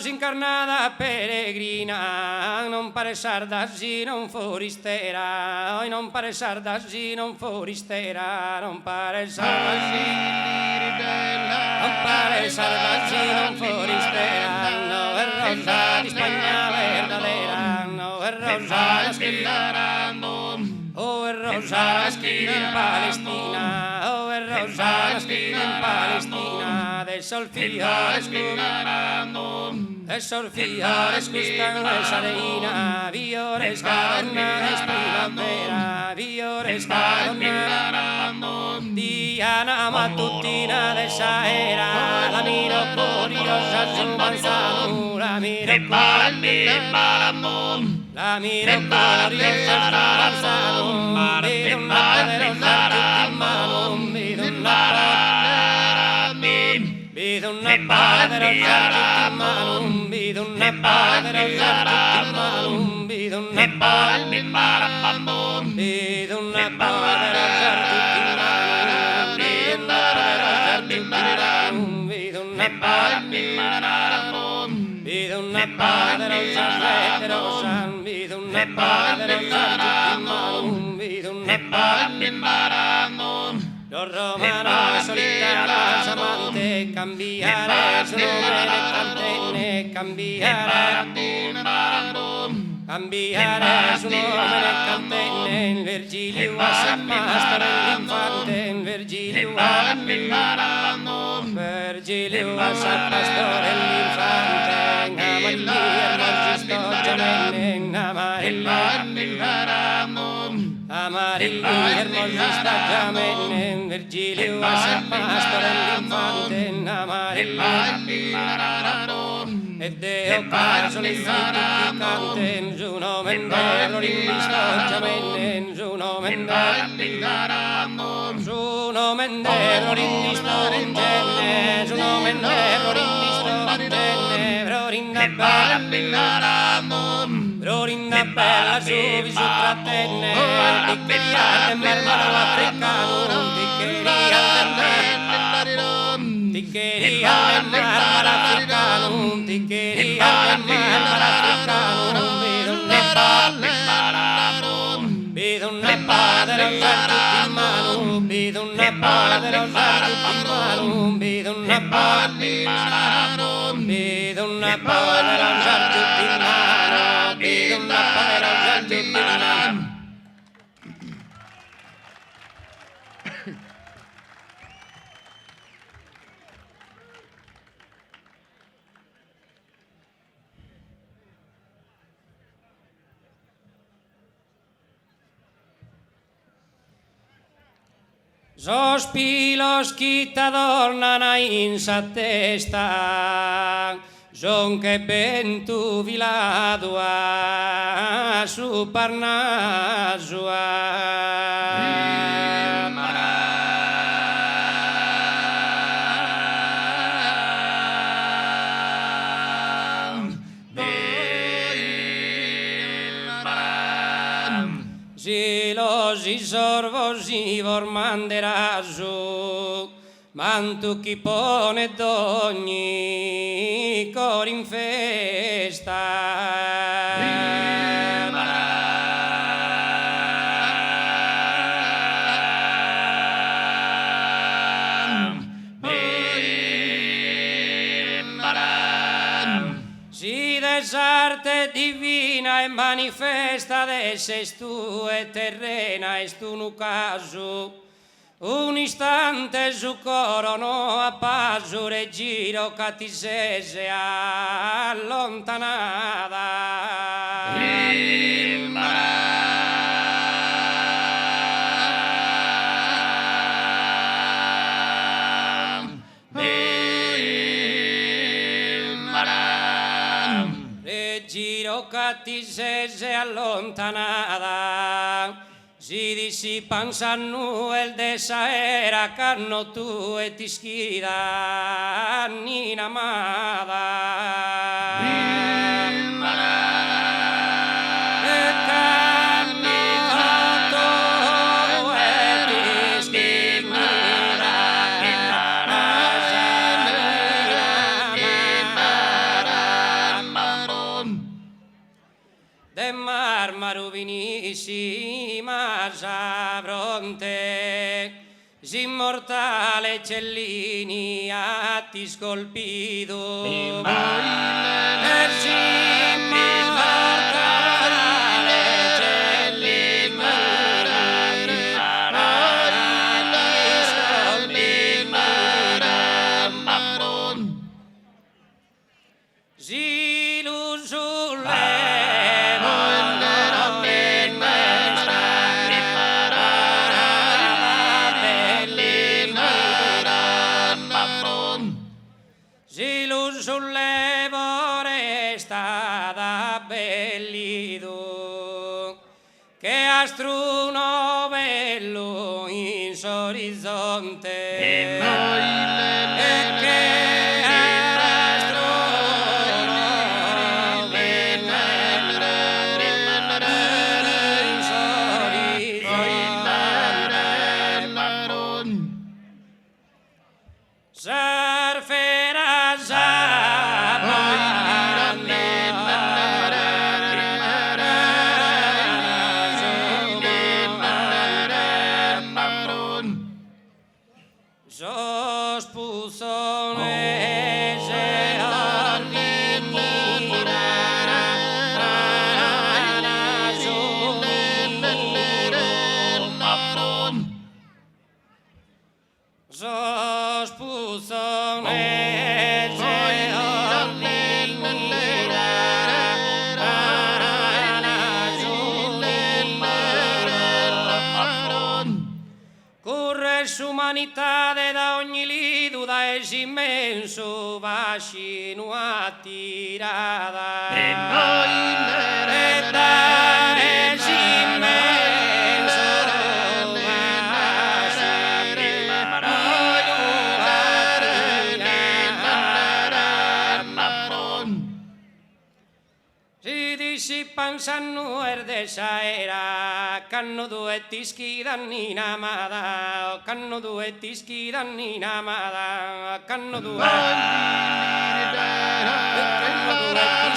incarnada peregrina, non pare sarda sì non foristera, oi non pare sarda sì non foristera, non pare sarda sì, non pare sarda sì non foristera, no è rosa di Spagna verdadera, no è rosa la scritta, oh è rosa la scritta in Palestina, oh è rosa la scritta in Palestina, del sol fiores e sorfiores gustan esa reina, viores cadorna es primavera, viores cadorna, Diana mattutina de esa era, la miro curiosa su manzano, la miro curiosa su manzano, vedo una poderosa tutta in mano, vedo una poderosa tutta in mano, vedo una poderosa tutta in mano, vedo una poderosa tutta in mano, vedo una poderosa veterosa, vedo una poderosa tutta in mano, vedo una los romanos solitanos amante cambiare su nome ne cantenne cambiare su nome ne cantenne in Virgilio a San Mastro l'infante in Virgilio a San Pastore l'infante Amarillia Margisto Giamenne Amarillia hermosista Giamenne Virgilio a San Pastore l'infante Amarillia e Deo caro li tutti canten su nome vero rinvisto Giamenne su nome vero rinvisto genne su nome vero rinvisto genne Rorinda bella su visu trattenne ticcheria del marmaro africano ticcheria del marmaro africano ticcheria del marmaro africano vedo una poderosa tutta in mano, vedo una poderosa tutta in mano, vedo una poderosa tutta in mano, vedo una poderosa tutta in mano. Sospilos chi t'adornano in sa testa, son che ben tu viladua su Parnasua. Si los i sorvos i vor manderasu, mantu chi pone d'ogni cor in festa. Si desarte divina e manifesta d'esses tu e terrena est unu caso, un istante su coro no appaso regiro catisese allontanada. Giro catisese allontanada, si dissipan sannu el desa era canno tu e ti schida ninamada. Finiscima sa fronte, s'immortale Cellini a ti scolpido. Astruno bello in orizzonte e che astruno bello in orizzonte sarfera umanità da ogni lido da es immenso vascino attirada e da es immenso si dissipan sannu erdesa era canno duetti schidanni namada canno duetti schidanni namada canno duetti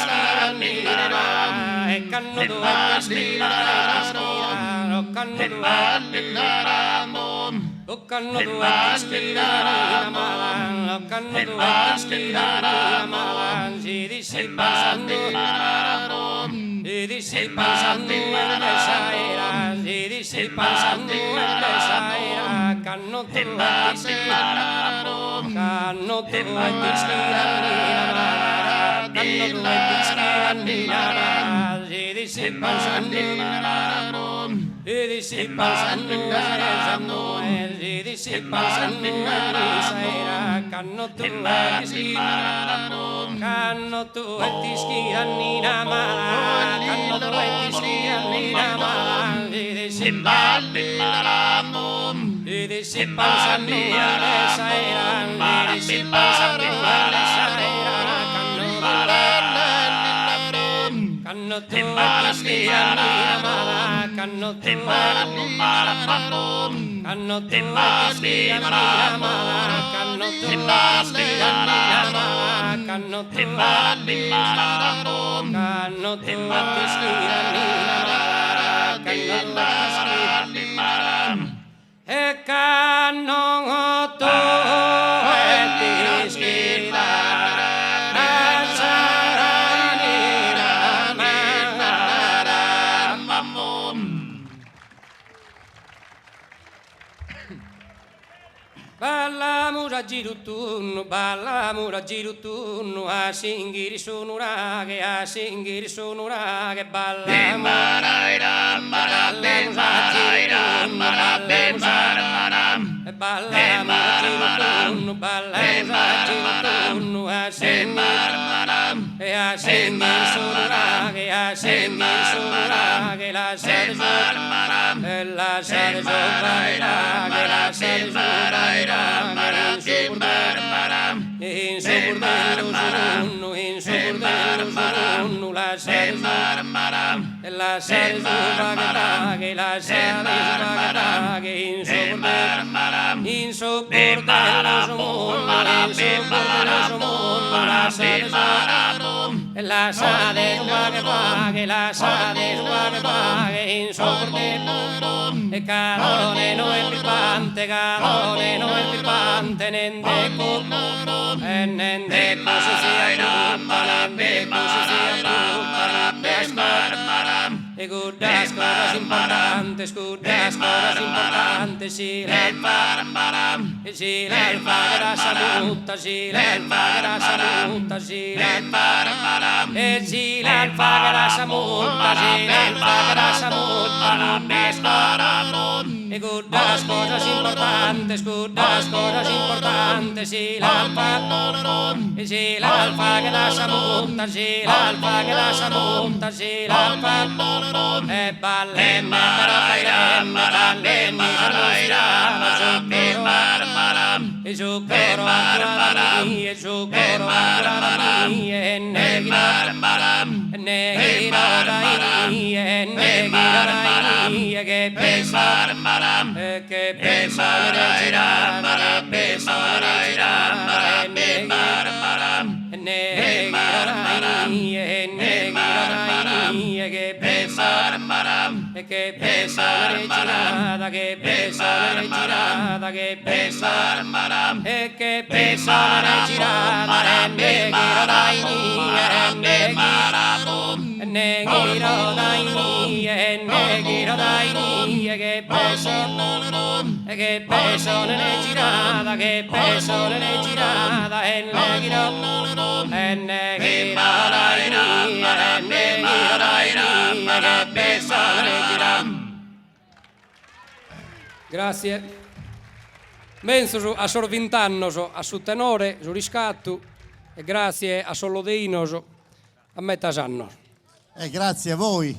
schidanni namada e canno duetti schidanni canno duetti o canno duetti schidanni namada canno duetti schidanni namada si dissipan sannu si dissipan sannu erdesa era si dissipan sannu erdesa era canno duetti schidanni canno duetti schidanni namada canno duetti schidanni namada si dissipan sannu di si passano e di si passano sera canno tu e si canno tu e ti schirannina mala canno tu e ti schirannina mala di si passano le sera di si passano le sera canno tu e ti schirannina mala canno tu canno tu schirannina mala canno tu schirannina mala canno tu schirannina mala canno tu e canno tu e ti schirannina balla mura girutunnu balla mura girutunnu a singiri sunurage balla mura girutunnu a singiri sunurage la sade e calone no è pippante nende cose sia e guardas cosas importantes si l'alfa grassa mutta si l'alfa grassa mutta si l'alfa e si l'alfa grassa mutta e guardas cosas importantes si l'alfa e si l'alfa grassa mutta si l'alfa e ballemma e zucchero e neghi che pesa che pesa regirada che pesa regirada che pesa e che pesa regirada negiro daini che peso regirada che peso regirada e negiro che pesa regirada. Grazie. Menso a sor 20 anni a su tenore, su riscatto e grazie a Sollodeino a metà anno. Grazie a voi,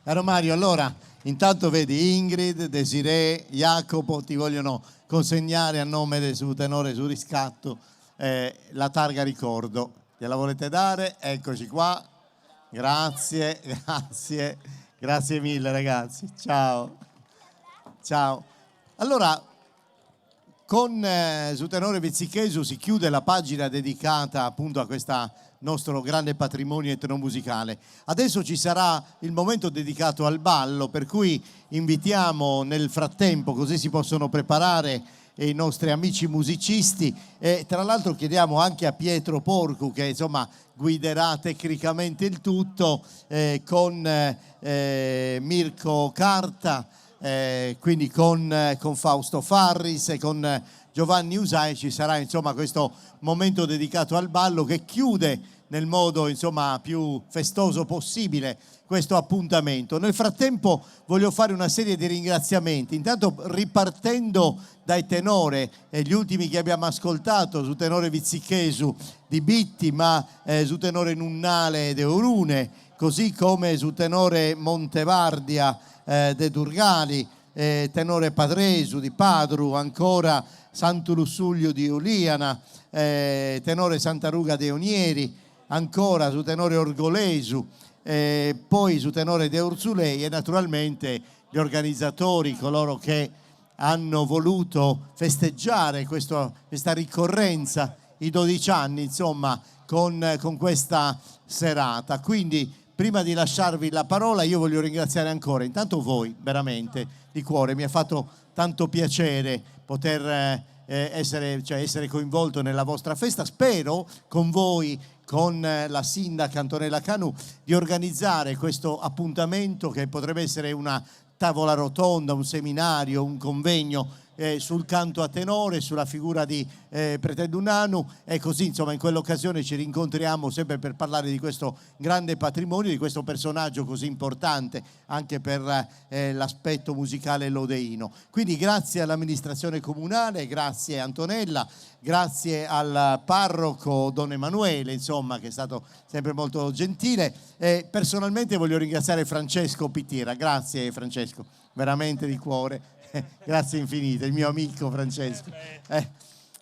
caro Mario. Allora, intanto vedi Ingrid, Desiree, Jacopo ti vogliono consegnare a nome del su tenore su riscatto la targa ricordo. Gliela volete dare? Eccoci qua. Grazie mille ragazzi. Ciao. Allora, con su tenore Vizzichesu si chiude la pagina dedicata appunto a questo nostro grande patrimonio etnomusicale. Adesso ci sarà il momento dedicato al ballo, per cui invitiamo nel frattempo, così si possono preparare i nostri amici musicisti, e tra l'altro chiediamo anche a Pietro Porcu che insomma guiderà tecnicamente il tutto con Mirko Carta, quindi con Fausto Farris e con Giovanni Usai ci sarà insomma questo momento dedicato al ballo che chiude nel modo insomma più festoso possibile questo appuntamento. Nel frattempo voglio fare una serie di ringraziamenti, intanto ripartendo dai tenore, gli ultimi che abbiamo ascoltato, su tenore Vizzichesu di Bitti, ma su tenore Nunnale de Orune, così come su tenore Montevardia de Durgali, tenore Padresu di Padru, ancora Santo Lussuglio di Uliana, tenore Santaruga de Onieri, ancora su tenore Orgolesu, poi su tenore De Urzulei e naturalmente gli organizzatori, coloro che hanno voluto festeggiare questa ricorrenza, i 12 anni insomma con questa serata. Quindi prima di lasciarvi la parola io voglio ringraziare ancora intanto voi veramente di cuore, mi ha fatto tanto piacere poter essere coinvolto nella vostra festa, spero con voi, con la sindaca Antonella Canù, di organizzare questo appuntamento che potrebbe essere una tavola rotonda, un seminario, un convegno sul canto a tenore, sulla figura di Prete Dunanu, e così insomma in quell'occasione ci rincontriamo sempre per parlare di questo grande patrimonio, di questo personaggio così importante anche per l'aspetto musicale lodeino. Quindi grazie all'amministrazione comunale, grazie Antonella, grazie al parroco Don Emanuele, insomma, che è stato sempre molto gentile. Personalmente voglio ringraziare Francesco Pittira, grazie Francesco, veramente di cuore. Grazie infinite, il mio amico Francesco.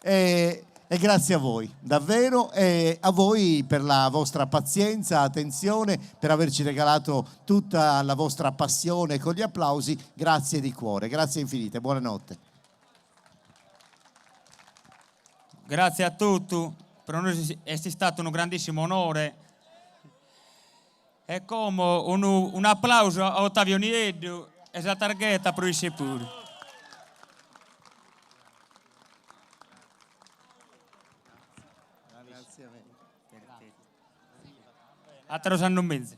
E grazie a voi, davvero, e a voi per la vostra pazienza, attenzione, per averci regalato tutta la vostra passione con gli applausi. Grazie di cuore, grazie infinite, buonanotte. Grazie a tutti, per noi è stato un grandissimo onore. E come un applauso a Ottavio Nieddu e la targhetta per i sicuri. A te lo sanno mezzo.